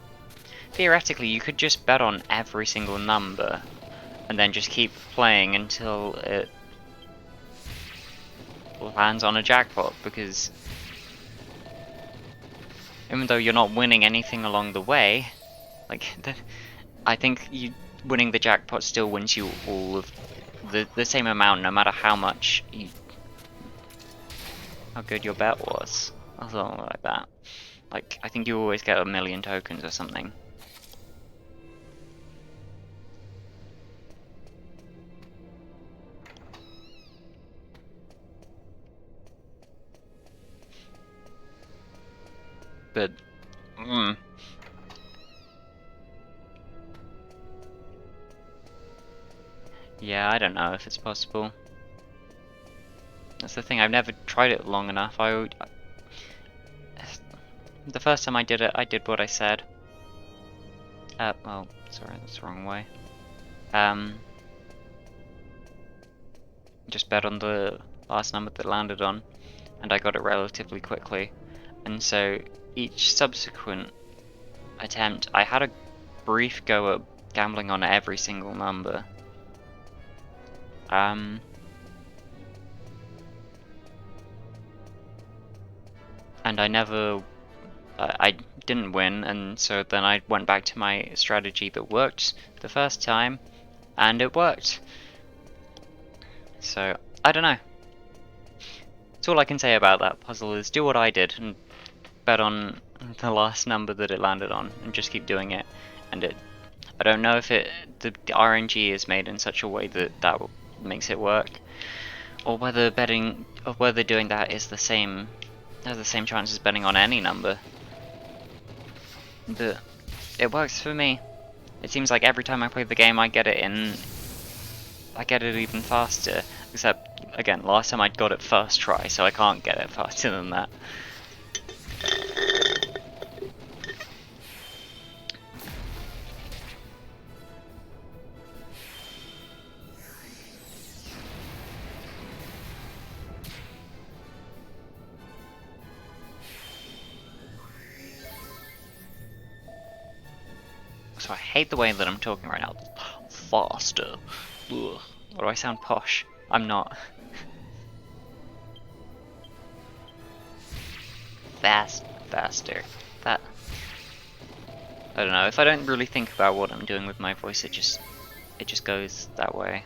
theoretically you could just bet on every single number and then just keep playing until it lands on a jackpot, because even though you're not winning anything along the way, like, I think winning the jackpot still wins you all of the same amount, no matter how good your bet was, or something like that. Like, I think you always get 1,000,000 tokens or something. But, yeah, I don't know if it's possible. That's the thing, I've never tried it long enough. The first time I did it, I did what I said. Oh, sorry, that's the wrong way. Just bet on the last number that landed on, and I got it relatively quickly. And so each subsequent attempt, I had a brief go at gambling on every single number. And I didn't win, and so then I went back to my strategy that worked the first time, and it worked. So, I don't know. That's all I can say about that puzzle, is do what I did and bet on the last number that it landed on and just keep doing it. And I don't know if the RNG is made in such a way that makes it work, or whether doing that is the same, has the same chance as betting on any number. But it works for me. It seems like every time I play the game I get it even faster, except again last time I got it first try, so I can't get it faster than that. So I hate the way that I'm talking right now. Faster. Ugh. Why do I sound posh? I'm not. Faster. That. I don't know. If I don't really think about what I'm doing with my voice, it just goes that way.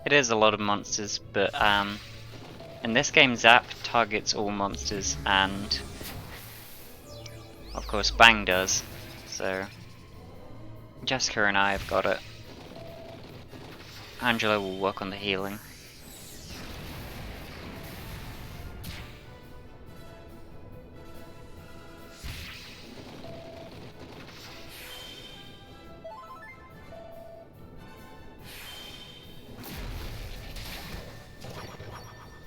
It is a lot of monsters, but in this game Zap targets all monsters, and of course Bang does, so Jessica and I have got it. Angela will work on the healing.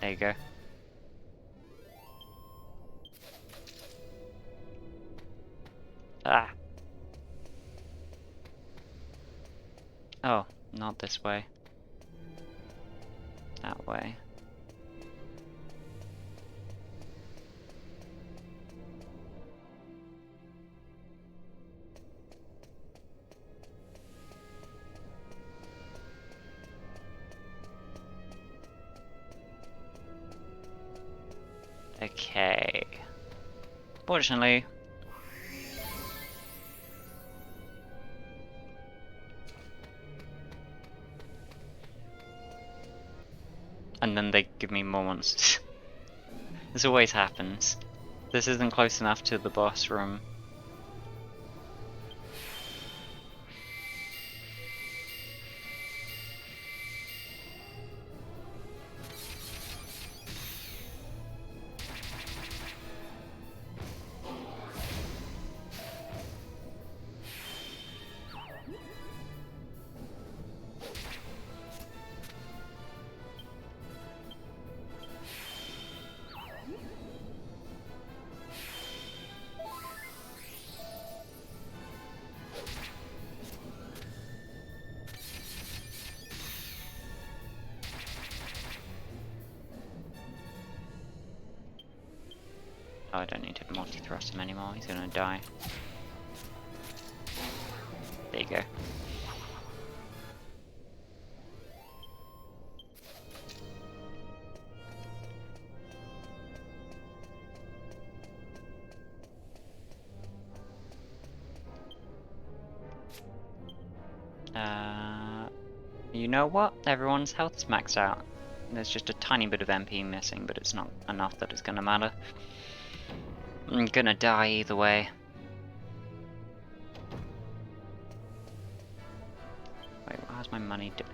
There you go. Ah. Oh, not this way. That way. Okay. Fortunately, and then they give me more monsters. This always happens. This isn't close enough to the boss room. Oh, I don't need to multi-thrust him anymore, he's gonna die. There you go. You know what? Everyone's health's maxed out. There's just a tiny bit of MP missing, but it's not enough that it's gonna matter. I'm gonna die either way. Wait, how's my money doing?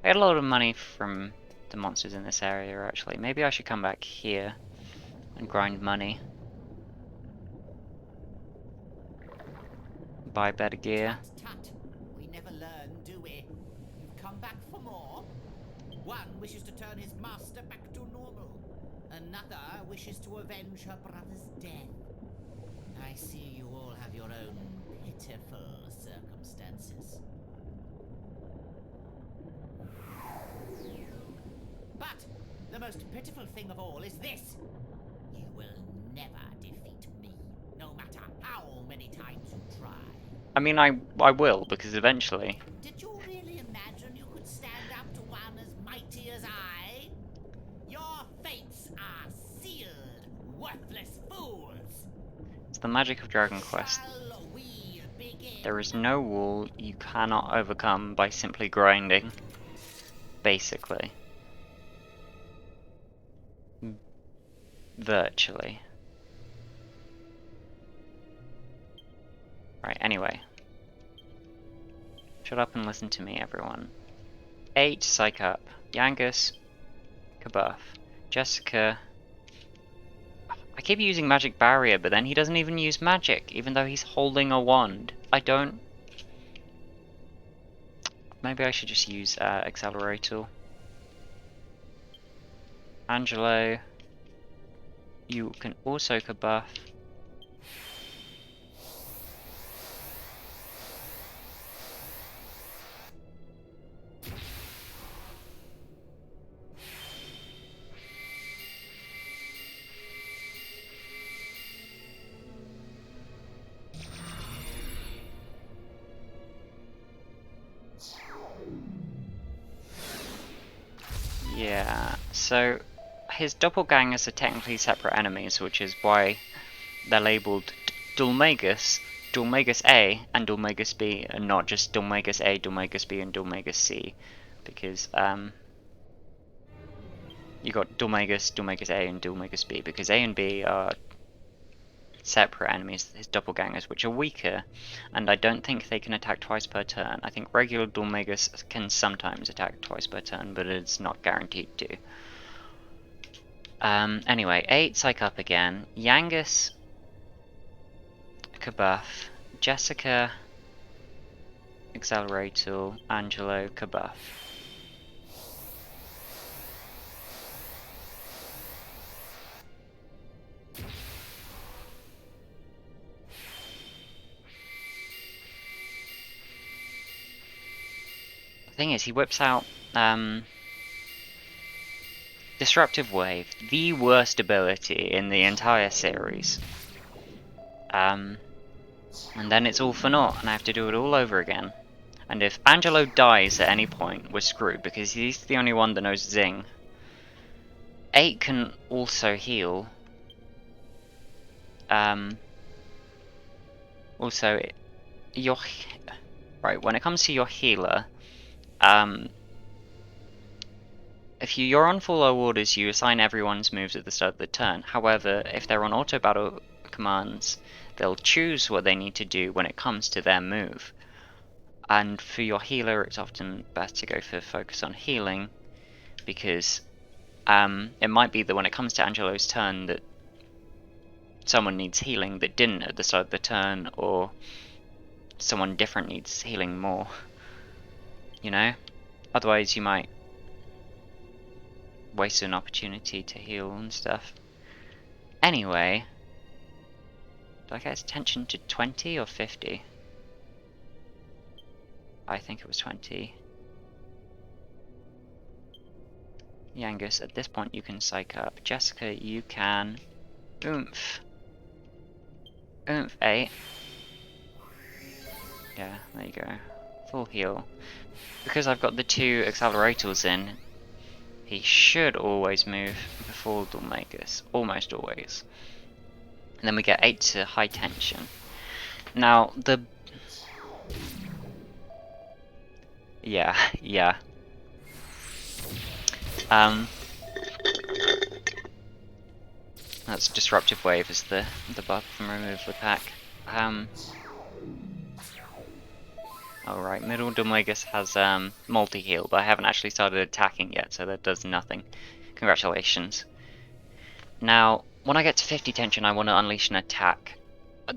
I got a lot of money from the monsters in this area, actually. Maybe I should come back here and grind money. Buy better gear. Tut, we never learn, do we? You've come back for more. One wishes to turn his master back to normal. Another wishes to avenge her brother's death. I see you all have your own pitiful circumstances. But the most pitiful thing of all is this. You will never defeat me, no matter how many times you try. I mean, I will, because eventually. Did you really imagine you could stand up to one as mighty as I? Your fates are sealed, worthless fools! It's the magic of Dragon Quest. Shall we begin? There is no wall you cannot overcome by simply grinding. Basically. Virtually. Right, anyway. Shut up and listen to me, everyone. 8, Psych Up. Yangus, Kabuff. Jessica. I keep using Magic Barrier, but then he doesn't even use magic, even though he's holding a wand. I don't... Maybe I should just use Accelerator. Angelo. You can also Kabuff. Yeah, so his doppelgangers are technically separate enemies, which is why they're labeled dhoulmagus, dhoulmagus A, and dhoulmagus B, and not just dhoulmagus A, dhoulmagus B, and dhoulmagus C, because you got dhoulmagus, dhoulmagus A, and dhoulmagus B, because A and B are separate enemies, his doppelgangers, which are weaker, and I don't think they can attack twice per turn. I think regular dhoulmagus can sometimes attack twice per turn, but it's not guaranteed to. Anyway, 8 psych up again, Yangus, Kabuff, Jessica, Accelerator, Angelo, Kabuff. The thing is, he whips out Disruptive Wave, the worst ability in the entire series. And then it's all for naught, and I have to do it all over again. And if Angelo dies at any point, we're screwed, because he's the only one that knows Zing. 8 can also heal. Also, right, when it comes to your healer, if you're on full low orders, you assign everyone's moves at the start of the turn. However, if they're on auto battle commands, they'll choose what they need to do when it comes to their move. And for your healer, it's often best to go for focus on healing, because it might be that when it comes to Angelo's turn that someone needs healing that didn't at the start of the turn, or someone different needs healing more, you know? Otherwise you might waste an opportunity to heal and stuff. Anyway, do I get his attention to 20 or 50? I think it was 20. Yangus, at this point you can psych up. Jessica, you can oomph. Oomph 8. Yeah, there you go. Full heal. Because I've got the 2 accelerators in, he should always move before dhoulmagus. Almost always. And then we get 8 to high tension. Now, the... Yeah. That's Disruptive Wave is the buff from remove the pack. Alright, middle dhoulmagus has multi-heal, but I haven't actually started attacking yet, so that does nothing. Congratulations. Now, when I get to 50 tension, I want to unleash an attack. I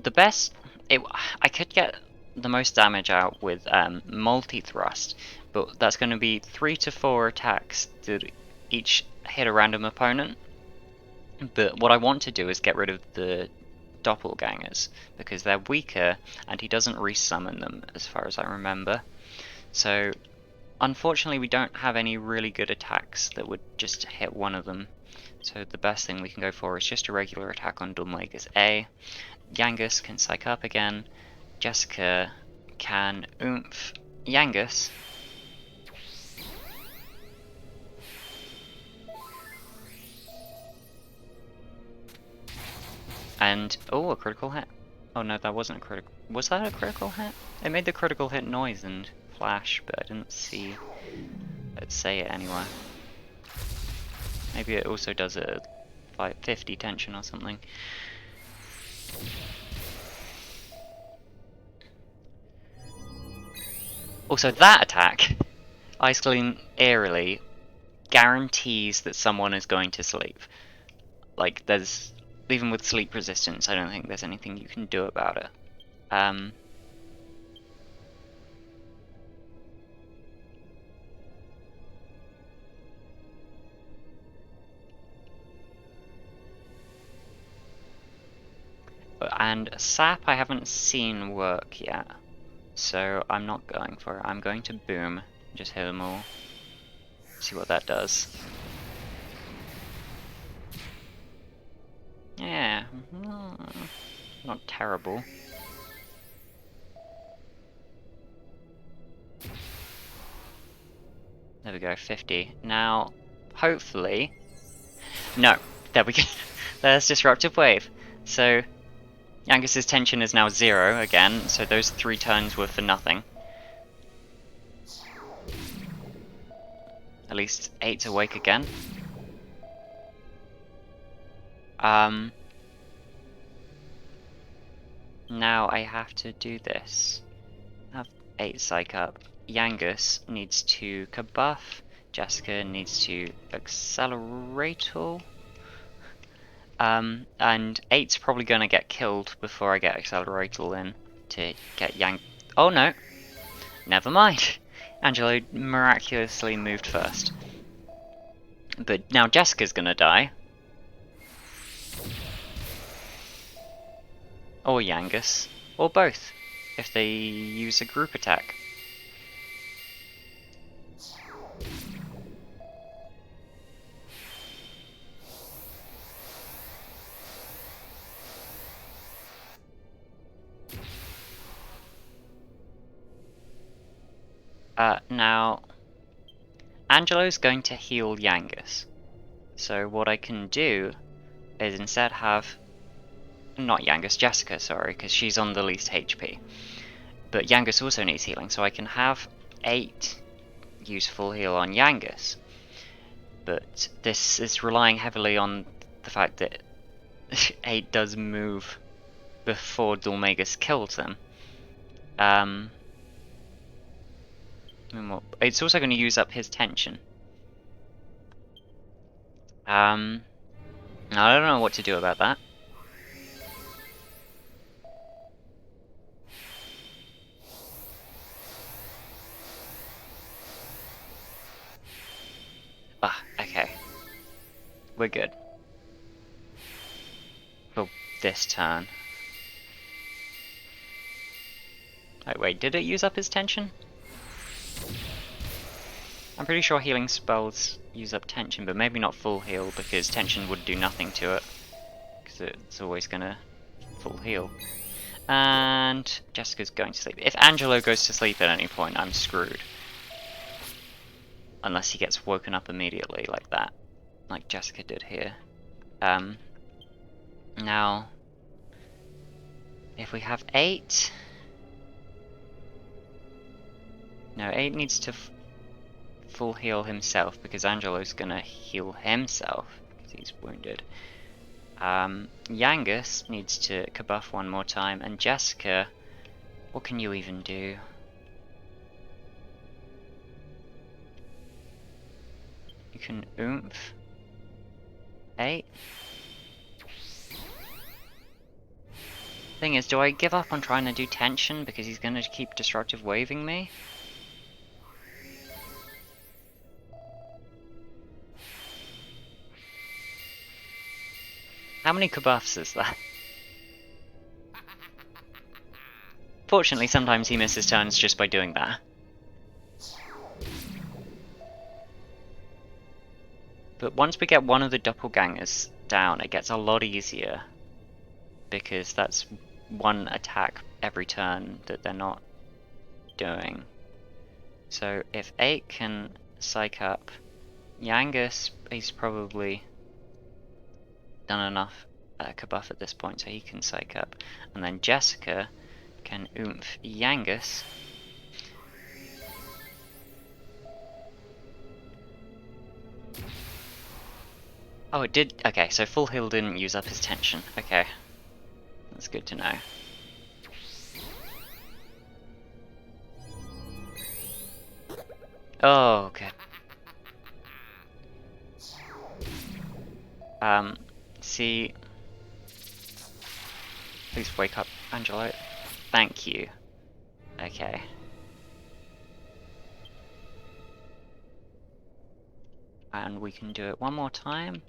could get the most damage out with multi-thrust, but that's going to be 3 to 4 attacks that each hit a random opponent. But what I want to do is get rid of the doppelgangers, because they're weaker and he doesn't resummon them as far as I remember. So unfortunately we don't have any really good attacks that would just hit one of them. So the best thing we can go for is just a regular attack on dhoulmagus A. Yangus can psych up again. Jessica can oomph Yangus. And, oh, a critical hit. Oh no, that wasn't a critical... Was that a critical hit? It made the critical hit noise and flash, but I didn't see it say it anywhere. Maybe it also does it at like 50 tension or something. Also, that attack, Ice Gleam Eerily, guarantees that someone is going to sleep. Like, there's... Even with sleep resistance, I don't think there's anything you can do about it. And Sap I haven't seen work yet, so I'm not going for it. I'm going to Boom, just hit them all, see what that does. Yeah, not terrible. There we go, 50. Now, hopefully... No, there we go. There's Disruptive Wave. So, Yangus's tension is now 0 again, so those 3 turns were for nothing. At least 8's awake again. Now I have to do this. Have 8 psych up. Yangus needs to kabuff. Jessica needs to accelerate all. And 8's probably gonna get killed before I get acceleratal in to get Oh no! Never mind! Angelo miraculously moved first. But now Jessica's gonna die. Or Yangus. Or both, if they use a group attack. Now, Angelo's going to heal Yangus. So what I can do is instead have... Not Yangus, Jessica, sorry, because she's on the least HP. But Yangus also needs healing, so I can have 8 use full heal on Yangus. But this is relying heavily on the fact that 8 does move before dhoulmagus kills him. It's also going to use up his tension. I don't know what to do about that. Okay. We're good. For this turn. Wait, did it use up his tension? I'm pretty sure healing spells use up tension, but maybe not full heal, because tension would do nothing to it. Because it's always gonna full heal. And Jessica's going to sleep. If Angelo goes to sleep at any point, I'm screwed. Unless he gets woken up immediately like that. Like Jessica did here. Now, if we have 8... No, 8 needs to full heal himself, because Angelo's gonna heal himself, because he's wounded. Yangus needs to kabuff one more time, and Jessica, what can you even do? You can oomph. 8. Thing is, do I give up on trying to do tension because he's gonna keep destructive waving me? How many kabuffs is that? Fortunately, sometimes he misses turns just by doing that. But once we get one of the doppelgangers down, it gets a lot easier. Because that's one attack every turn that they're not doing. So if 8 can psych up, Yangus, he's probably done enough kabuff at this point, so he can psych up. And then Jessica can oomph Yangus. Oh, it did. Okay, so full heal didn't use up his tension. Okay, that's good to know. Oh, good. See. Please wake up, Angelo. Thank you. Okay. And we can do it one more time.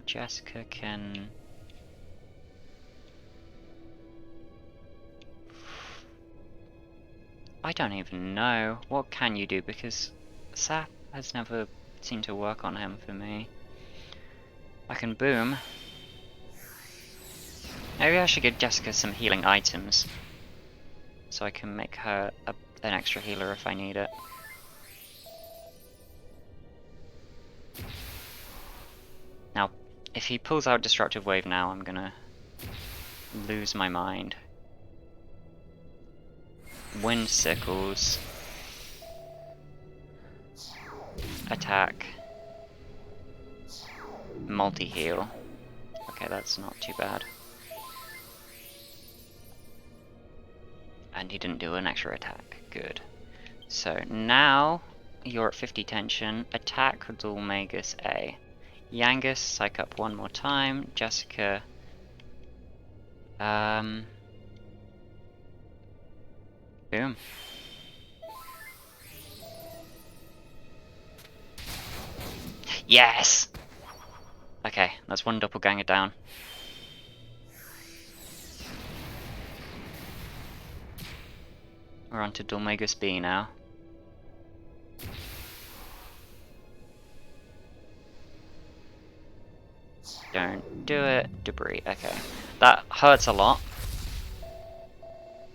Jessica can... I don't even know. What can you do? Because Sap has never seemed to work on him for me. I can boom. Maybe I should give Jessica some healing items. So I can make her an extra healer if I need it. Now, if he pulls out Destructive Wave now, I'm gonna lose my mind. Wind Sickles. attack. Multi-heal. Okay, that's not too bad. And he didn't do an extra attack. Good. So now you're at 50 tension. Attack dhoulmagus A. Yangus, psych up one more time. Jessica. Boom. Yes! Okay, that's one doppelganger down. We're on to dhoulmagus B now. Don't do it. Debris. Okay. That hurts a lot.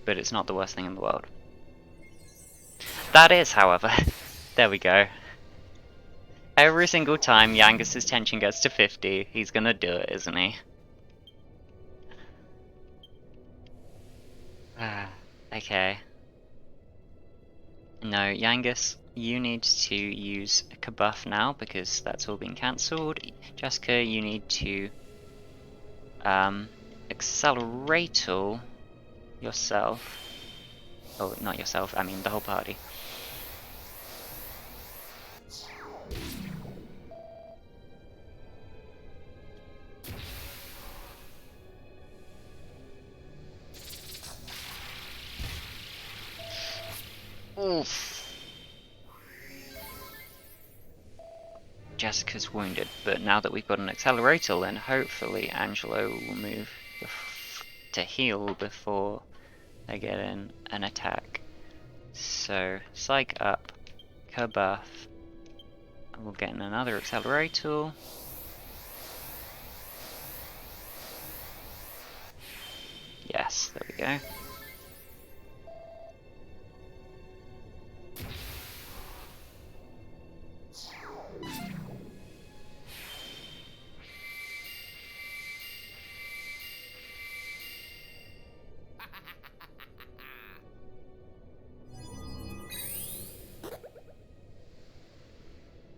But it's not the worst thing in the world. That is, however. There we go. Every single time Yangus's tension gets to 50, he's gonna do it, isn't he? Okay. No, Yangus, you need to use a Kabuff now because that's all been cancelled. Jessica, you need to accelerator yourself. Oh, not yourself, I mean the whole party. Oof. Jessica's wounded, but now that we've got an accelerator, then hopefully Angelo will move to heal before they get in an attack. So, psych up, Kabuff, we'll get in another accelerator. Yes, there we go.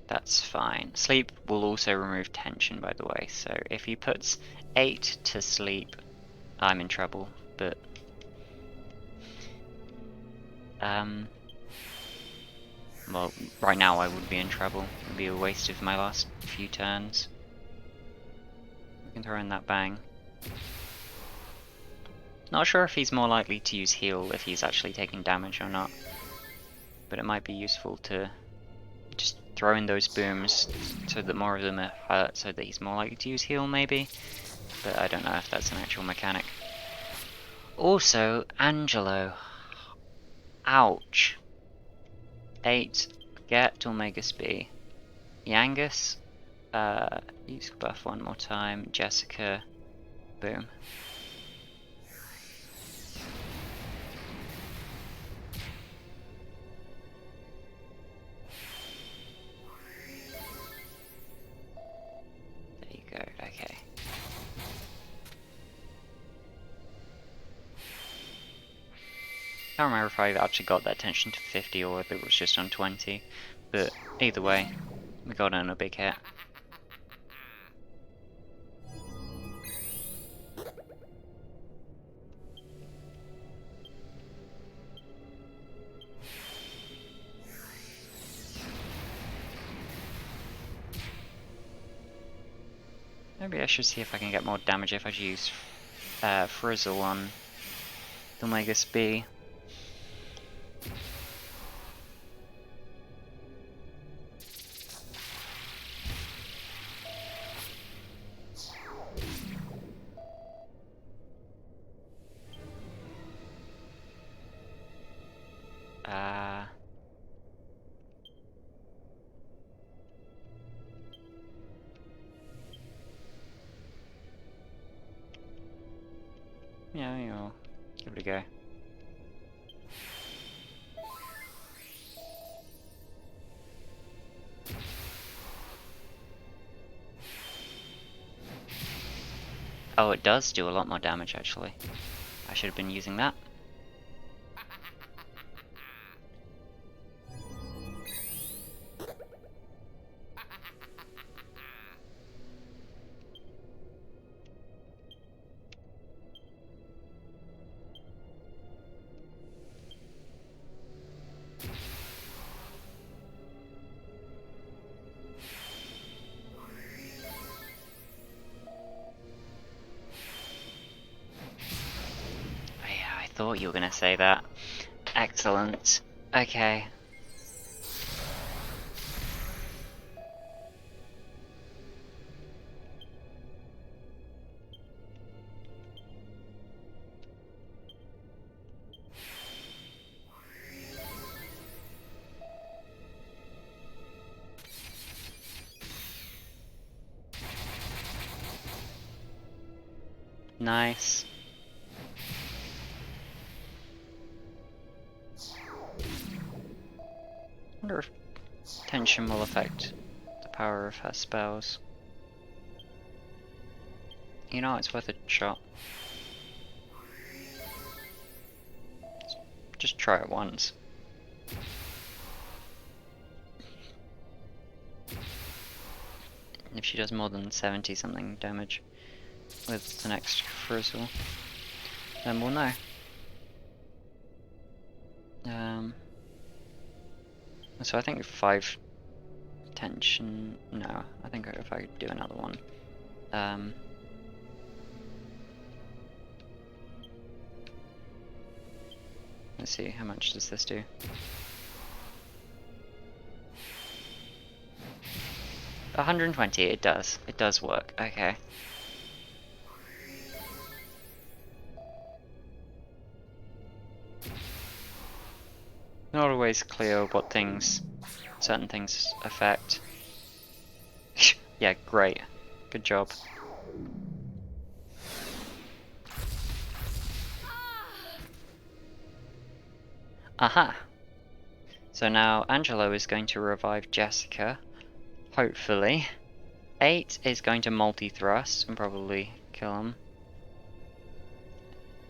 That's fine. Sleep will also remove tension, by the way, so if he puts 8 to sleep, I'm in trouble, but well, right now I would be in trouble. It would be a waste of my last few turns. We can throw in that bang. Not sure if he's more likely to use heal if he's actually taking damage or not, but it might be useful to just throw in those booms so that more of them are hurt, so that he's more likely to use heal maybe, but I don't know if that's an actual mechanic. Also, Angelo. Ouch. 8, get dhoulmagus B. Yangus, use buff one more time. Jessica, boom. There you go, okay. I can't remember if I actually got that tension to 50 or if it was just on 20, but either way, we got in a big hit. Maybe I should see if I can get more damage if I use Frizzle on dhoulmagus B. Yeah, you know, give it a go. Oh, it does do a lot more damage actually. I should have been using that. thought you were gonna say that. Excellent. Okay. Nice. Wonder if tension will affect the power of her spells. You know, it's worth a shot. Just try it once. If she does more than 70 something damage with the next frizzle, then we'll know. So I think 5 tension. No, I think if I do another one. Let's see, how much does this do? $120, it does. It does work, okay. Not always clear what certain things affect. Yeah, great. Good job. Aha! So now Angelo is going to revive Jessica, hopefully. 8 is going to multi-thrust and probably kill him.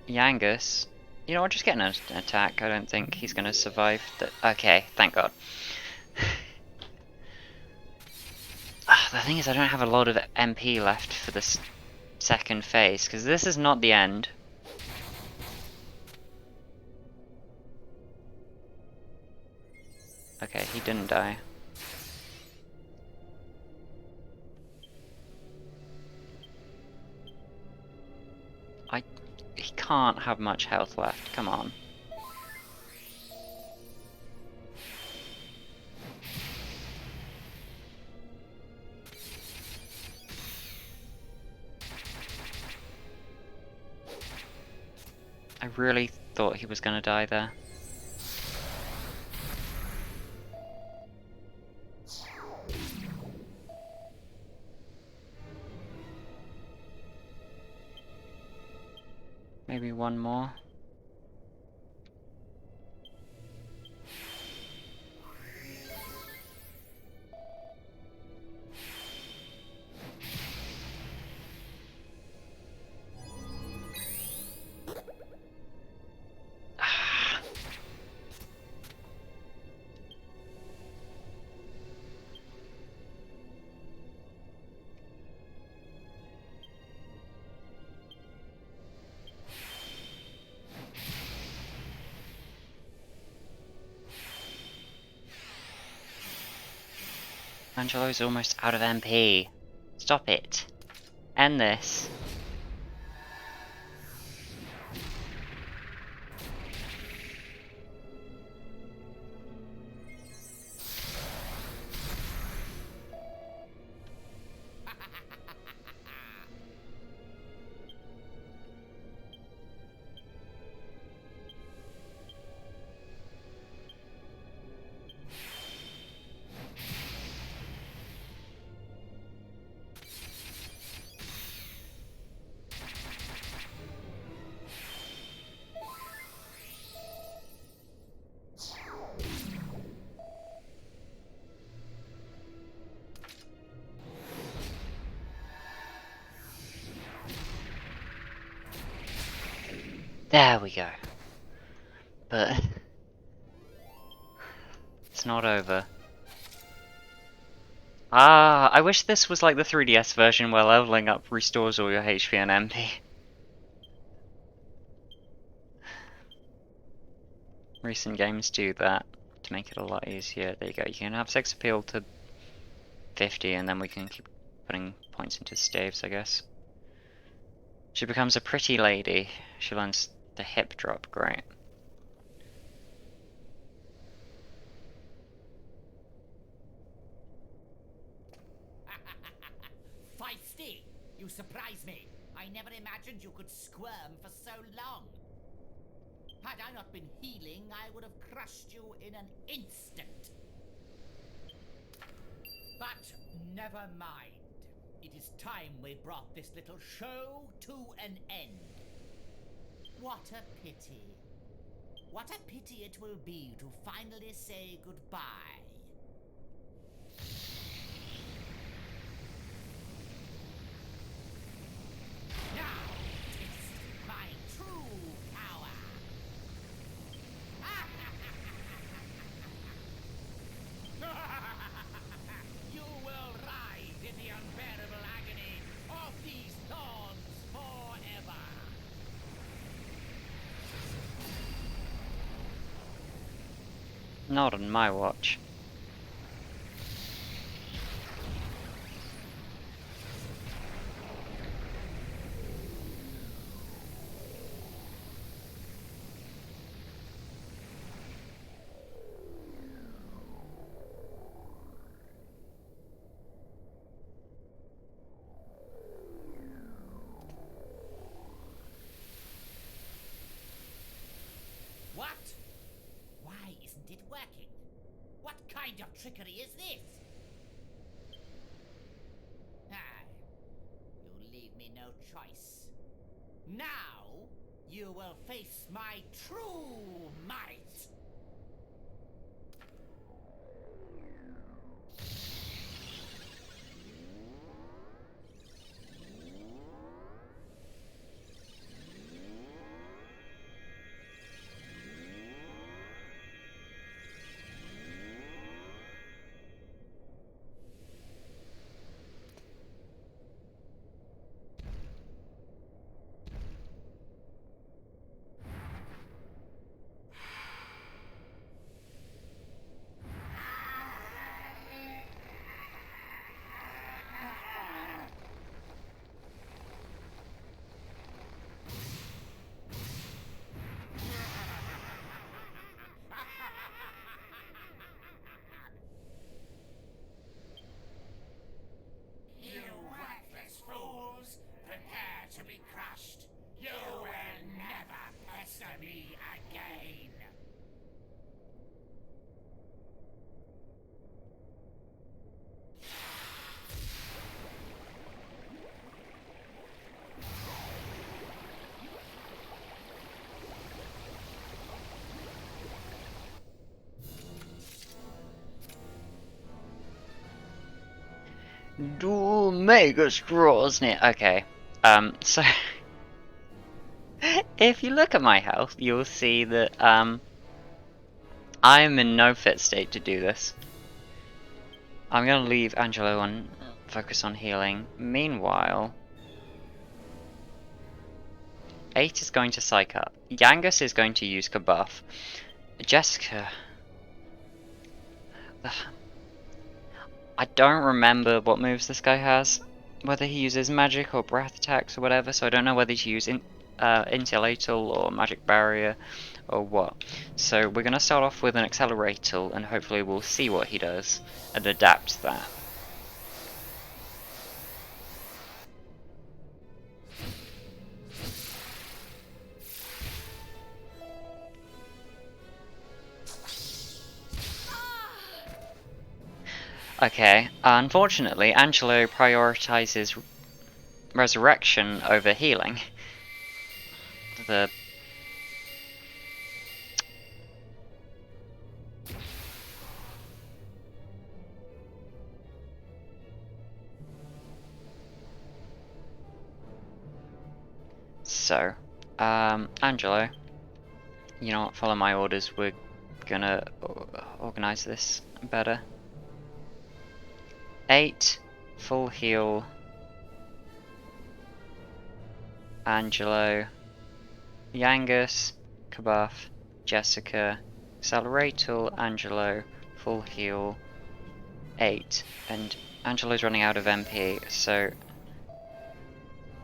Yangus, you know what, just get an attack. I don't think he's going to survive. Okay, thank God. The thing is, I don't have a lot of MP left for this second phase, because this is not the end. Okay, he didn't die. He can't have much health left, come on. I really thought he was gonna die there. Maybe one more. Angelo's almost out of MP. Stop it. End this. There we go. But it's not over. Ah, I wish this was like the 3DS version where leveling up restores all your HP and MP. Recent games do that to make it a lot easier. There you go. You can have sex appeal to 50 and then we can keep putting points into staves, I guess. She becomes a pretty lady. She learns The hip drop, great. Feisty! You surprise me. I never imagined you could squirm for so long. Had I not been healing, I would have crushed you in an instant. But never mind. It is time we brought this little show to an end. What a pity. What a pity it will be to finally say goodbye. Now, taste my true power. You will writhe in the unbearable agony of these thorns forever. Not on my watch. What? Why isn't it working? What kind of trickery is this? Ah, you leave me no choice. Now, you will face my true might. You worthless fools! Prepare to be crushed! You will never pester me again! Dhoulmagus draws near. Okay. So if you look at my health, you'll see that I'm in no fit state to do this. I'm gonna leave Angelo and focus on healing. Meanwhile, 8 is going to psych up. Yangus is going to use Kabuff. Jessica. I don't remember what moves this guy has. Whether he uses magic or breath attacks or whatever, so I don't know whether to use Insulatal or Magic Barrier or what. So we're going to start off with an Accelerator and hopefully we'll see what he does and adapt to that. Okay, unfortunately Angelo prioritizes resurrection over healing. So, Angelo, you know what, follow my orders, we're gonna organize this better. 8, full heal, Angelo, Yangus, Kabuff, Jessica, Accelerator, Angelo, full heal, 8, and Angelo's running out of MP, so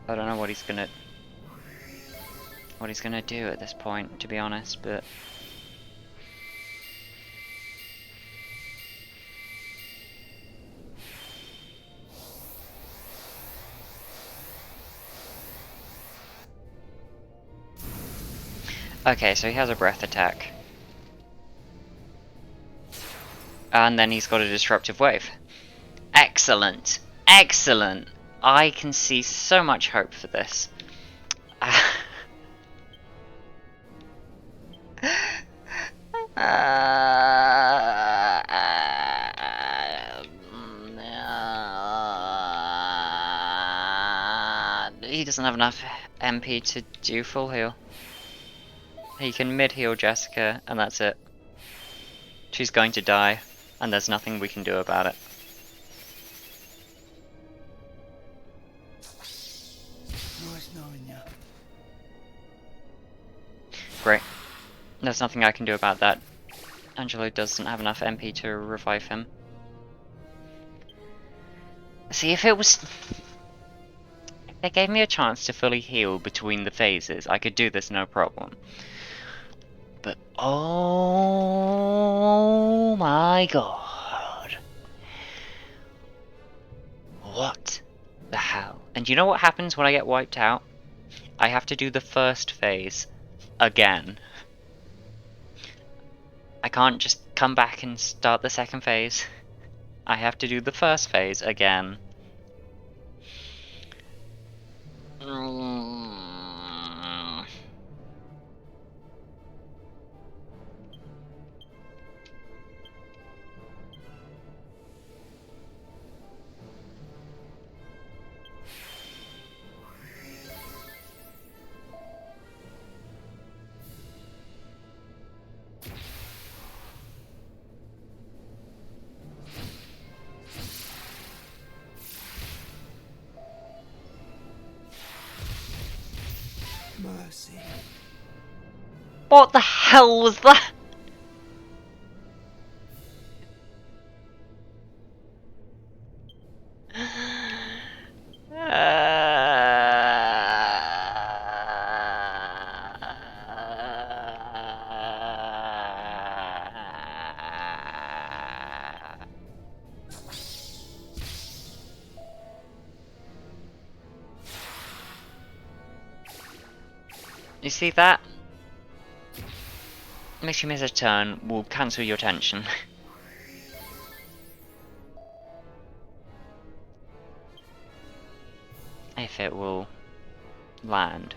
I don't know what he's gonna what he's gonna do at this point, to be honest, but... Okay, so he has a breath attack. And then he's got a disruptive wave. Excellent! Excellent! I can see so much hope for this. He doesn't have enough MP to do full heal. He can mid-heal Jessica, and that's it. She's going to die, and there's nothing we can do about it. Nice knowing you. Great. There's nothing I can do about that. Angelo doesn't have enough MP to revive him. See, if it was... if they gave me a chance to fully heal between the phases, I could do this no problem. But oh my god. What the hell? And you know what happens when I get wiped out? I have to do the first phase again. I can't just come back and start the second phase. I have to do the first phase again. Mercy. What the hell was that? You see that? Makes you miss a turn, will cancel your tension. If it will land.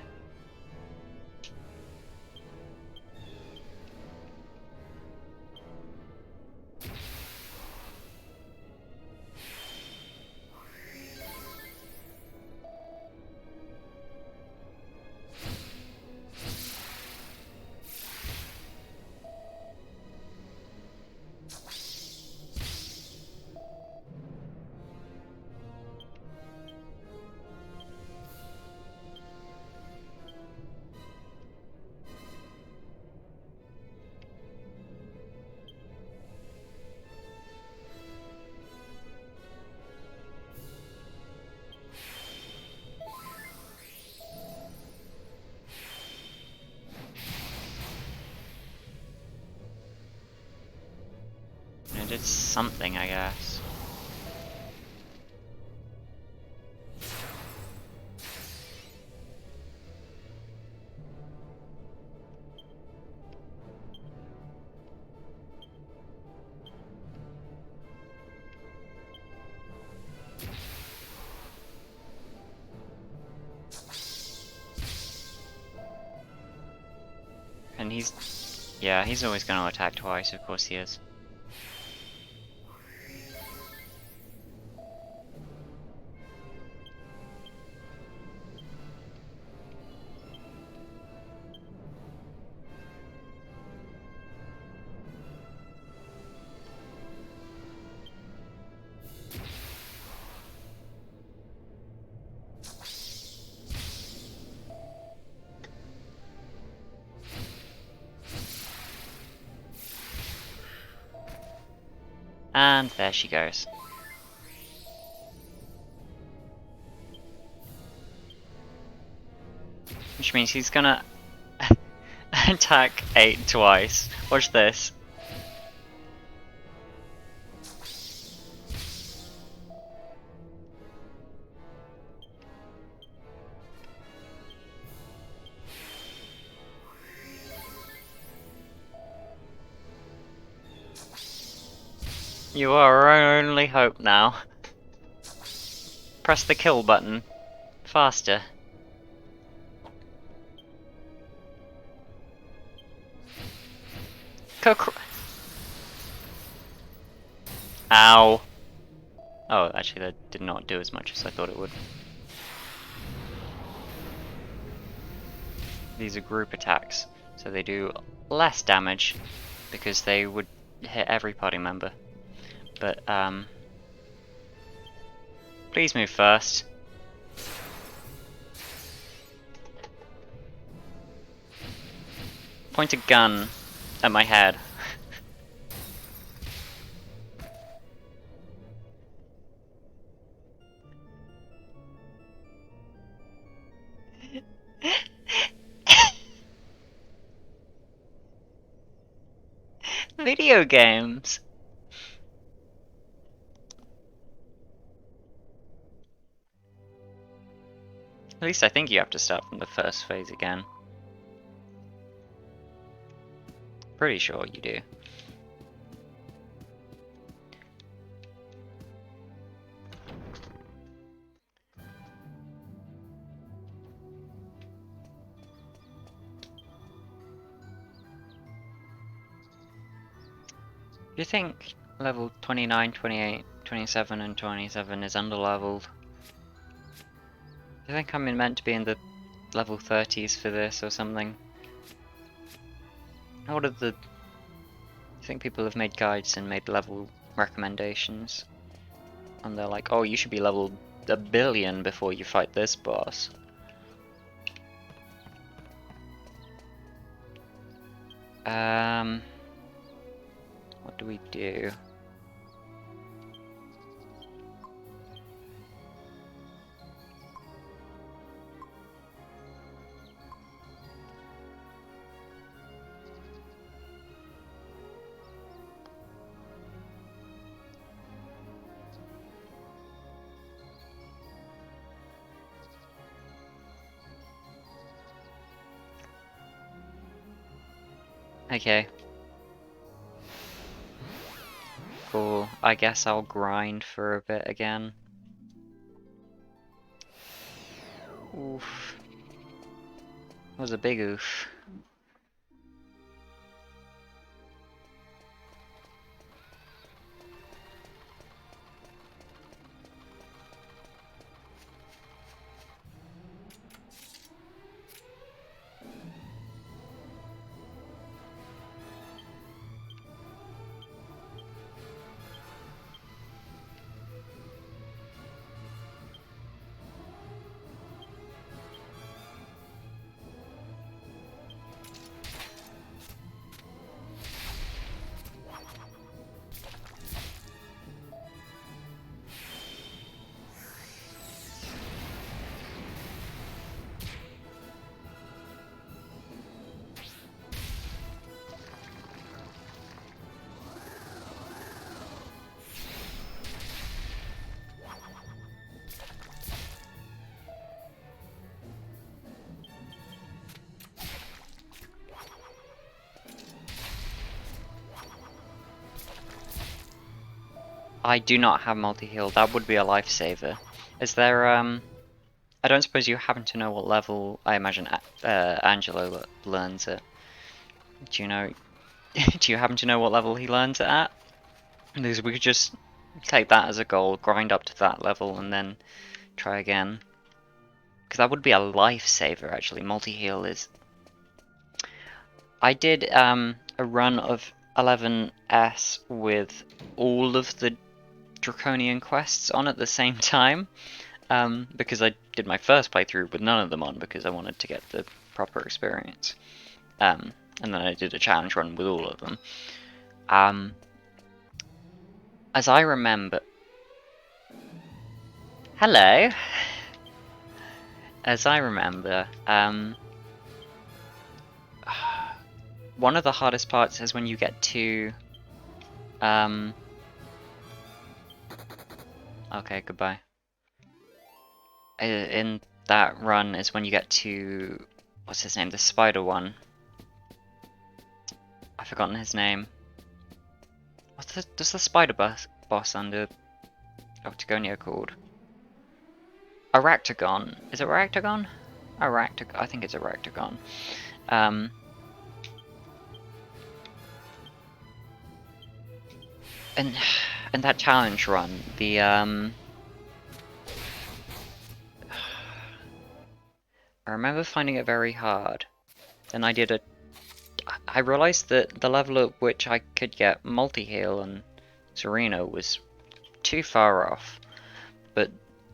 It did something, I guess. And yeah, he's always going to attack twice, of course he is. And there she goes. Which means he's gonna Attack 8 twice. Watch this. You are our only hope now. Press the kill button. Faster. Ow. Oh, actually that did not do as much as I thought it would. These are group attacks, so they do less damage because they would hit every party member. But, please move first. Point a gun at my head. Video games! At least I think you have to start from the first phase again. Pretty sure you do. Do you think level 29, 28, 27 and 27 is underleveled? Do you think I'm meant to be in the level 30s for this or something? What are the... I think people have made guides and made level recommendations. And they're like, oh, you should be level 1,000,000,000 before you fight this boss. What do we do? Okay. Cool. I guess I'll grind for a bit again. Oof. That was a big oof. I do not have multi-heal. That would be a lifesaver. Is there, I don't suppose you happen to know what level, I imagine, Angelo learns it. Do you know, do you happen to know what level he learns it at? Because we could just take that as a goal, grind up to that level, and then try again. Because that would be a lifesaver, actually. Multi-heal is... I did, a run of 11S with all of the Draconian quests on at the same time, because I did my first playthrough with none of them on because I wanted to get the proper experience, and then I did a challenge run with all of them. As I remember... Hello! As I remember, one of the hardest parts is when you get to okay, goodbye. In that run is when you get to, what's his name, the spider one. I've forgotten his name. Does the spider boss under Octagonia called? Aractagon. Is it Aractagon? I think it's Aractagon. And that challenge run, the I remember finding it very hard. Then I realized that the level at which I could get multi-heal and Serena was too far off. But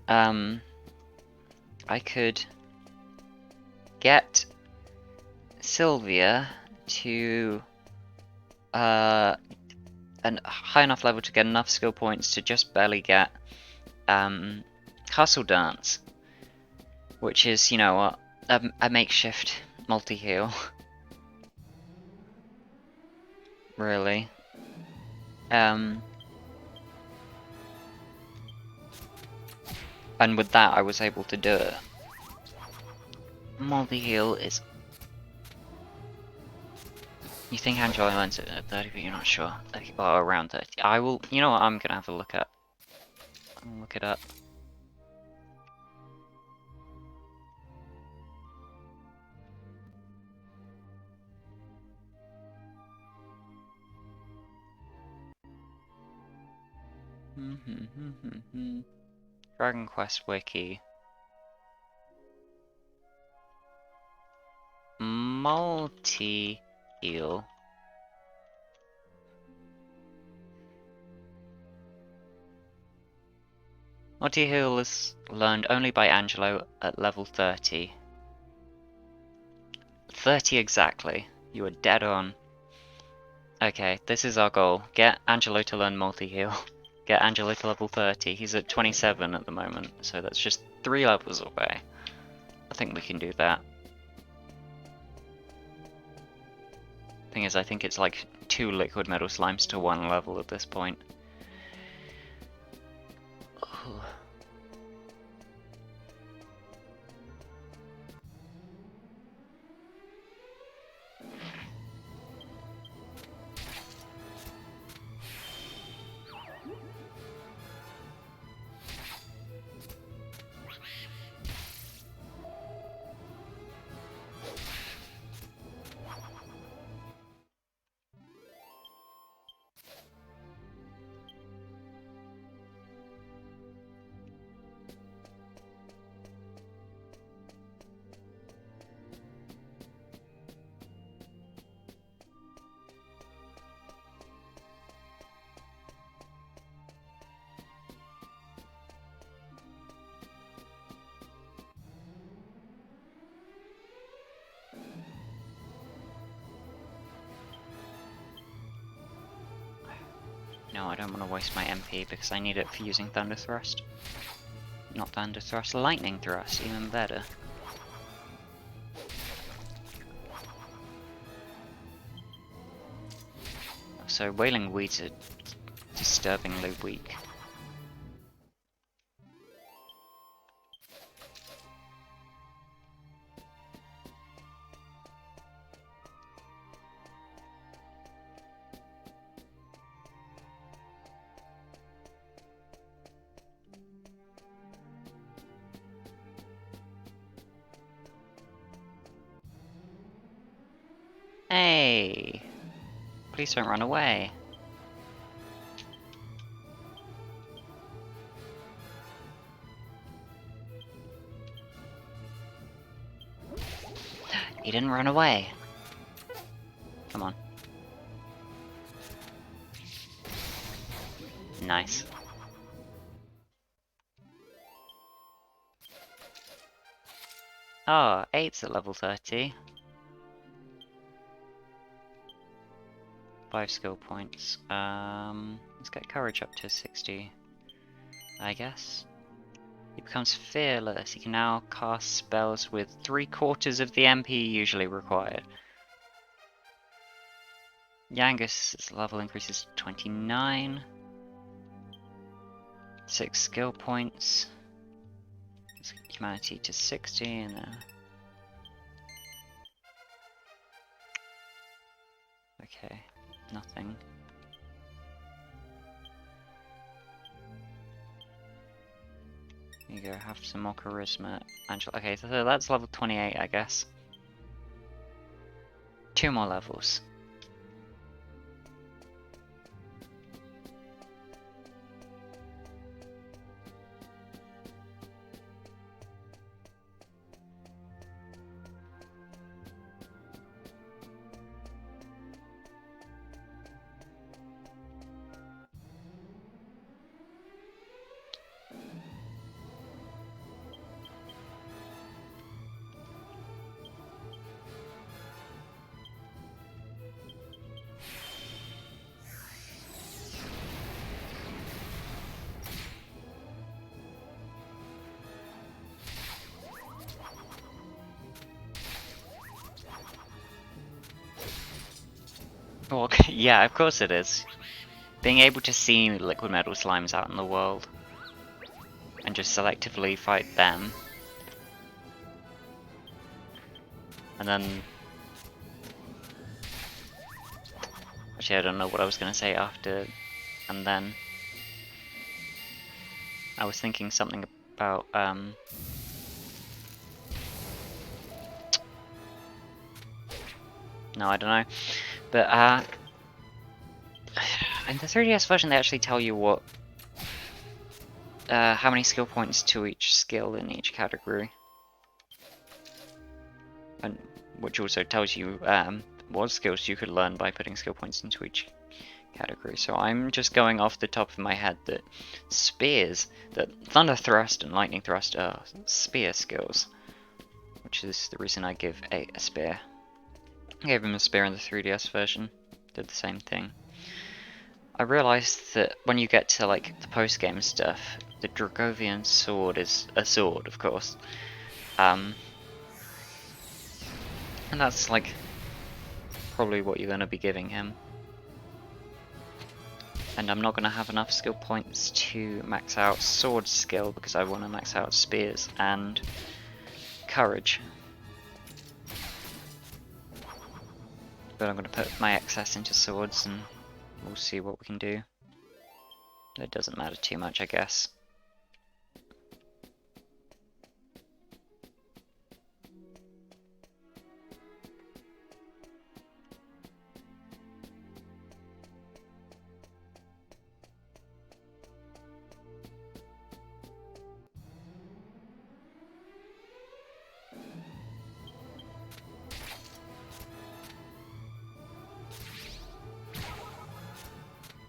I could get Sylvia to a high enough level to get enough skill points to just barely get Castle Dance, which is, you know, a makeshift multi-heal. Really. And with that I was able to do it. Multi-heal is... You think Angela learns it at 30, but you're not sure. Well, around 30. I will... You know what, I'm gonna have a look at. I'll look it up. Dragon Quest Wiki. Multi-heal. Multi-heal is learned only by Angelo at level 30. 30 exactly. You are dead on. Okay, this is our goal. Get Angelo to learn multi-heal. Get Angelo to level 30. He's at 27 at the moment, so that's just 3 levels away. I think we can do that. Thing is, I think it's like 2 liquid metal slimes to 1 level at this point. No, I don't want to waste my MP because I need it for using Thunder Thrust. Not Thunder Thrust, Lightning Thrust, even better. So Wailing Weeds are disturbingly weak. Hey! Please don't run away. He didn't run away. Come on. Nice. Oh, 8's at level 30. 5 skill points. Let's get courage up to 60, I guess. He becomes fearless. He can now cast spells with 3/4 of the MP usually required. Yangus' level increases to 29. 6 skill points. Humanity to 60 and okay, nothing. There you go, have some more charisma. Angela. Okay, so that's level 28, I guess. 2 more levels. Well, yeah, of course it is. Being able to see liquid metal slimes out in the world and just selectively fight them. And then... Actually, I don't know what I was going to say after and then. I was thinking something about... No, I don't know. But, in the 3DS version they actually tell you what... how many skill points to each skill in each category. And which also tells you what skills you could learn by putting skill points into each category. So I'm just going off the top of my head that spears, that Thunder Thrust and Lightning Thrust are spear skills. Which is the reason I give a spear. I gave him a spear in the 3DS version. Did the same thing. I realised that when you get to like the post-game stuff, the Dragovian sword is a sword, of course. And that's like probably what you're going to be giving him. And I'm not going to have enough skill points to max out sword skill because I want to max out spears and courage. But I'm going to put my excess into swords and we'll see what we can do. It doesn't matter too much, I guess.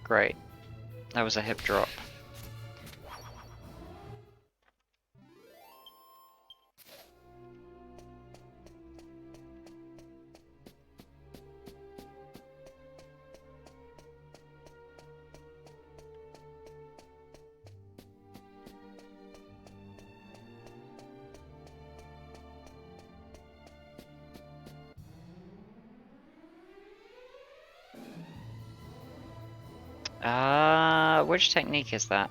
Great. That was a hip drop. Which technique is that?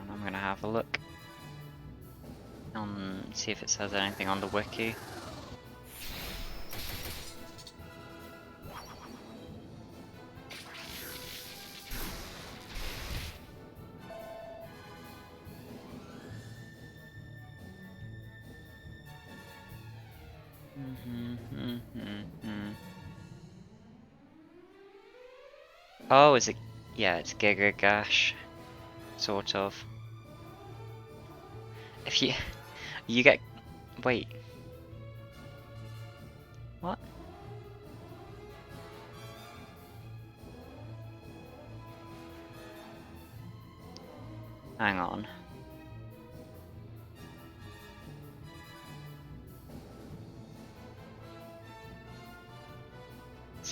I'm gonna have a look. See if it says anything on the wiki. Oh, is it? Yeah, it's Giga Gash, sort of. If you get, wait, what? Hang on.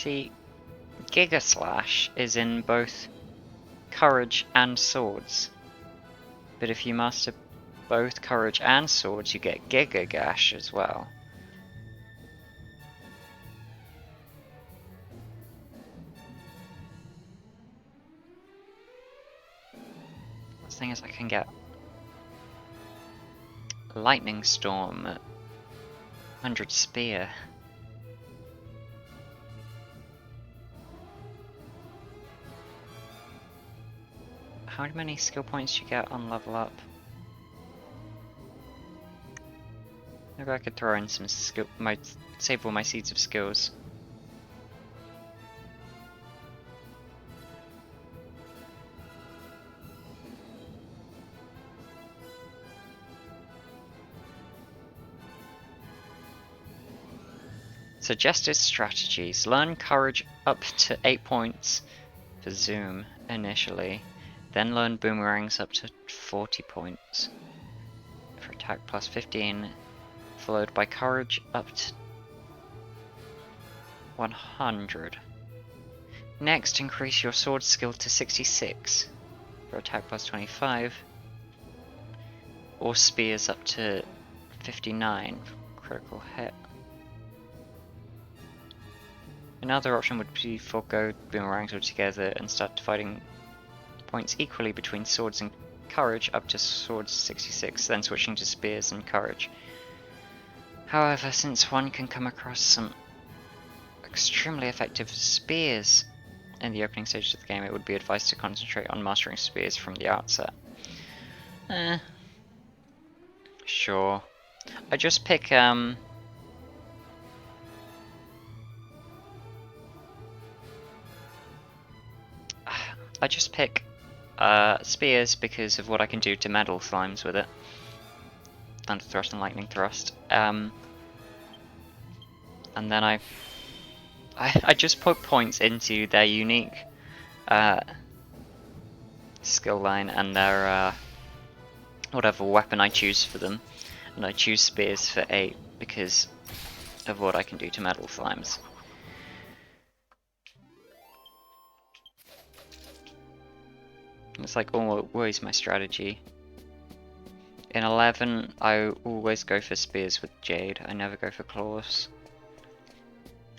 See, Giga Slash is in both Courage and Swords. But if you master both Courage and Swords, you get Giga Gash as well. The thing is, I can get Lightning Storm at 100 Spear. How many skill points do you get on level up? Maybe I could throw in some skill, save all my seeds of skills. Suggested strategies. Learn Courage up to 8 points for Zoom initially. Then learn Boomerangs up to 40 points for attack plus 15. Followed by Courage up to 100. Next, increase your sword skill to 66 for attack plus 25. Or Spears up to 59 for critical hit. Another option would be forego Boomerangs altogether and start dividing points equally between Swords and Courage up to Swords 66, then switching to Spears and Courage. However, since one can come across some extremely effective Spears in the opening stages of the game, it would be advised to concentrate on mastering Spears from the outset. Sure. I just pick Spears because of what I can do to metal slimes with it. Thunder Thrust and Lightning Thrust. And then I just put points into their unique skill line and their whatever weapon I choose for them. And I choose Spears for 8 because of what I can do to metal slimes. It's like always my strategy. In 11, I always go for Spears with Jade. I never go for Claws.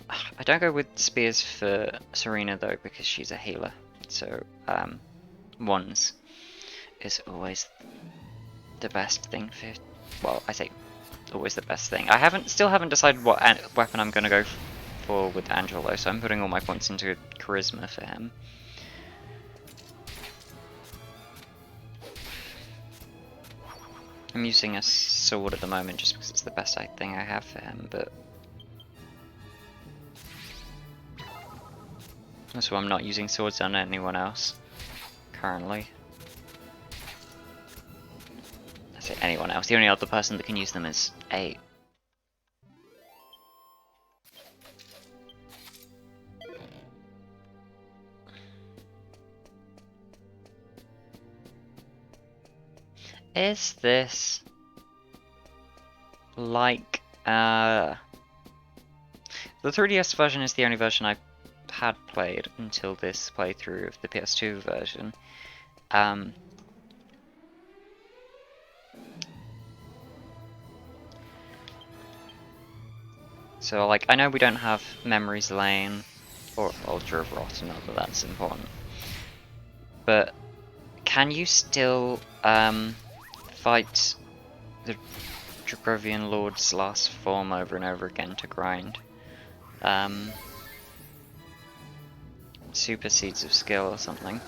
I don't go with Spears for Serena though, because she's a healer. So, Wands is always the best thing for... Well, I say always the best thing. I still haven't decided what weapon I'm going to go for with Angelo, so I'm putting all my points into Charisma for him. I'm using a sword at the moment just because it's the best thing I have for him, but so I'm not using swords on anyone else currently. I say anyone else. The only other person that can use them is 8. Is this like the 3DS version is the only version I had played until this playthrough of the PS2 version. So like I know we don't have Memories Lane or Altar of Rot, not that that's important. But can you still fight the Dracovian Lord's last form over and over again to grind Super Seeds of Skill or something?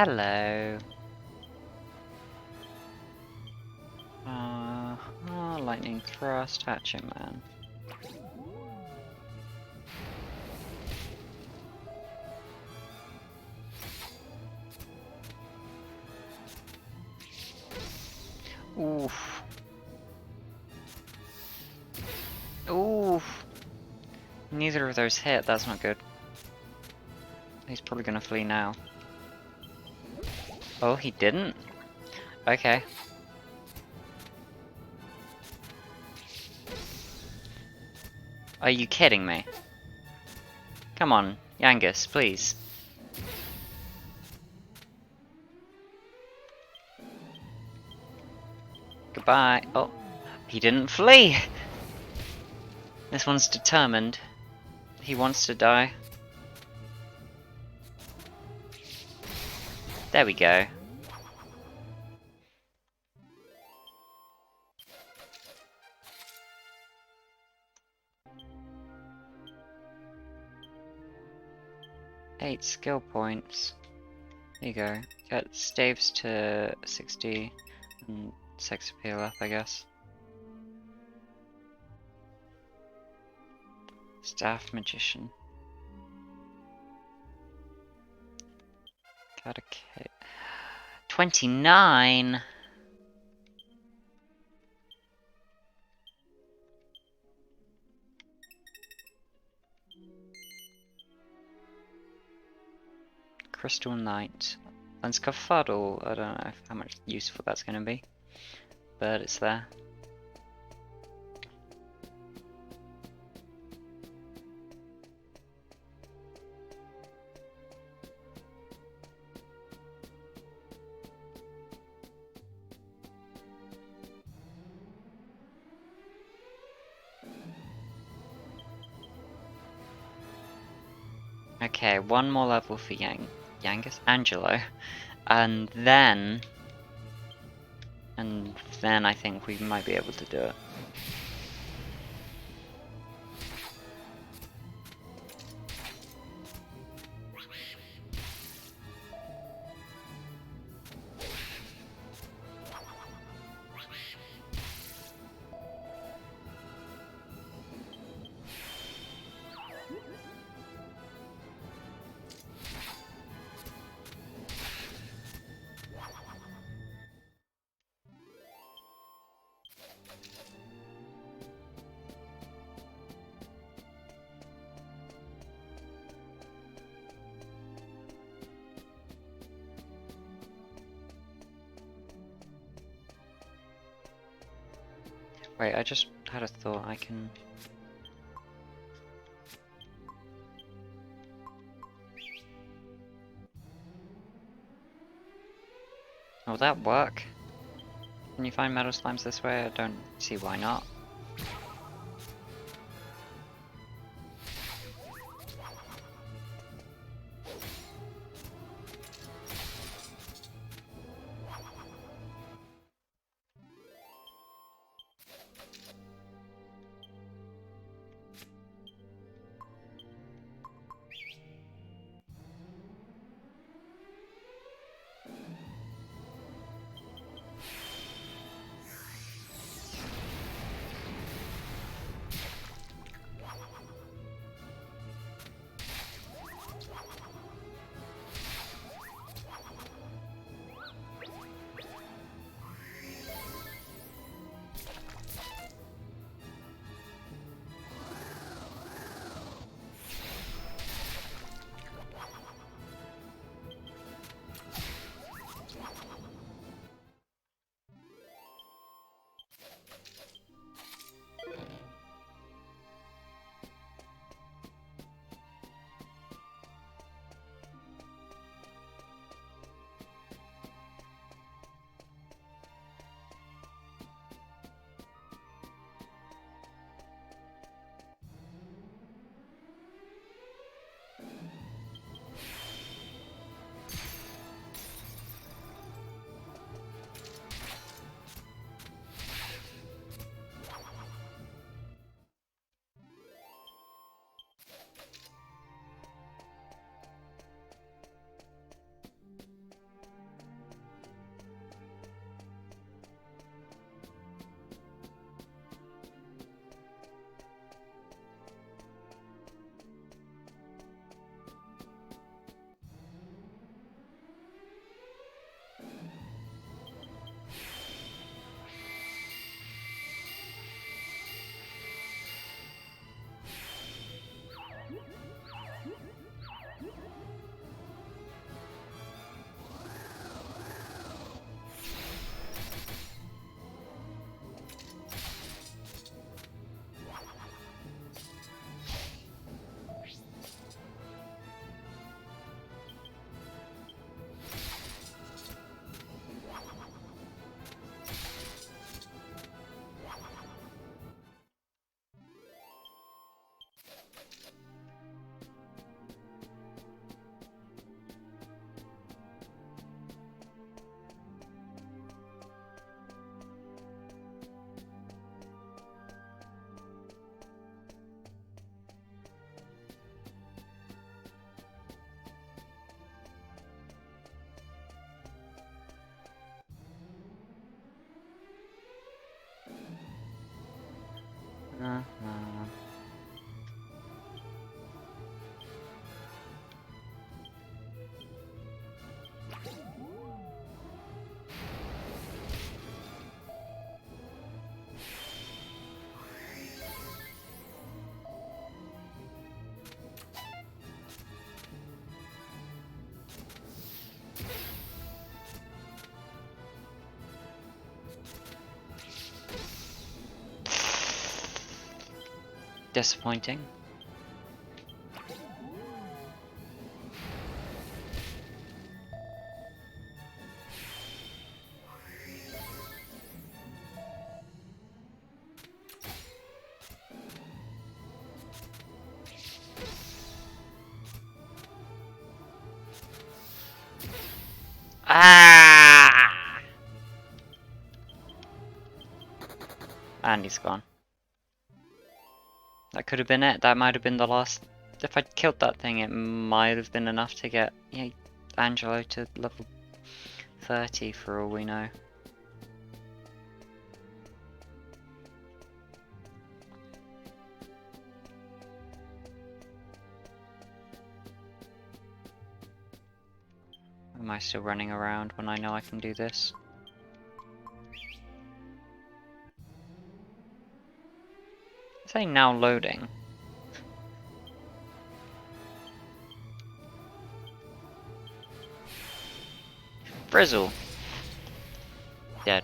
Hello. Lightning thrust, hatchet man. Oof. Oof. Neither of those hit, that's not good. He's probably gonna flee now. Oh, he didn't? Okay. Are you kidding me? Come on, Yangus, please. Goodbye. Oh, he didn't flee! This one's determined. He wants to die. There we go. Eight skill points. There you go. Get staves to 60 and sex appeal up, I guess. Staff magician. Got a kit. 29. Crystal Knight. Lens Cafado. I don't know how much useful that's going to be, but it's there. Okay, one more level for Angelo, and then I think we might be able to do it. Wait, I just had a thought. I can... Will that work? Can you find metal slimes this way? I don't see why not. Disappointing. Ah! And he's gone. That could have been it. That might have been the last. If I'd killed that thing, it might have been enough to get Angelo to level 30 for all we know. Am I still running around when I know I can do this? It's saying now loading. Frizzle. Dead.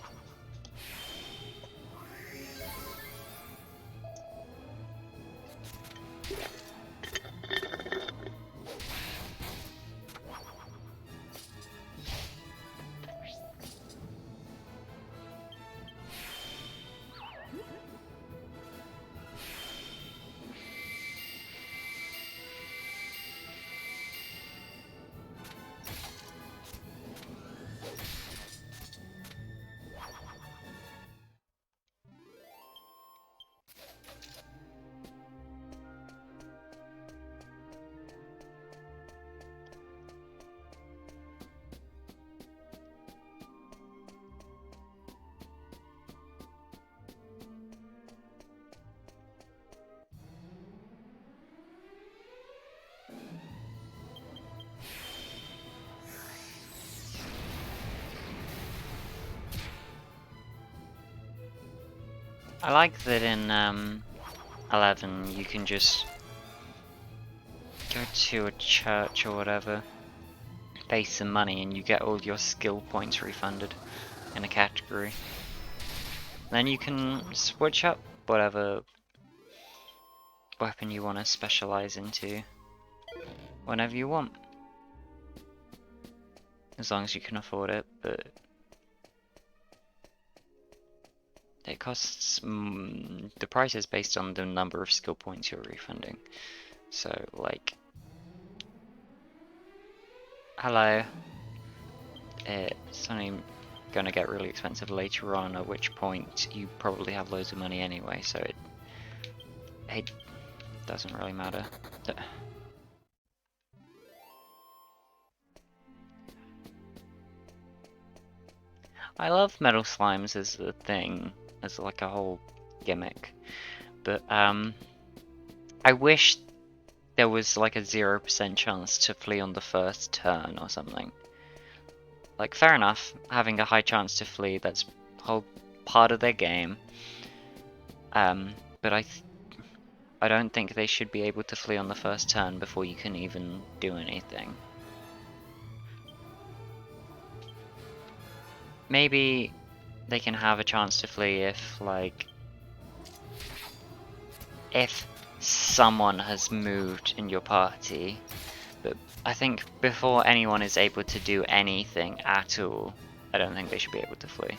I like that in 11 you can just go to a church or whatever, pay some money and you get all your skill points refunded in a category. Then you can switch up whatever weapon you want to specialize into whenever you want. As long as you can afford it, but it costs, the price is based on the number of skill points you're refunding. So, like, hello, it's only gonna get really expensive later on, at which point you probably have loads of money anyway, so it doesn't really matter. I love metal slimes as a thing, as like a whole gimmick, but I wish there was like a 0% chance to flee on the first turn or something. Like, fair enough, having a high chance to flee, that's a whole part of their game, but I don't think they should be able to flee on the first turn before you can even do anything. Maybe they can have a chance to flee if, like, if someone has moved in your party, but I think before anyone is able to do anything at all, I don't think they should be able to flee.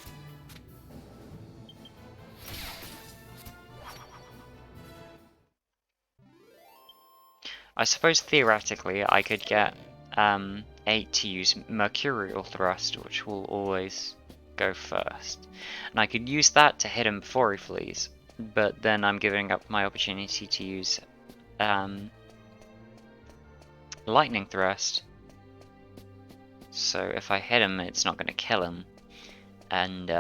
I suppose theoretically I could get 8 to use Mercurial Thrust, which will always go first. And I could use that to hit him before he flees, but then I'm giving up my opportunity to use Lightning Thrust. So if I hit him, it's not going to kill him, and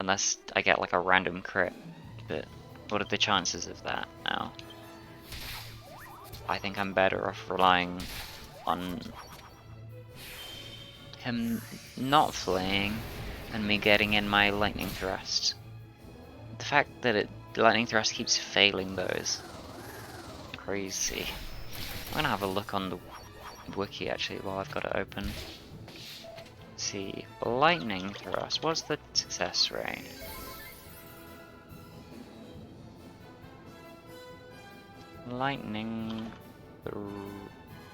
unless I get like a random crit, but What are the chances of that now? I think I'm better off relying on him not fleeing and me getting in my lightning thrust. The fact that the lightning thrust keeps failing though is crazy. I'm gonna have a look on the wiki actually while I've got it open. Let's see, lightning thrust, what's the success rate? Lightning...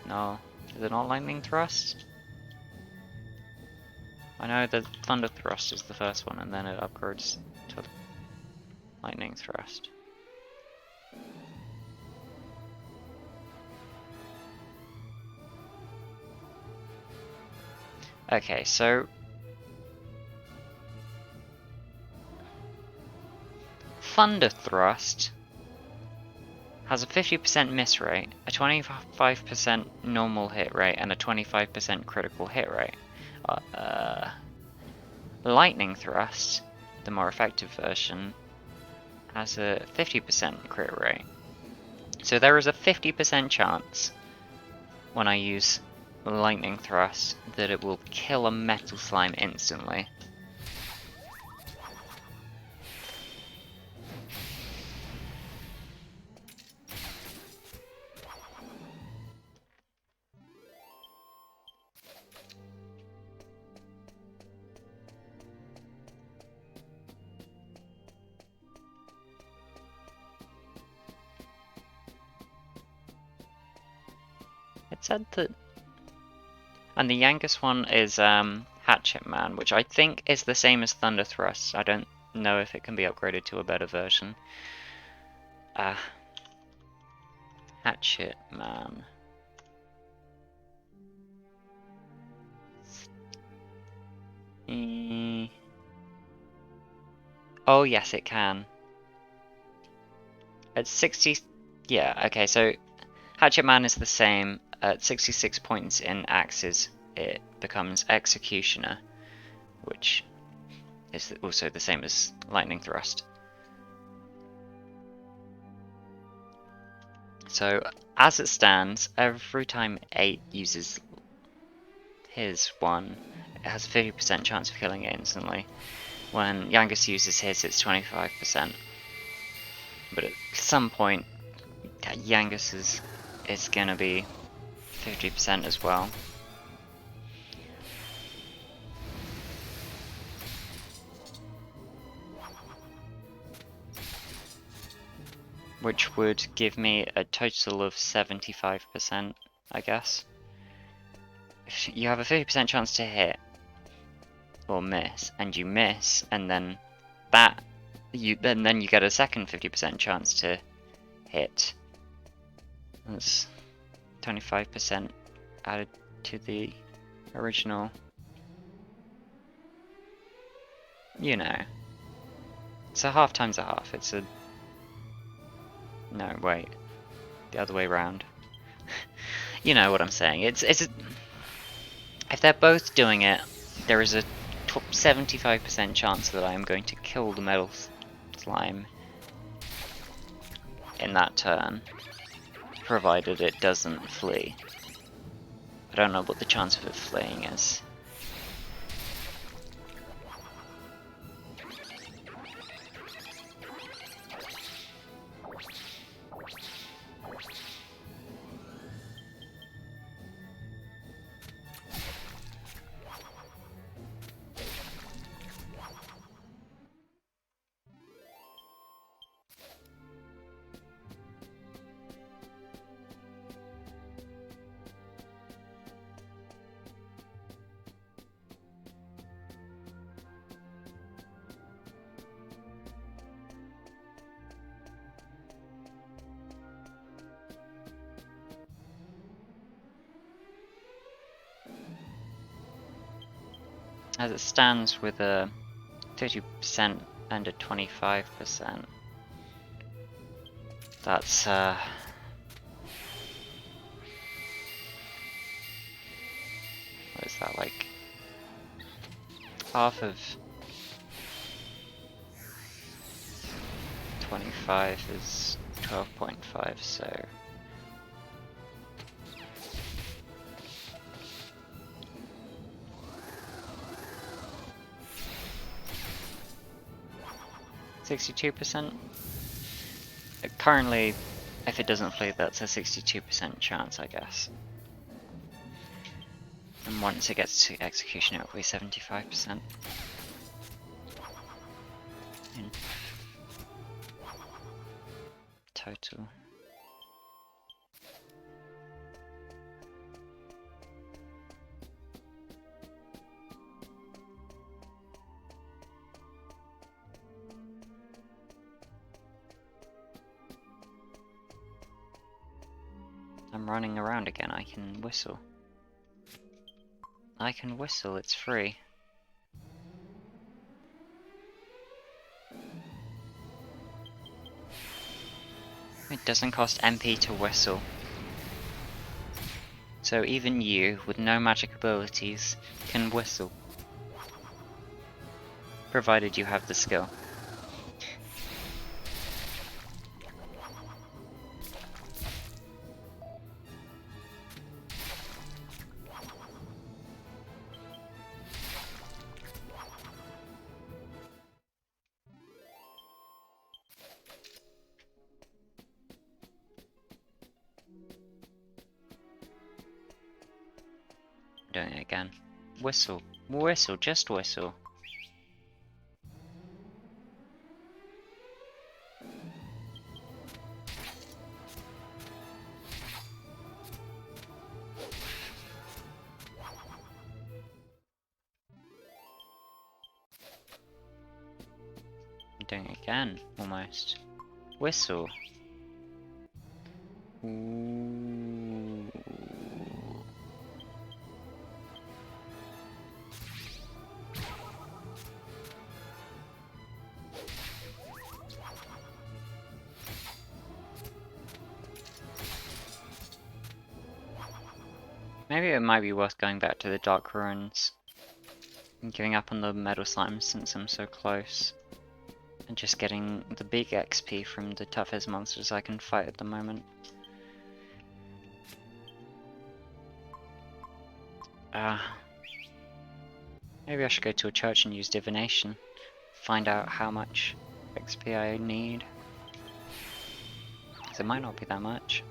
no, is it not lightning thrust? I know the thunder thrust is the first one and then it upgrades to lightning thrust. Okay, so thunder thrust has a 50% miss rate, a 25% normal hit rate, and a 25% critical hit rate. Lightning thrust, the more effective version, has a 50% crit rate. So there is a 50% chance when I use lightning thrust that it will kill a metal slime instantly. It said that, and the youngest one is Hatchet Man, which I think is the same as Thunder Thrust. I don't know if it can be upgraded to a better version. Hatchet Man. Oh yes, it can. At 60, yeah, okay, so Hatchet Man is the same. At 66 points in axes, it becomes Executioner, which is also the same as Lightning Thrust. So, as it stands, every time 8 uses his one, it has a 50% chance of killing it instantly. When Yangus uses his, it's 25%. But at some point, Yangus is gonna be 50% as well. Which would give me a total of 75%, I guess. If you have a 50% chance to hit or miss, and you miss, and then then you get a second 50% chance to hit. That's 25% added to the original. You know. It's a half times a half. It's a... No, wait. The other way around. You know what I'm saying. It's a... If they're both doing it, there is a 75% chance that I am going to kill the metal slime in that turn, provided it doesn't flee. I don't know what the chance of it fleeing is. As it stands with a 50% and a 25%, that's what is that, like half of 25 is 12.5, so... %62%? Currently, if it doesn't flee, that's a 62% chance, I guess. And once it gets to execution, it will be 75%. In total. I'm running around again, I can whistle. I can whistle, it's free. It doesn't cost MP to whistle. So even you, with no magic abilities, can whistle. Provided you have the skill. Doing it again. Whistle. Whistle, just whistle. Doing it again, almost. Whistle. Ooh. Maybe it might be worth going back to the Dark Ruins and giving up on the Metal Slimes since I'm so close. And just getting the big XP from the toughest monsters I can fight at the moment. Maybe I should go to a church and use divination. Find out how much XP I need. 'Cause it might not be that much.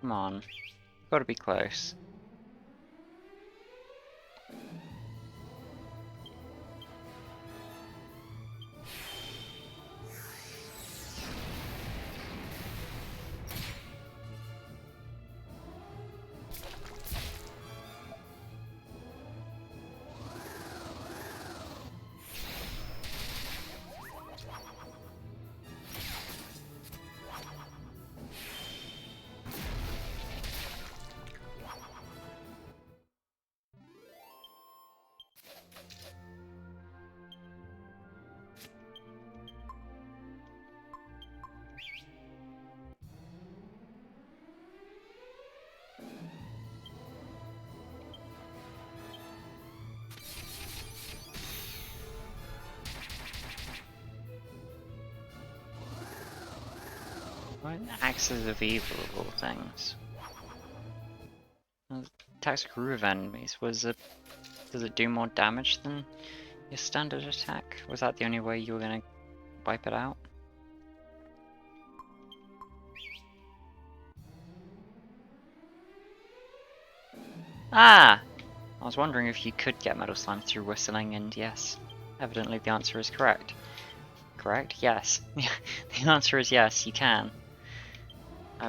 Come on. Gotta be close. What? Axes of evil of all things. Attacks a group of enemies. Does it do more damage than your standard attack? Was that the only way you were gonna wipe it out? Ah! I was wondering if you could get Metal Slime through whistling, and yes, evidently the answer is correct. Correct? Yes. The answer is yes, you can. I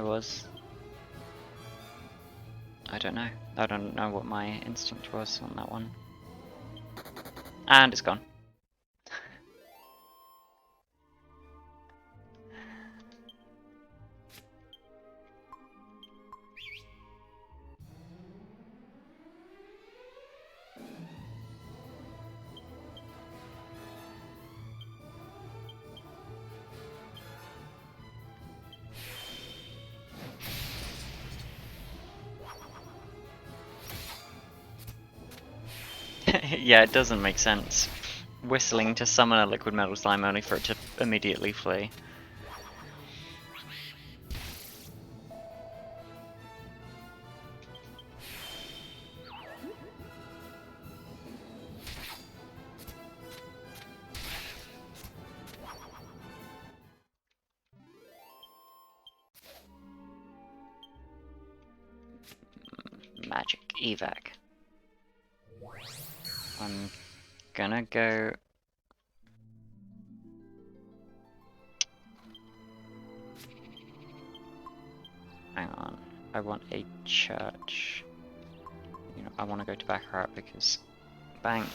don't know. I don't know what my instinct was on that one. And it's gone. Yeah, it doesn't make sense. Whistling to summon a liquid metal slime only for it to immediately flee. Magic evac. I'm gonna go. Hang on. I want a church. You know, I want to go to Baccarat because bank.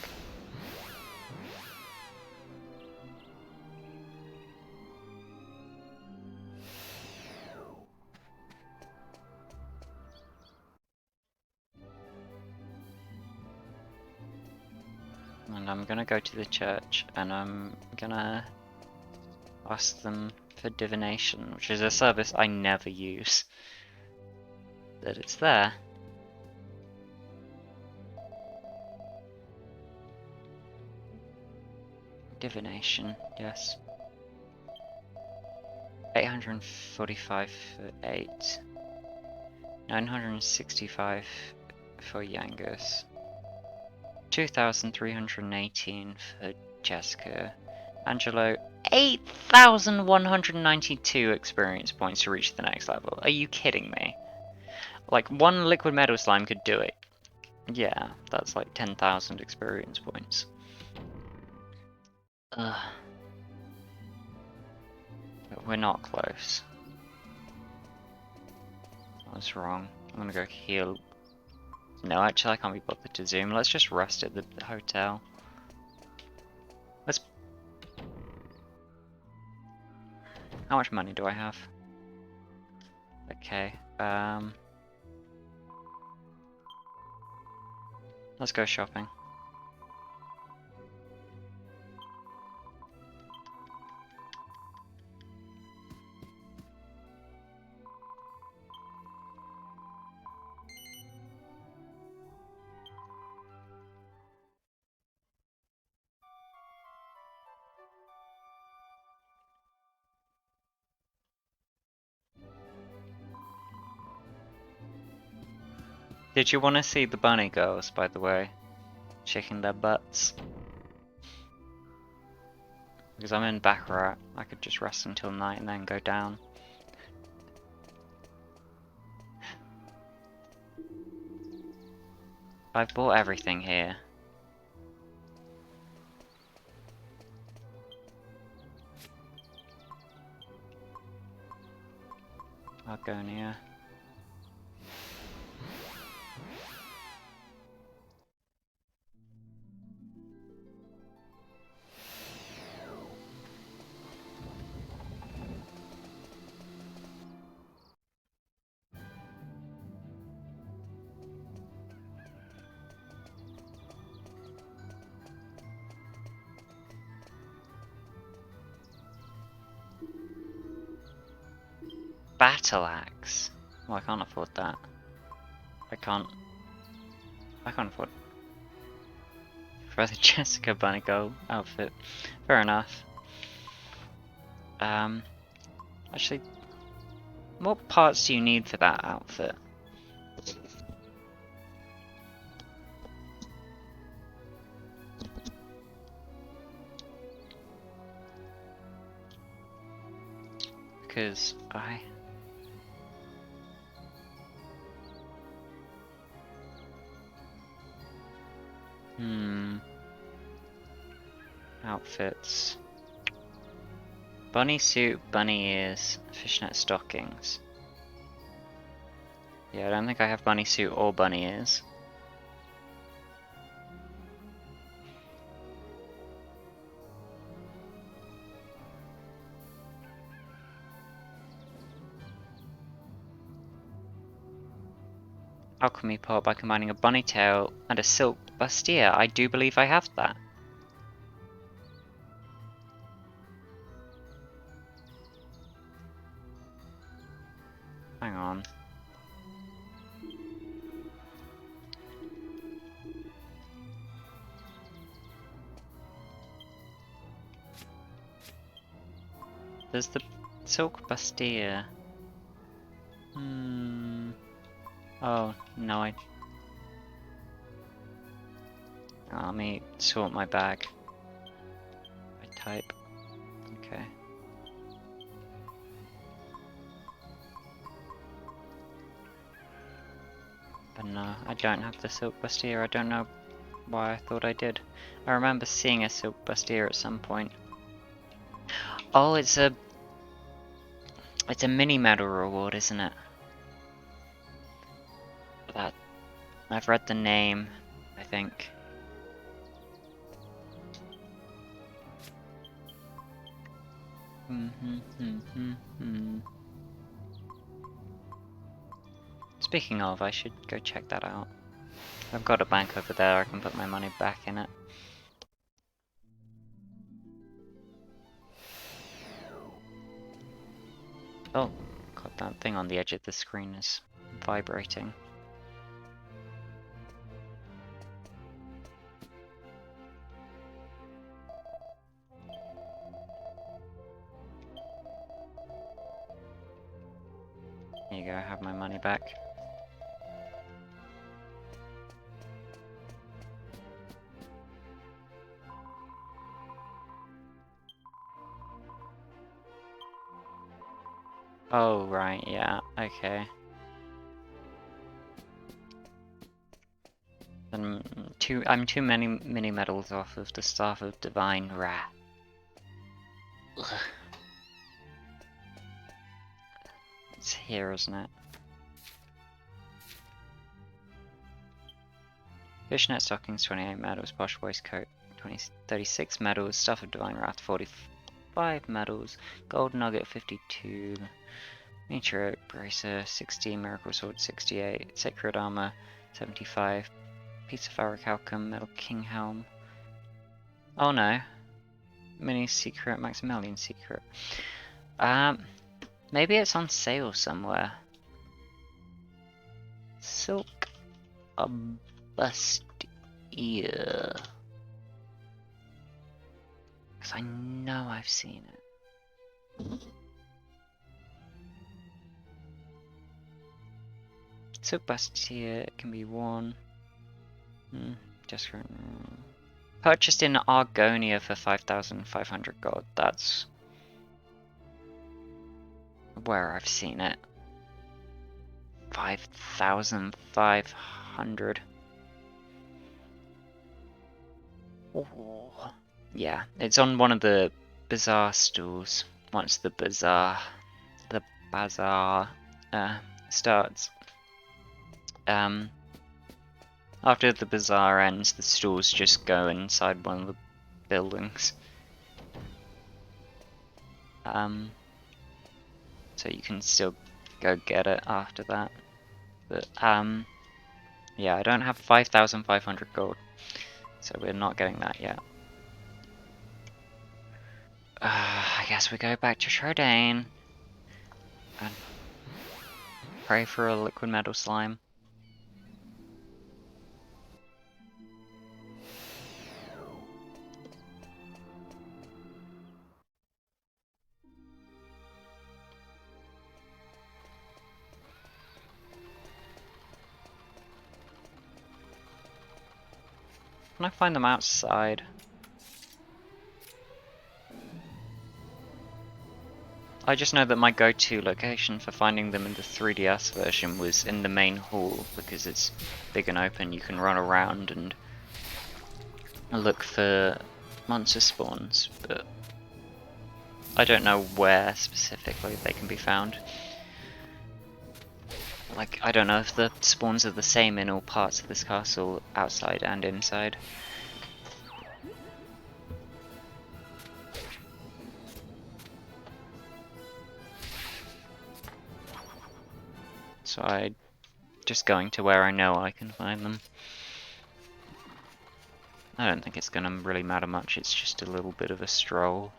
And I'm gonna go to the church and I'm gonna ask them for divination, which is a service I never use. That it's there. Divination, yes. 845 for 8. 965 for Yangus. 2,318 for Jessica. Angelo, 8,192 experience points to reach the next level. Are you kidding me? Like, one liquid metal slime could do it. Yeah, that's like 10,000 experience points. Ugh. But we're not close. I was wrong. I'm gonna go heal. No, actually I can't be bothered to zoom. Let's just rest at the hotel. Let's... How much money do I have? Okay, let's go shopping. Did you want to see the bunny girls, by the way? Shaking their butts. Because I'm in Baccarat, I could just rest until night and then go down. I've bought everything here. Argonia. Battle axe. Well, I can't afford that. I can't afford for the Jessica Bunny Girl outfit. Fair enough. Actually, what parts do you need for that outfit? Because outfits. Bunny suit, bunny ears, fishnet stockings. Yeah, I don't think I have bunny suit or bunny ears. Alchemy pot by combining a bunny tail and a silk bustier. I do believe I have that. Hang on. There's the silk bustier. Oh, no, let me sort my bag. I type. Okay. But no, I don't have the silk bustier. I don't know why I thought I did. I remember seeing a silk bustier at some point. Oh, it's a mini medal reward, isn't it? That I've read the name, I think. Speaking of, I should go check that out. I've got a bank over there, I can put my money back in it. Oh, God, that thing on the edge of the screen is vibrating. Here you go, I have my money back. Oh, right, yeah, okay. I'm too many mini medals off of the Staff of Divine Wrath. Ugh. It's here, isn't it? Fishnet stockings, 28 medals. Posh waistcoat, 36 medals. Staff of Divine Wrath, 45 medals. Gold nugget, 52. Meteorite bracer, 60. Miracle sword, 68. Sacred armor, 75. Piece of fabric outcome, metal king helm. Oh no. Mini secret, Maximilian secret. Maybe it's on sale somewhere. Silk bustier. Because I know I've seen it. Silk bustier can be worn. Just for Purchased in Argonia for 5,500 gold. That's where I've seen it. 5,500. Oh. Yeah, it's on one of the bazaar stools. Once the bazaar starts. After the bazaar ends, the stools just go inside one of the buildings. So you can still go get it after that. But yeah, I don't have 5,500 gold, so we're not getting that yet. I guess we go back to Shardane and pray for a liquid metal slime. Can I find them outside? I just know that my go-to location for finding them in the 3DS version was in the main hall, because it's big and open, you can run around and look for monster spawns, but I don't know where specifically they can be found. Like, I don't know if the spawns are the same in all parts of this castle, outside and inside. So I'm just going to where I know I can find them. I don't think it's gonna really matter much, it's just a little bit of a stroll.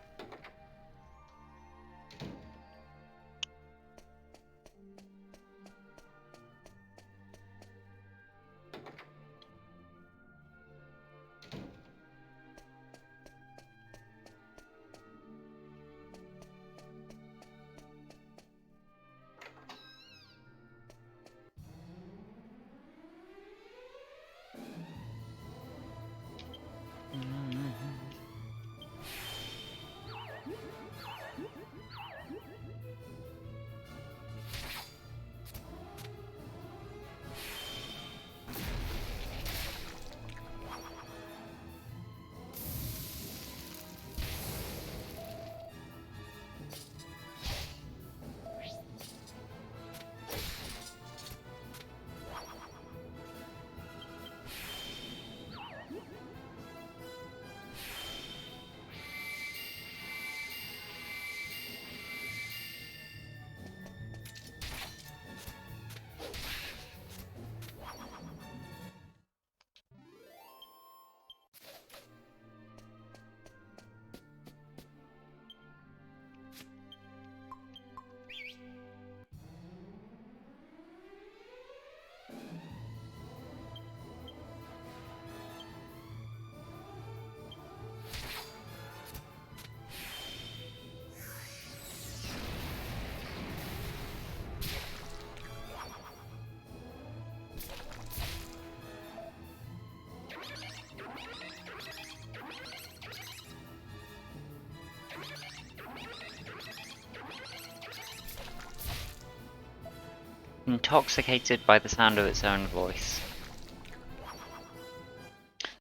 Intoxicated by the sound of its own voice.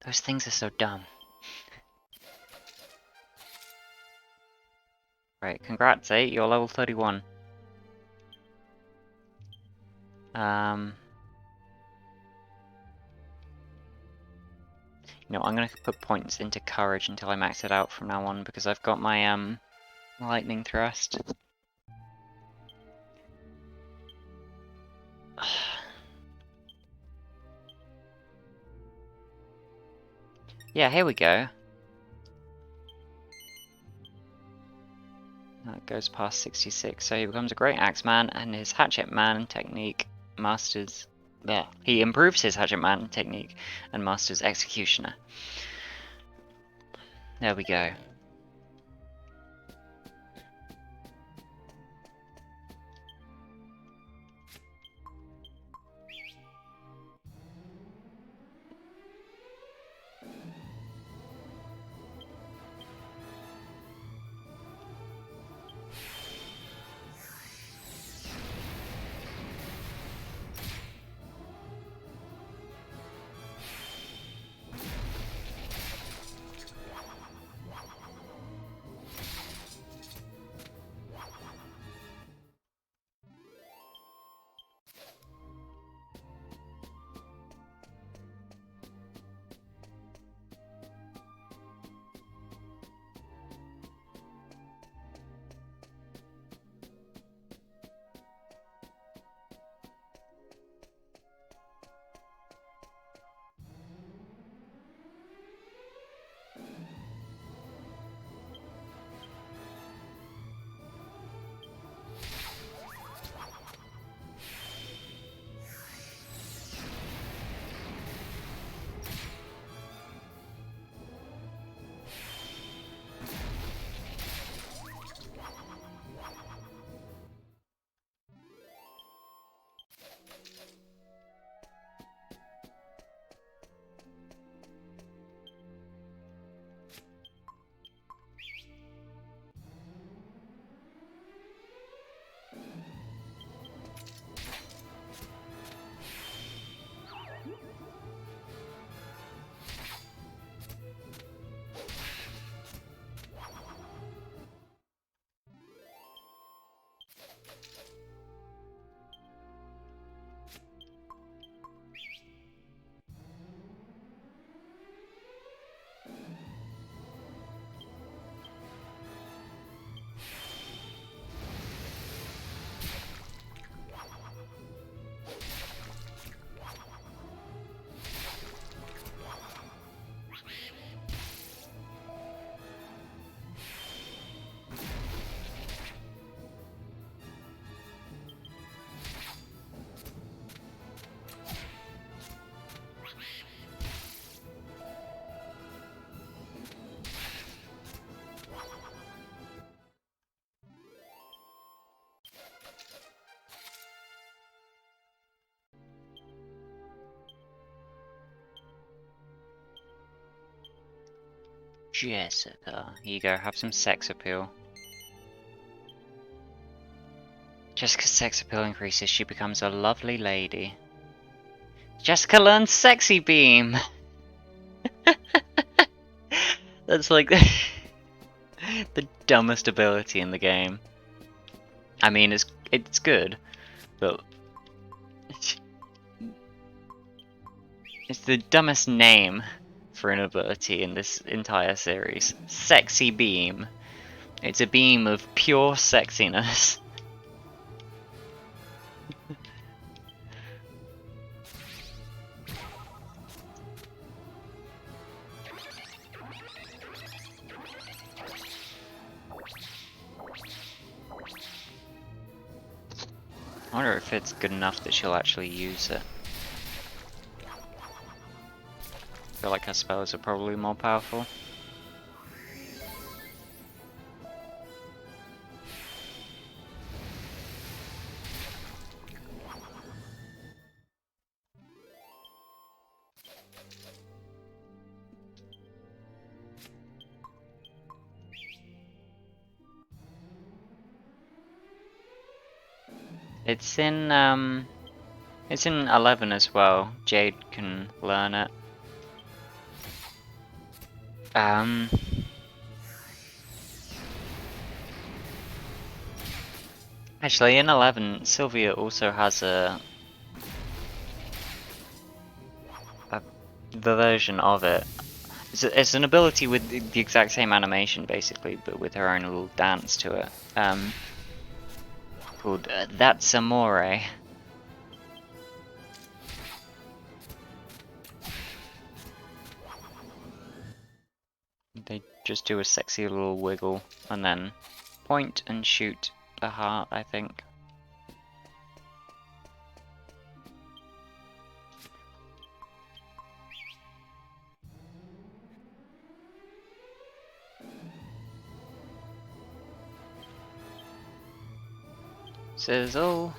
Those things are so dumb. Right, congrats, 8, you're level 31. You know, I'm gonna put points into courage until I max it out from now on, because I've got my lightning thrust. Yeah, here we go. That goes past 66, so he becomes a great axeman, and his hatchet man technique masters. There, he improves his hatchet man technique and masters executioner. There we go. Jessica. Here you go, have some sex appeal. Jessica's sex appeal increases, she becomes a lovely lady. Jessica learns Sexy Beam! That's like the dumbest ability in the game. I mean, it's good, but it's the dumbest name for an ability in this entire series. Sexy Beam. It's a beam of pure sexiness. I wonder if it's good enough that she'll actually use it. I feel like her spells are probably more powerful. It's in 11 as well. Jade can learn it. Actually, in 11, Sylvia also has the version of it. It's an ability with the exact same animation, basically, but with her own little dance to it. Called That's Amore. They just do a sexy little wiggle and then point and shoot a heart, I think. Sizzle.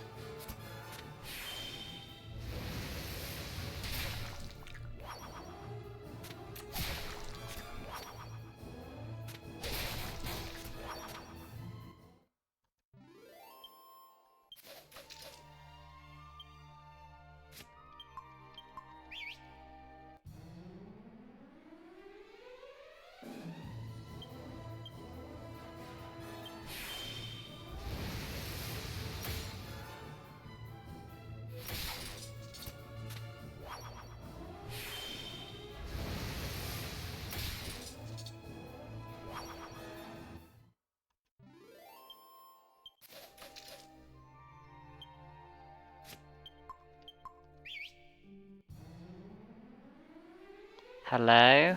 Hello?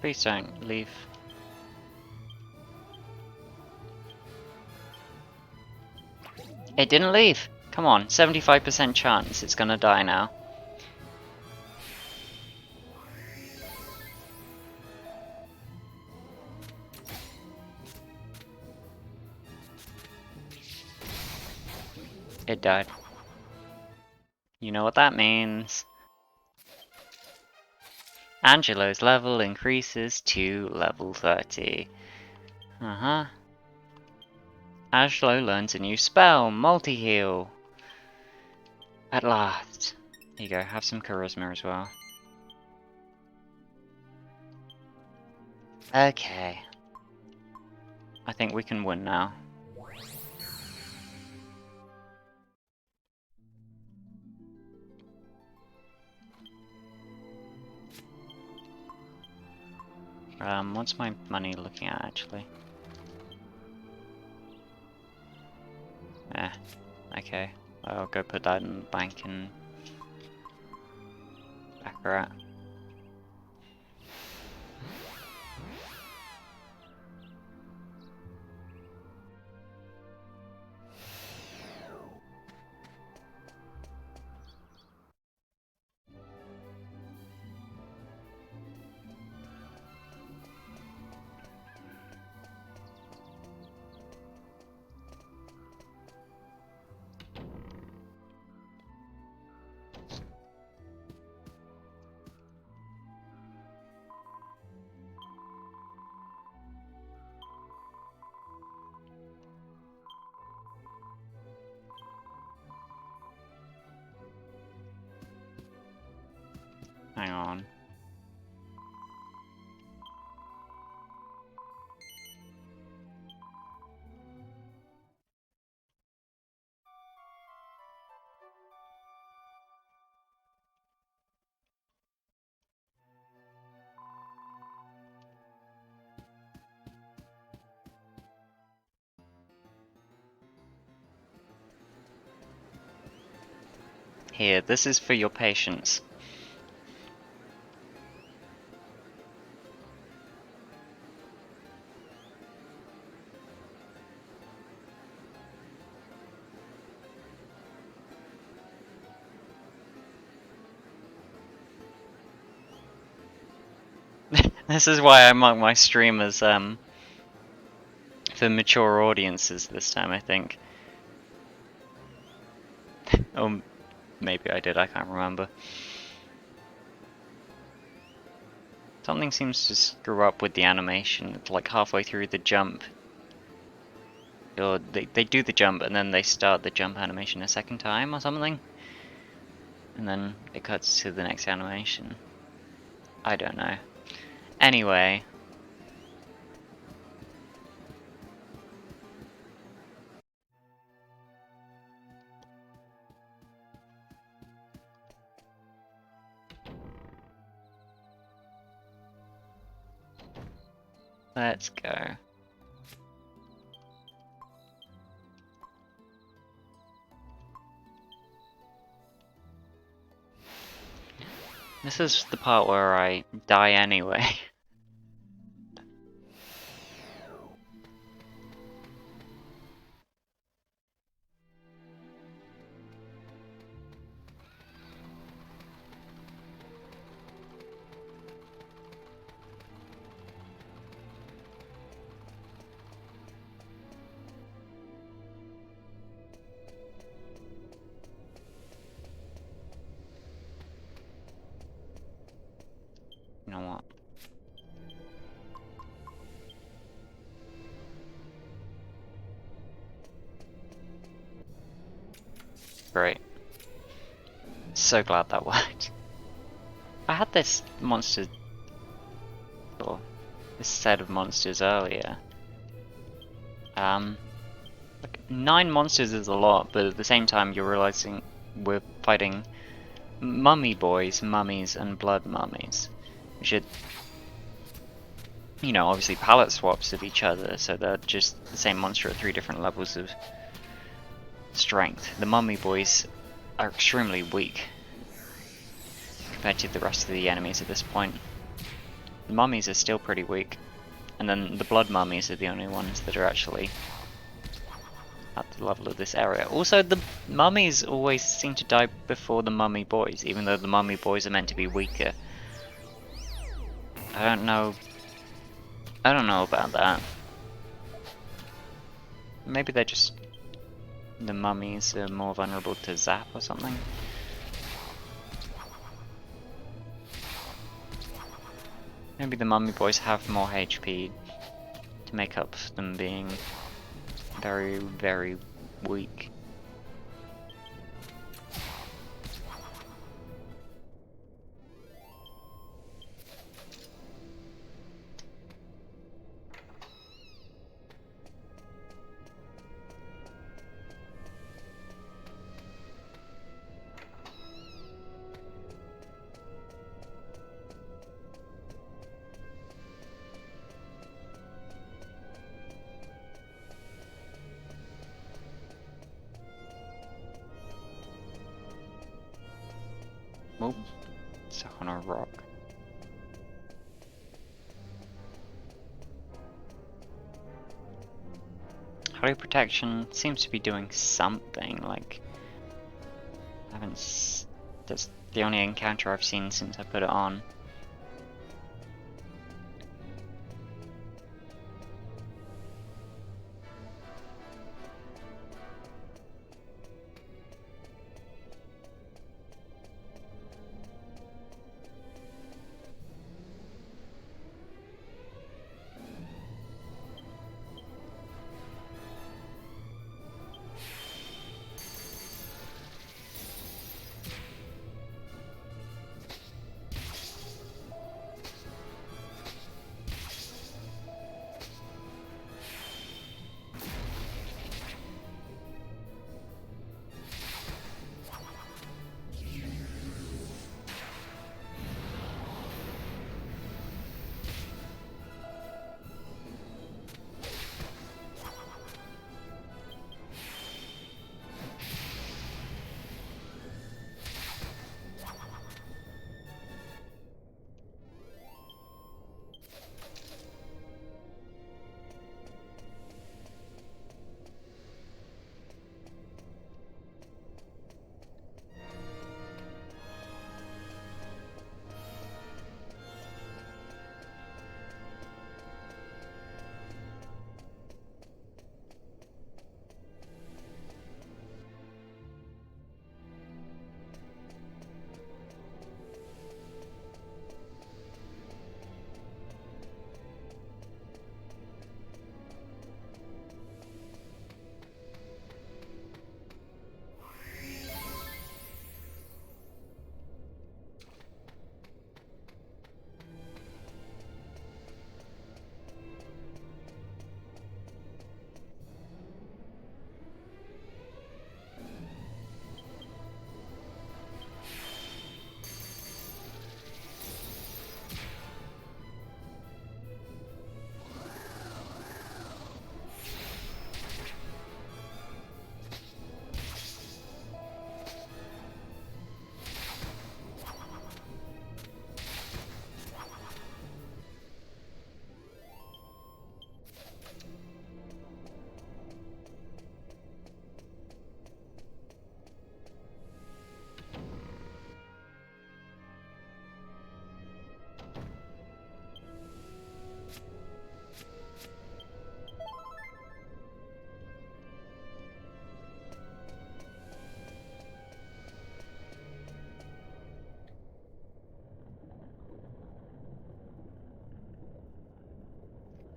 Please don't leave. It didn't leave! Come on, 75% chance it's gonna die now. It died. You know what that means. Angelo's level increases to level 30. Angelo learns a new spell, multi-heal. At last. Here you go, have some charisma as well. Okay. I think we can win now. What's my money looking at actually? Okay. I'll go put that in the bank and Baccarat. Hang on. Here, this is for your patience. This is why I mark my stream as for mature audiences this time, I think. Oh, maybe I did, I can't remember. Something seems to screw up with the animation. It's like halfway through the jump. Or they do the jump and then they start the jump animation a second time or something. And then it cuts to the next animation. I don't know. Anyway. Let's go. This is the part where I die anyway. You know what? Great. So glad that worked. I had this monster, or this set of monsters earlier. Like 9 monsters is a lot, but at the same time you're realizing we're fighting mummy boys, mummies, and blood mummies. We should, you know, obviously palette swaps of each other, so they're just the same monster at 3 different levels of strength. The mummy boys are extremely weak compared to the rest of the enemies at this point. The mummies are still pretty weak, and then the blood mummies are the only ones that are actually at the level of this area. Also, the mummies always seem to die before the mummy boys, even though the mummy boys are meant to be weaker. I don't know about that. Maybe they're just... the mummies are more vulnerable to zap or something. Maybe the mummy boys have more HP to make up for them being very, very weak. Oh, stuck on a rock. Hollow protection seems to be doing something, like... I haven't... that's the only encounter I've seen since I put it on.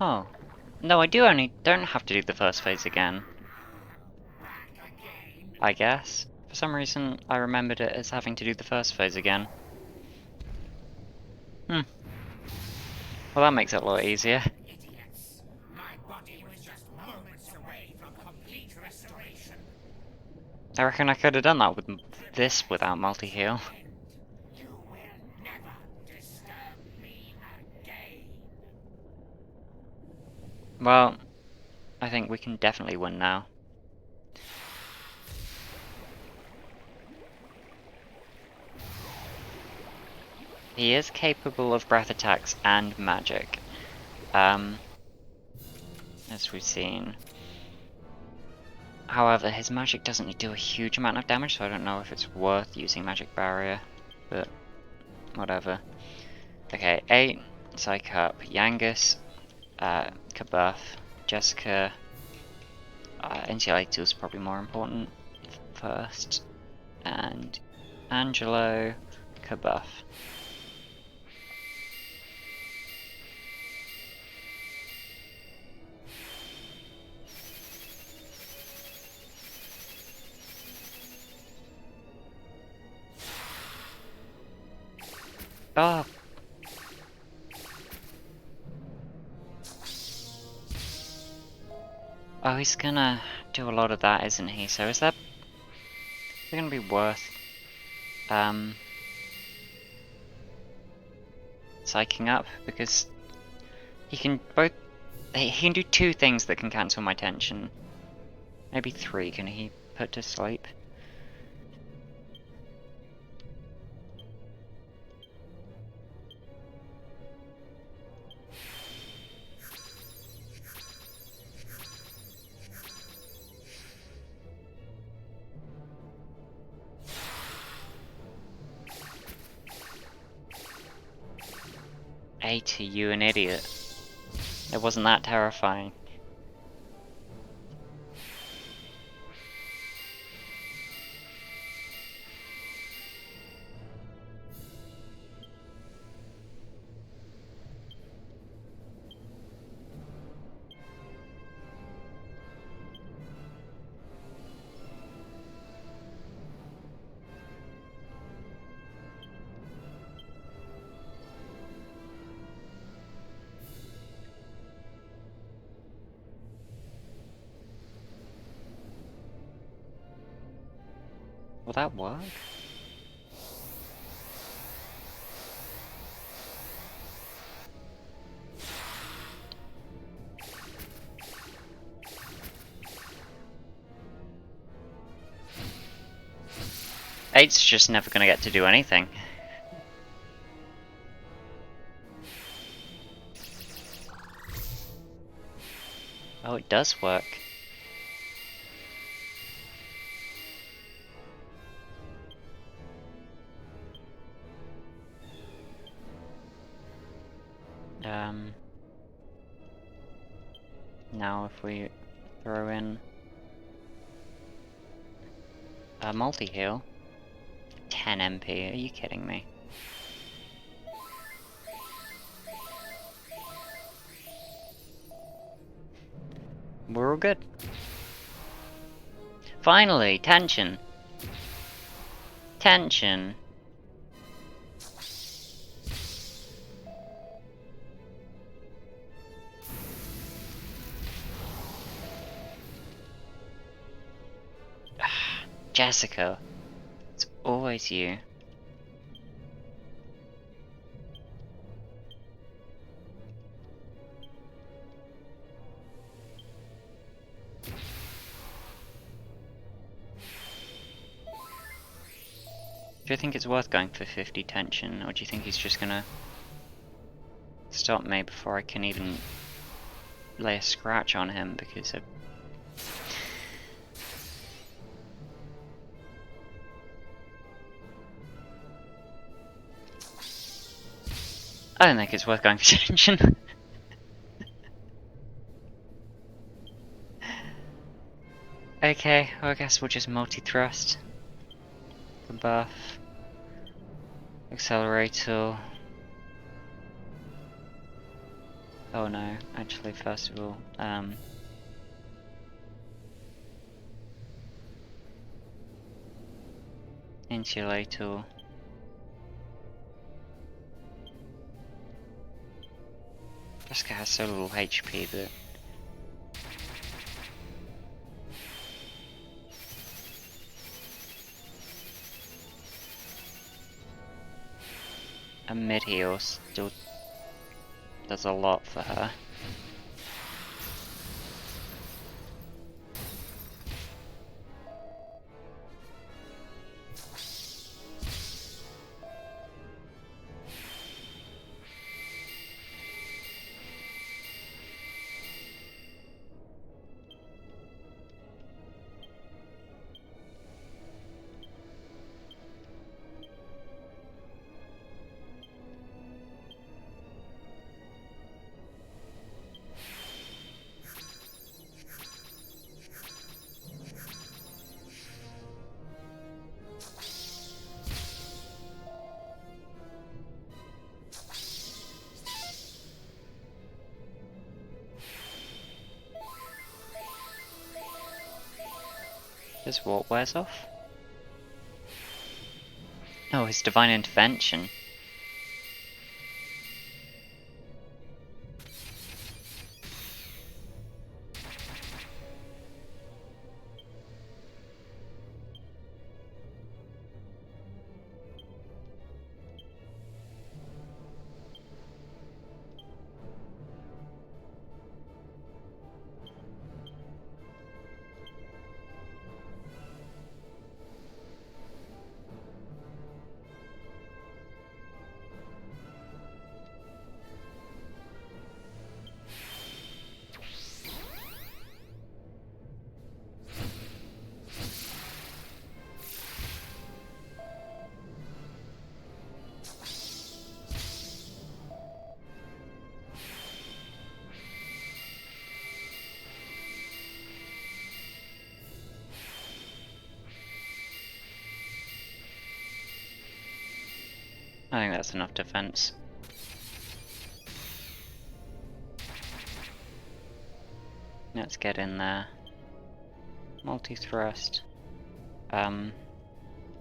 Oh. No, I don't have to do the first phase again. I guess. For some reason, I remembered it as having to do the first phase again. Well, that makes it a lot easier. Idiots! My body was just moments away from complete restoration. I reckon I could have done that with this without multi-heal. You will never disturb me again. Well, I think we can definitely win now. He is capable of breath attacks and magic. As we've seen. However, his magic doesn't do a huge amount of damage, so I don't know if it's worth using Magic Barrier. But, whatever. Okay, 8, Psych Up, Yangus, Kabuff, Jessica, NCL2 is probably more important first, and Angelo, Kabuff. Oh! Oh, he's gonna do a lot of that, isn't he? So is that gonna be worth psyching up? Because he can do 2 things that can cancel my tension. Maybe 3, can he put to sleep? A, you an idiot. It wasn't that terrifying. Will that work? Eight's just never gonna get to do anything. Oh, it does work. Now if we throw in a multi-heal, 10 MP, are you kidding me? We're all good. Finally, tension! Tension! Jessica, it's always you. Do you think it's worth going for 50 tension, or do you think he's just gonna stop me before I can even lay a scratch on him because of... I don't think it's worth going for tension. Okay, well, I guess we'll just multi-thrust. The buff. Accelerator. Oh no, actually, first of all, insulator. This guy has so little HP that a mid-heal still does a lot for her. His what wears off? Oh, his divine intervention. I think that's enough defense. Let's get in there. Multi-thrust.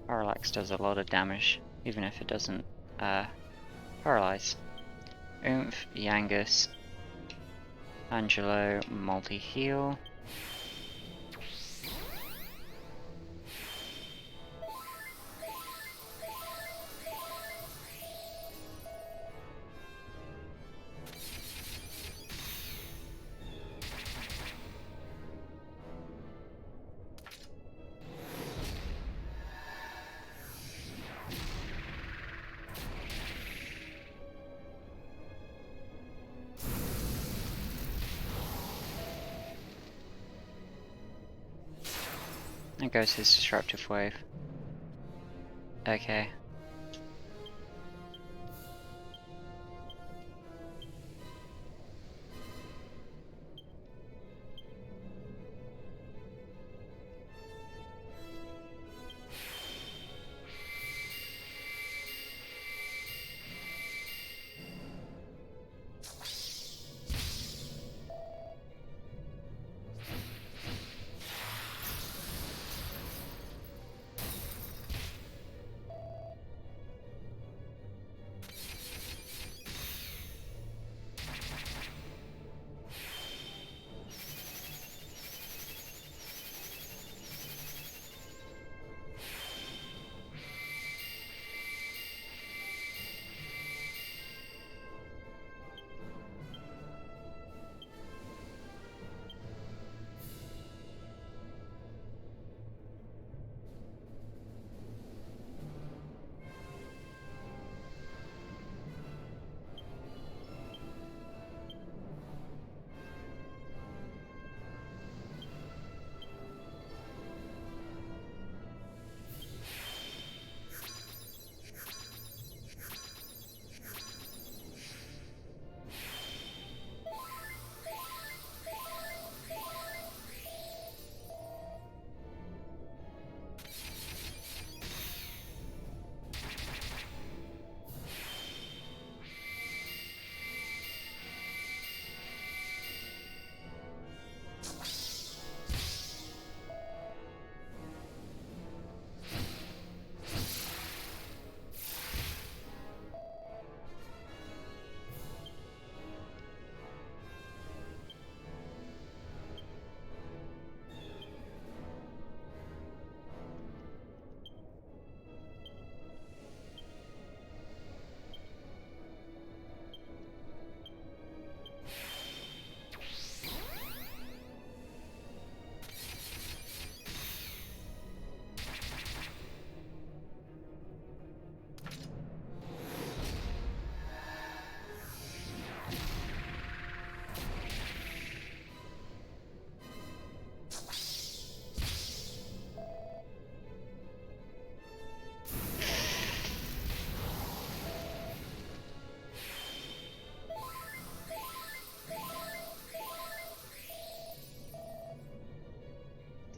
Parallax does a lot of damage, even if it doesn't paralyze. Oomph, Yangus, Angelo, multi-heal. There goes his disruptive wave. Okay.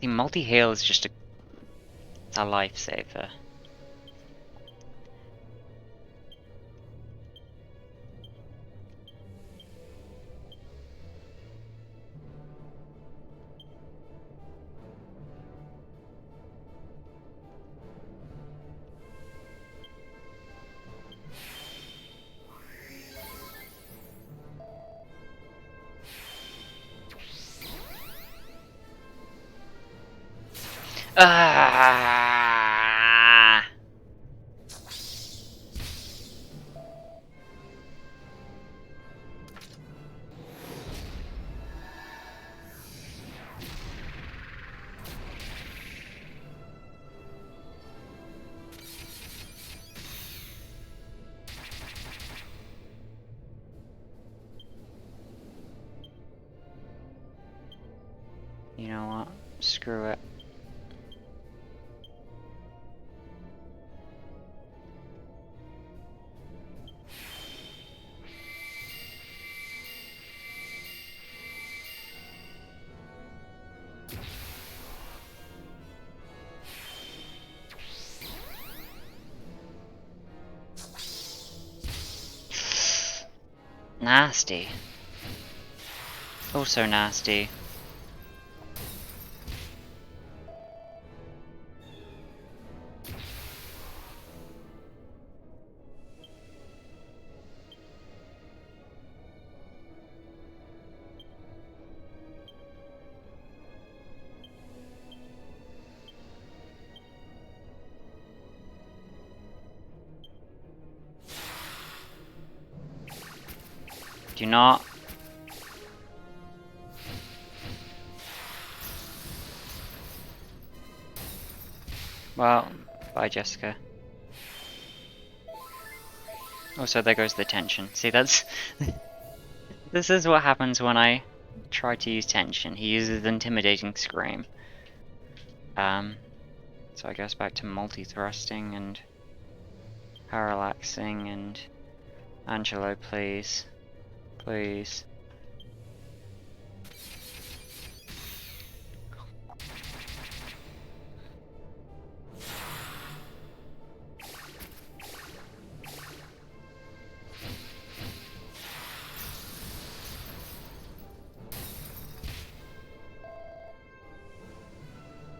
The multi-heal is just it's a lifesaver. Ah! You know what? Screw it. Nasty. Also nasty. Do not. Well, bye Jessica. Also, there goes the tension. See, that's... This is what happens when I try to use tension. He uses intimidating scream. So I guess back to multi-thrusting and parallaxing and... Angelo, please. Please.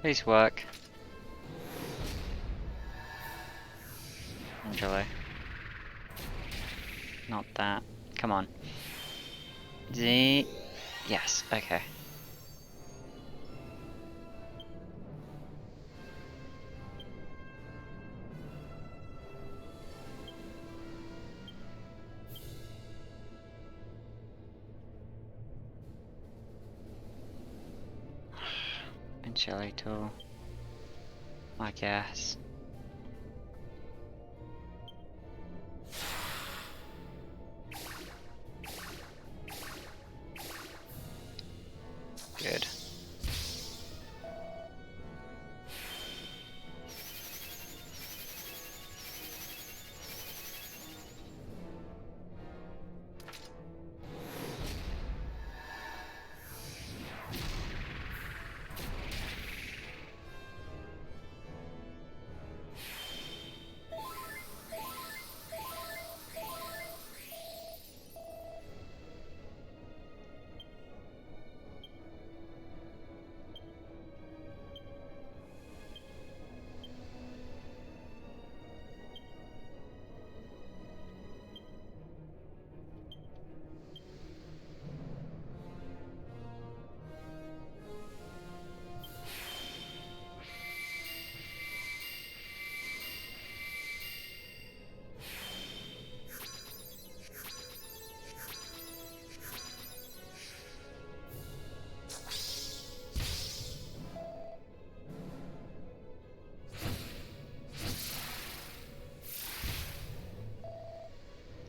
Please work. Angelo. Not that. Come on. Z. Yes, okay. Insulator, I guess. Good.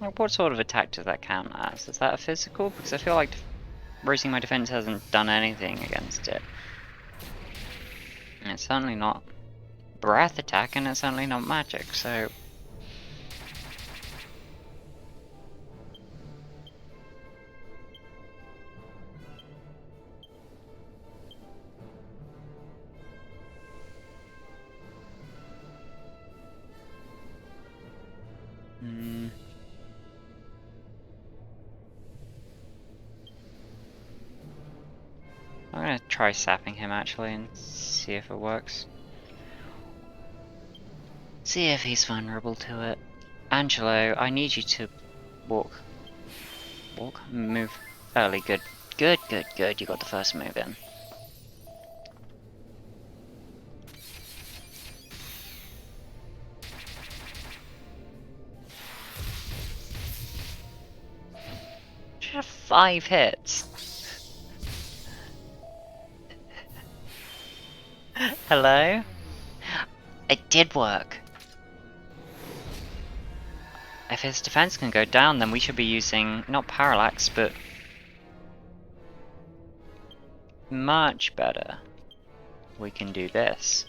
Like, what sort of attack does that count as? Is that a physical? Because I feel like raising my defense hasn't done anything against it. And it's certainly not breath attack, and it's certainly not magic, so... gonna try sapping him actually and see if it works. See if he's vulnerable to it. Angelo, I need you to walk. Walk? Move early. Good. Good, good, good. You got the first move in. Should have 5 hits. Hello? It did work. If his defense can go down, then we should be using not parallax, but much better. We can do this.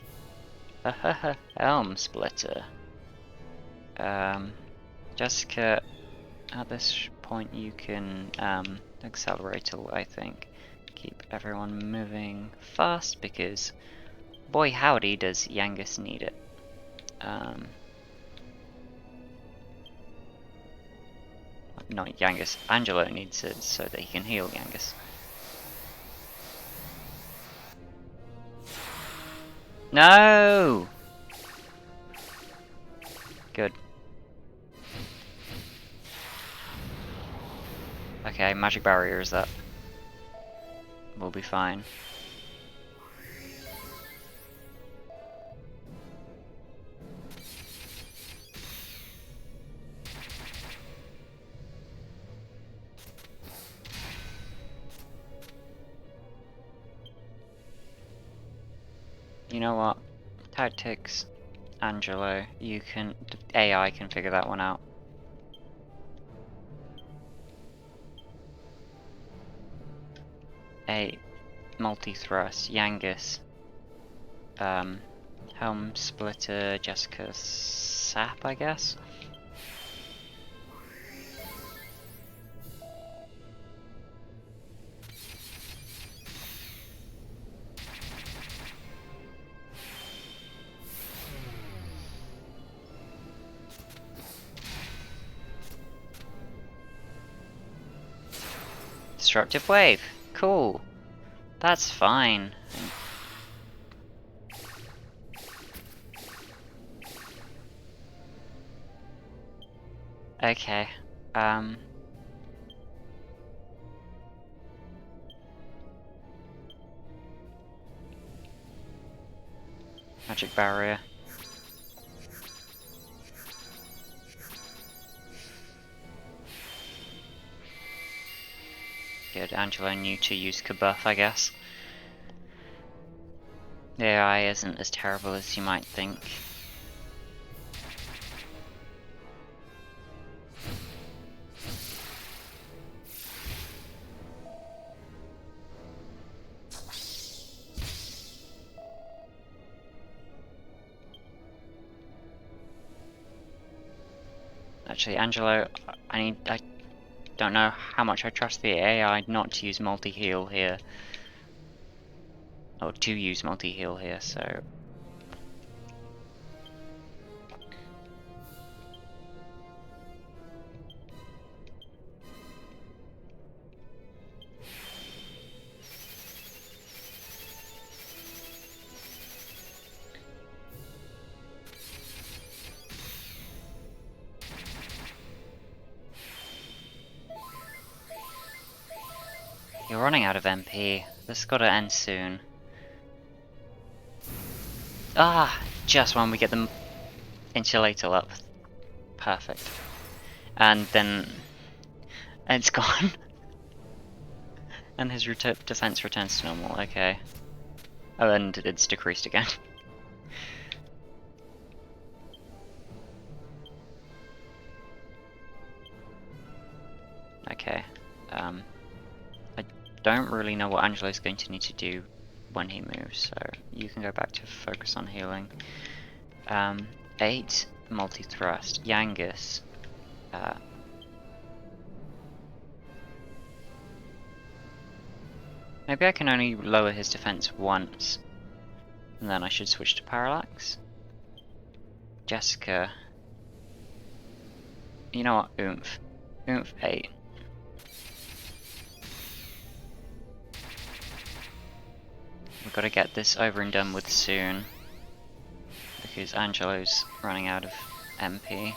Elm splitter. Jessica, at this point you can accelerate a little, I think. Keep everyone moving fast because boy howdy does Yangus need it. Not Yangus, Angelo needs it so that he can heal Yangus. No! Good. Okay, magic barrier is up. We'll be fine. You know what? Tactics, Angelo, you can... AI can figure that one out. A multi-thrust, Yangus, Helm Splitter, Jessica Sap, I guess? Destructive wave. Cool. That's fine. Okay. Magic barrier. Good, Angelo knew to use Kabuff, I guess. The AI isn't as terrible as you might think. Actually, Angelo, I don't know how much I trust the AI not to use multi-heal here. Or to use multi-heal here, so... You're running out of MP. This has got to end soon. Ah! Just when we get the insulator up. Perfect. And then... it's gone. And his defense returns to normal, okay. Oh, and it's decreased again. Okay. I don't really know what Angelo's going to need to do when he moves, so you can go back to focus on healing. 8 multi-thrust. Yangus. Maybe I can only lower his defense once, and then I should switch to parallax. Jessica. You know what? Oomph. Oomph 8. gotta get this over and done with soon. Because Angelo's running out of MP.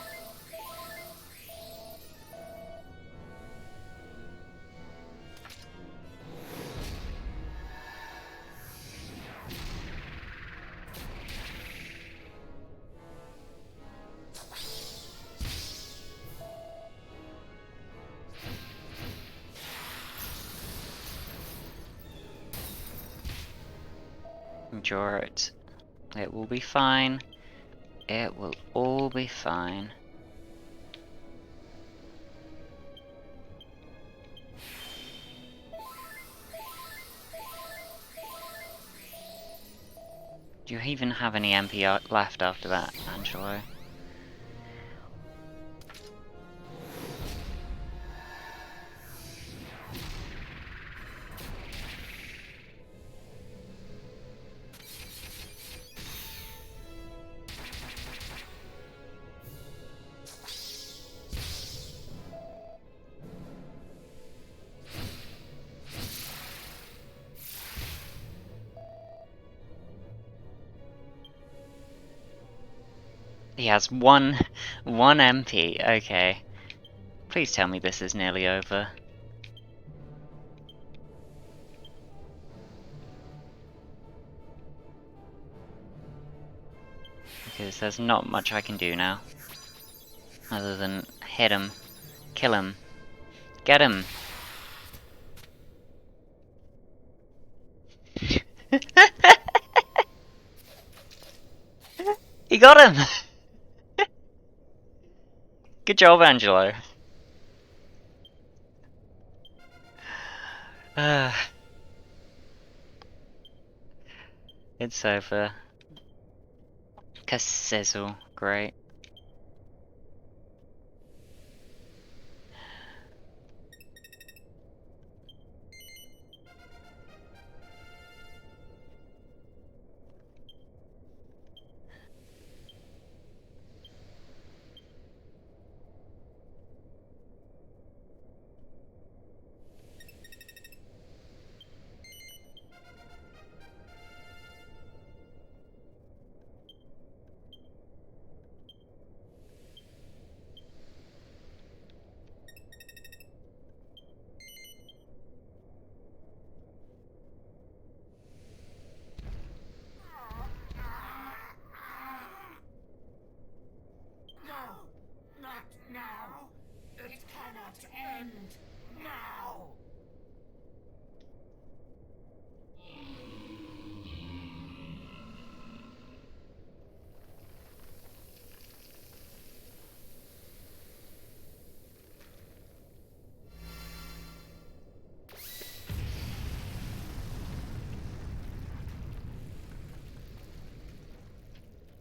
Endure it. It will be fine. It will all be fine. Do you even have any MP left after that, Angelo? He has one MP. Okay. Please tell me this is nearly over. Because there's not much I can do now. Other than hit him. Kill him. Get him! He got him! Good job, Angelo. It's over. Sizzle, great.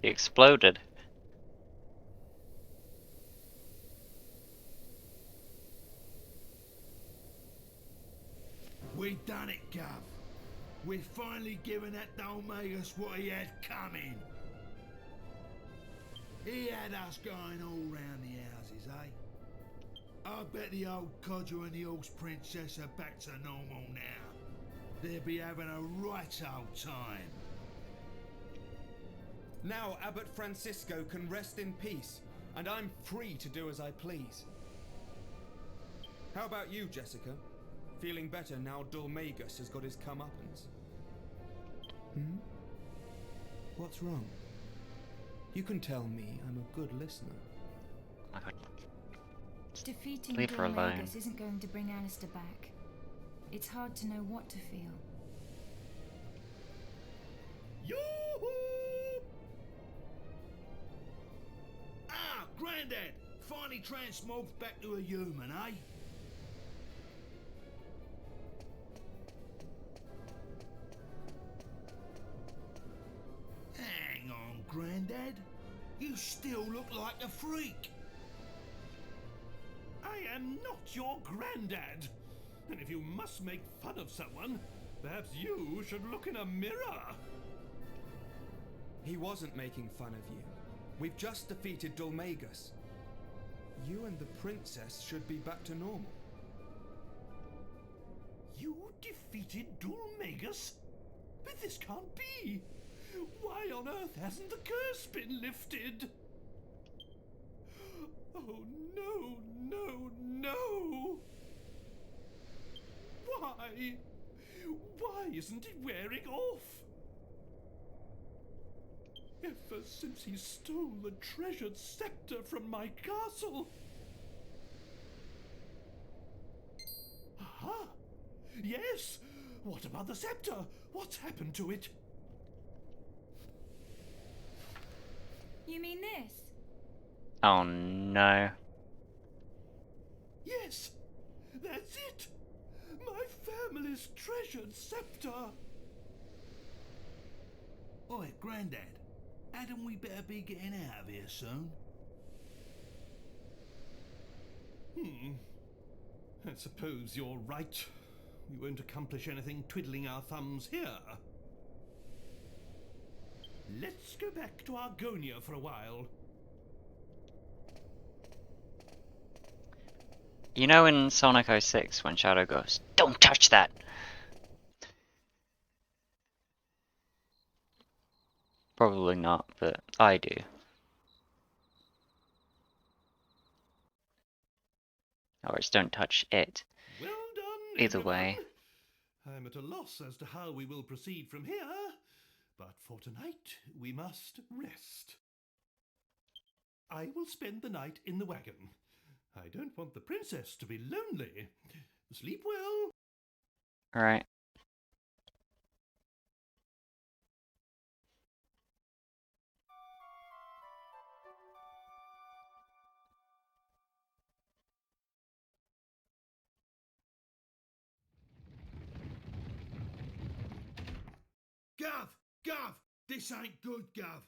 He exploded. We done it, Gov. We've finally given that dhoulmagus what he had coming. He had us going all round the houses, eh? I bet the old codger and the horse princess are back to normal now. They'll be having a right old time. Now Abbot Francisco can rest in peace, and I'm free to do as I please. How about you, Jessica? Feeling better now dhoulmagus has got his comeuppance? Hmm? What's wrong? You can tell me, I'm a good listener. Oh my God. Defeating Leave her alone. dhoulmagus isn't going to bring Alistair back. It's hard to know what to feel. Yoo-hoo! Ah, Grandad! Finally transmoged back to a human, eh? Hang on, Grandad. You still look like a freak. I am not your granddad. And if you must make fun of someone, perhaps you should look in a mirror. He wasn't making fun of you. We've just defeated dhoulmagus. You and the princess should be back to normal. You defeated dhoulmagus? But this can't be! Why on earth hasn't the curse been lifted? Oh no, no, no! Why? Why isn't it wearing off? Ever since he stole the treasured scepter from my castle. Aha! Yes! What about the scepter? What's happened to it? You mean this? Oh no. Yes! That's it! My family's treasured scepter! Oi, Grandad, hadn't we better be getting out of here soon? I suppose you're right. We won't accomplish anything twiddling our thumbs here. Let's go back to Argonia for a while. You know in Sonic 06 when Shadow goes, "Don't touch that!" Probably not, but I do. Or it's don't touch it. Well done, Either everyone. way. I'm at a loss as to how we will proceed from here, but for tonight we must rest. I will spend the night in the wagon. I don't want the princess to be lonely. Sleep well. Alright. Gov! Gov! This ain't good, Gov!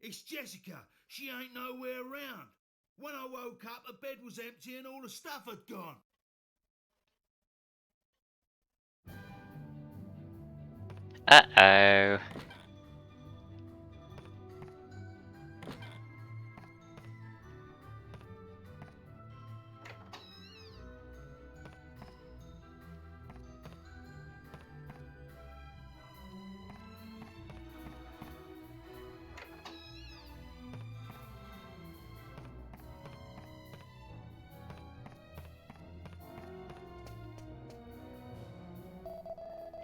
It's Jessica. She ain't nowhere around. When I woke up, the bed was empty and all the stuff had gone. Uh-oh.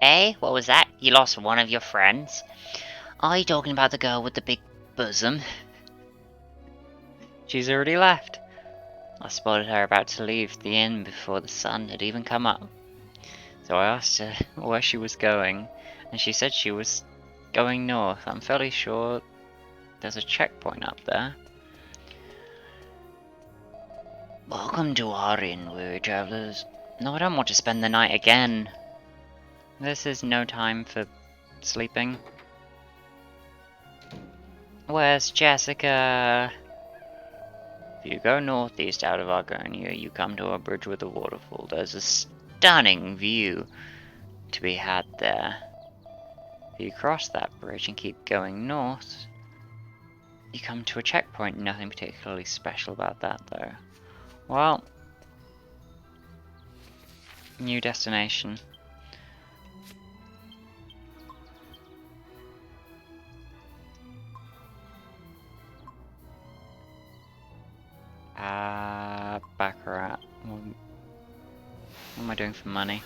Eh? What was that? You lost one of your friends? Are you talking about the girl with the big bosom? She's already left. I spotted her about to leave the inn before the sun had even come up. So I asked her where she was going, and she said she was going north. I'm fairly sure there's a checkpoint up there. Welcome to our inn, weary travellers. No, I don't want to spend the night again. This is no time for sleeping. Where's Jessica? If you go northeast out of Argonia, you come to a bridge with a waterfall. There's a stunning view to be had there. If you cross that bridge and keep going north, you come to a checkpoint. Nothing particularly special about that, though. Well, new destination. Baccarat. What am I doing for money?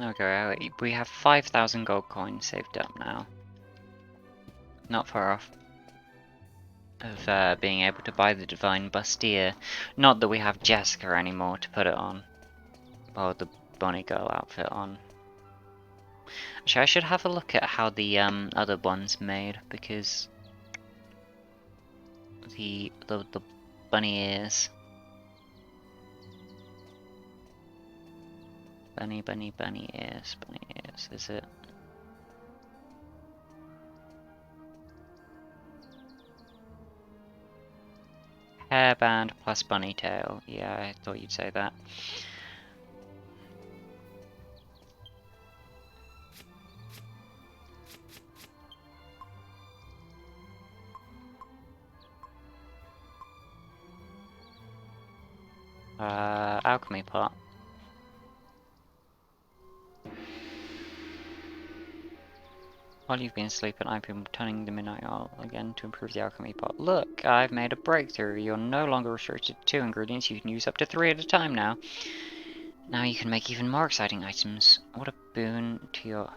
Okay, we have 5,000 gold coins saved up now. Not far off of being able to buy the Divine Bustier. Not that we have Jessica anymore to put it on. Or the Bunny Girl outfit on. Actually, I should have a look at how the other one's made, because the bunny ears. Bunny ears, is it? Hairband plus bunny tail. Yeah, I thought you'd say that. Alchemy pot. While you've been sleeping, I've been turning the midnight oil again to improve the alchemy pot. Look, I've made a breakthrough. You're no longer restricted to 2 ingredients. You can use up to 3 at a time now. Now you can make even more exciting items. What a boon to your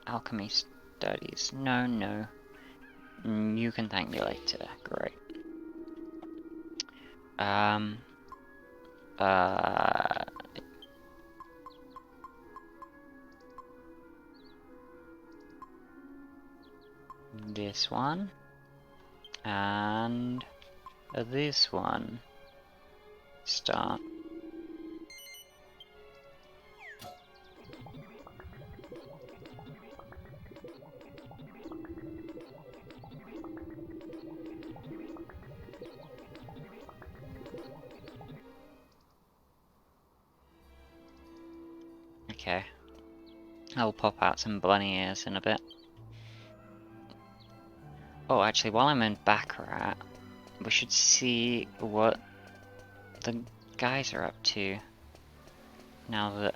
alchemy studies. No. You can thank me later. Great. This one. And this one. Start. Okay. I'll pop out some bunny ears in a bit. Oh, actually, while I'm in Baccarat, we should see what the guys are up to now that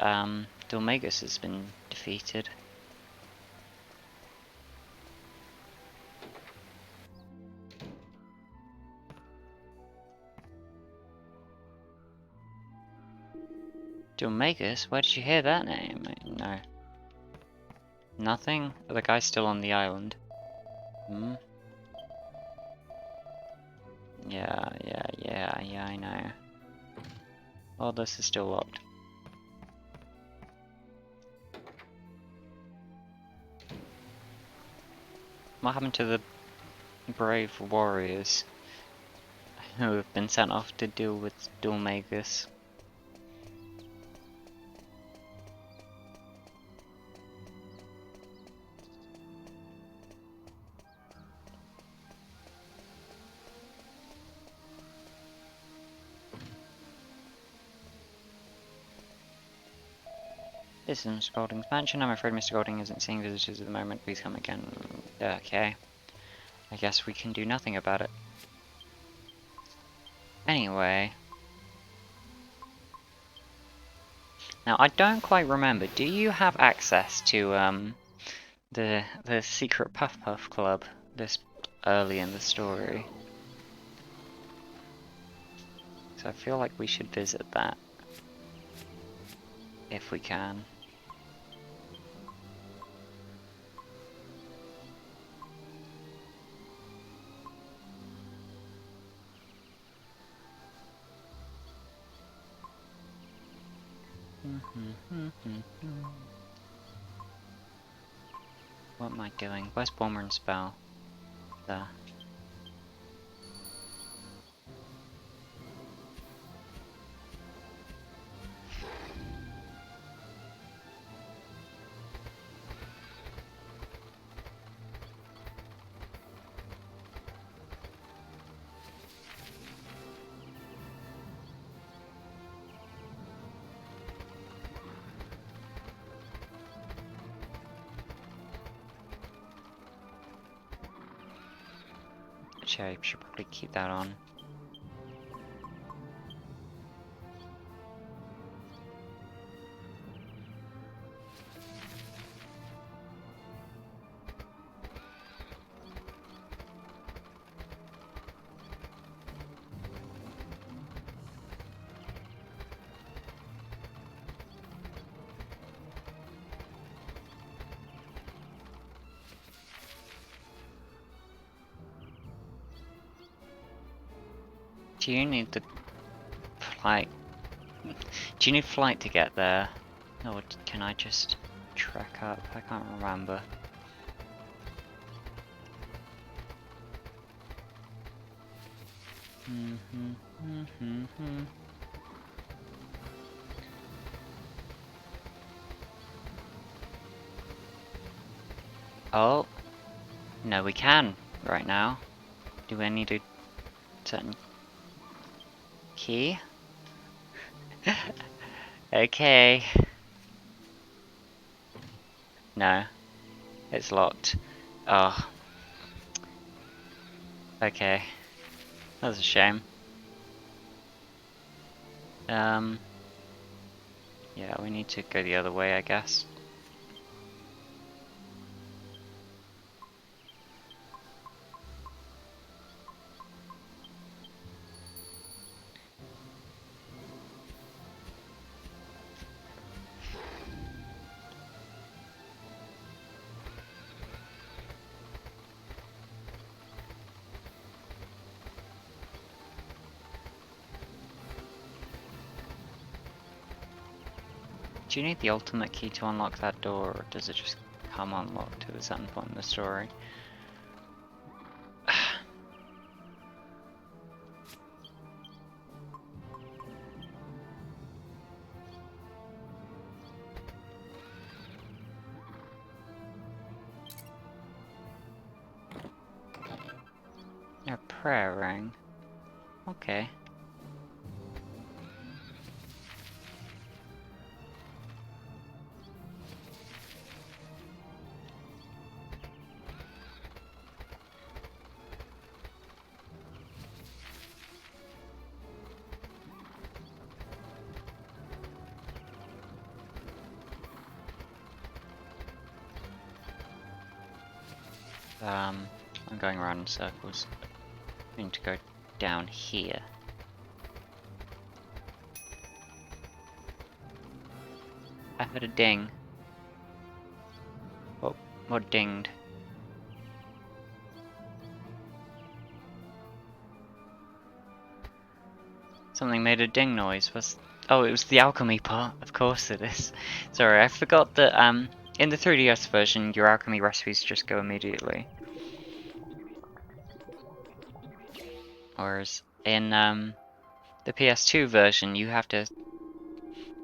dhoulmagus has been defeated. dhoulmagus? Where did you hear that name? No. Nothing? Are the guys still on the island? Hmm? Yeah, I know. Oh, this is still locked. What happened to the brave warriors who have been sent off to deal with dhoulmagus? This is Mr. Golding's mansion. I'm afraid Mr. Golding isn't seeing visitors at the moment. Please come again. Okay. I guess we can do nothing about it. Anyway. Now, I don't quite remember. Do you have access to the secret Puff Puff Club this early in the story? So I feel like we should visit that. If we can. What am I doing? Where's Bomber and Spell? There. I should probably keep that on. Do you need the flight? Do you need flight to get there? Or can I just trek up? I can't remember. Oh, no, we can right now. Do I need a certain key? Okay. No, it's locked. Oh. Okay. That's a shame. Yeah, we need to go the other way, I guess. Do you need the ultimate key to unlock that door, or does it just come unlocked at a certain point in the story? A prayer ring. Okay. I'm going around in circles. I need to go down here. I heard a ding. Oh, what dinged? Something made a ding noise. Oh, it was the alchemy part. Of course it is. Sorry, I forgot that in the 3DS version your alchemy recipes just go immediately. Whereas in the PS2 version you have to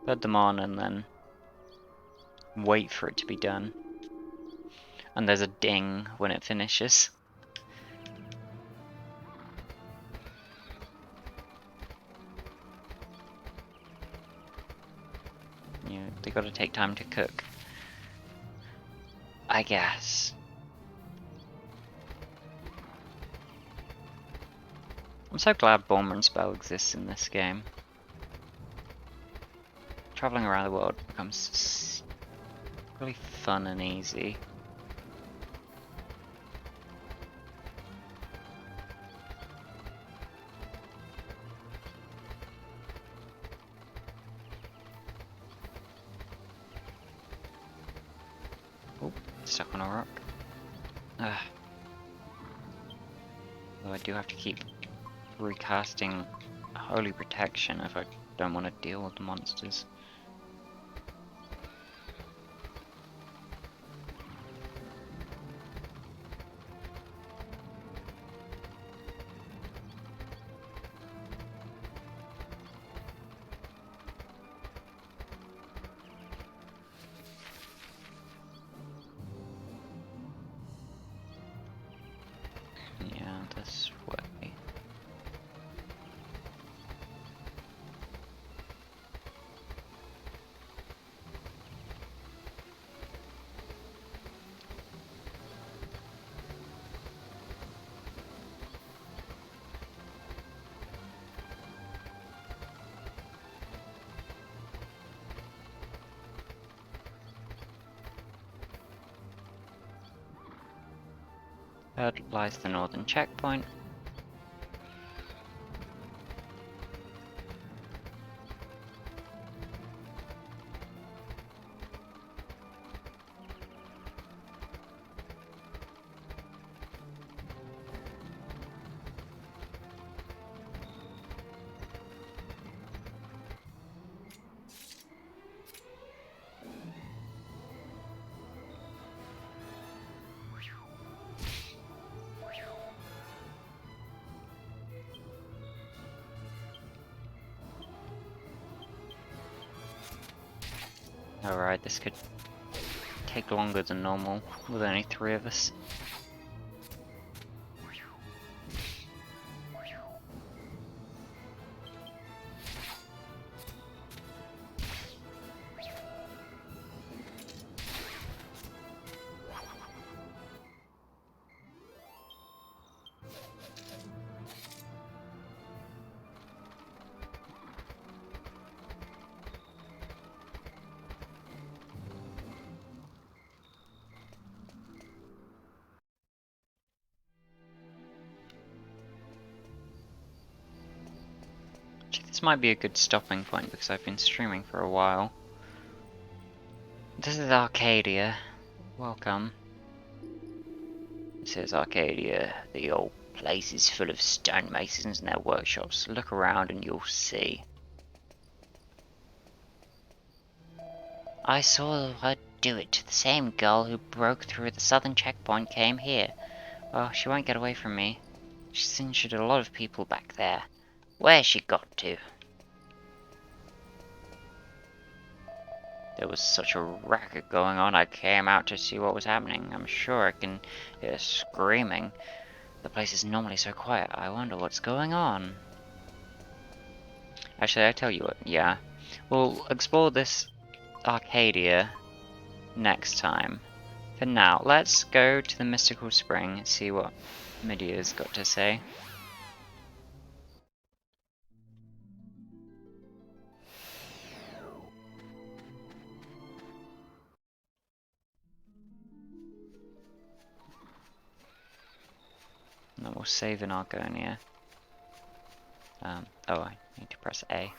put them on and then wait for it to be done. And there's a ding when it finishes. You know, they gotta take time to cook. I guess. I'm so glad Bomber and Spell exists in this game. Traveling around the world becomes really fun and easy. Oh, stuck on a rock. Though I do have to keep recasting Holy Protection if I don't want to deal with the monsters. Yeah, this way. There lies the northern checkpoint. Alright, this could take longer than normal with only 3 of us. This might be a good stopping point because I've been streaming for a while. This is Arcadia. Welcome. This is Arcadia. The old place is full of stonemasons and their workshops. Look around and you'll see. I saw her do it. The same girl who broke through the southern checkpoint came here. Oh, she won't get away from me. She's injured a lot of people back there. Where's she got to? There was such a racket going on, I came out to see what was happening. I'm sure I can hear screaming. The place is normally so quiet. I wonder what's going on. Actually, I tell you what, yeah. We'll explore this Arcadia next time. For now, let's go to the Mystical Spring and see what Medea's got to say. And then we'll save in Argonia. Oh, I need to press A.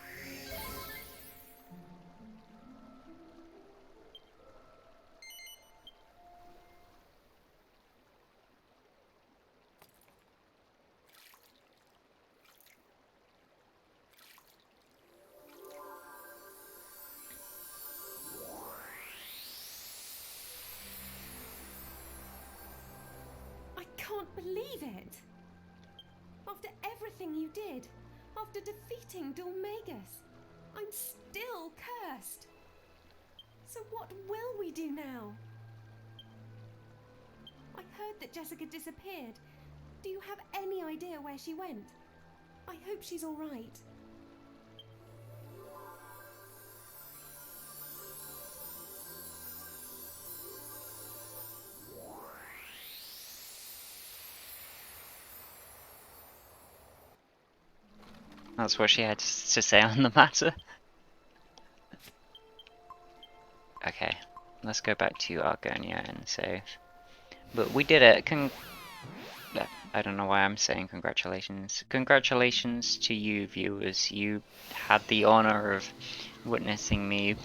I can't believe it! After everything you did, after defeating dhoulmagus, I'm still cursed! So what will we do now? I heard that Jessica disappeared. Do you have any idea where she went? I hope she's all right. That's what she had to say on the matter. Okay, let's go back to Argonia and save. But we did it. I don't know why I'm saying congratulations. Congratulations to you, viewers. You had the honor of witnessing me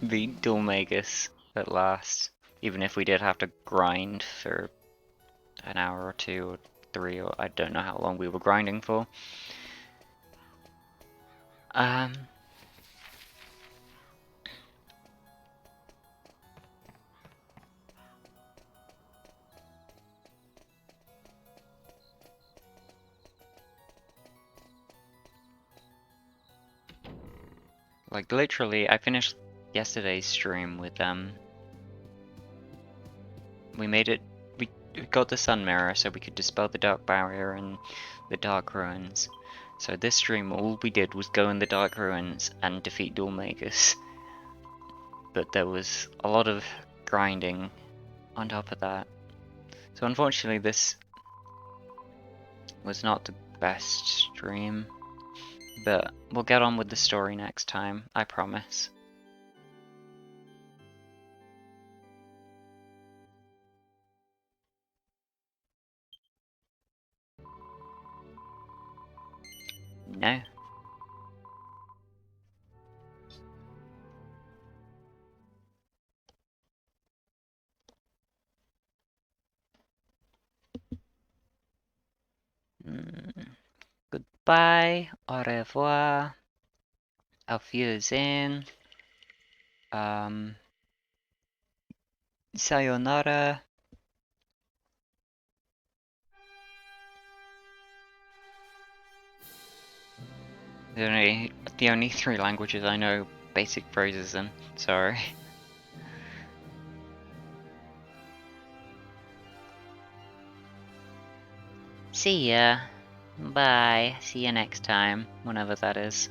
beat dhoulmagus at last. Even if we did have to grind for an hour or 2 or 3, or I don't know how long we were grinding for. Like literally, I finished yesterday's stream with we made it. We got the sun mirror so we could dispel the dark barrier and the dark ruins. So this stream, all we did was go in the dark ruins and defeat dhoulmagus. But there was a lot of grinding on top of that. So unfortunately, this was not the best stream. But we'll get on with the story next time, I promise. No. Goodbye, au revoir, auf Wiedersehen, sayonara. The only 3 languages I know basic phrases in. Sorry. See ya. Bye. See you next time, whenever that is.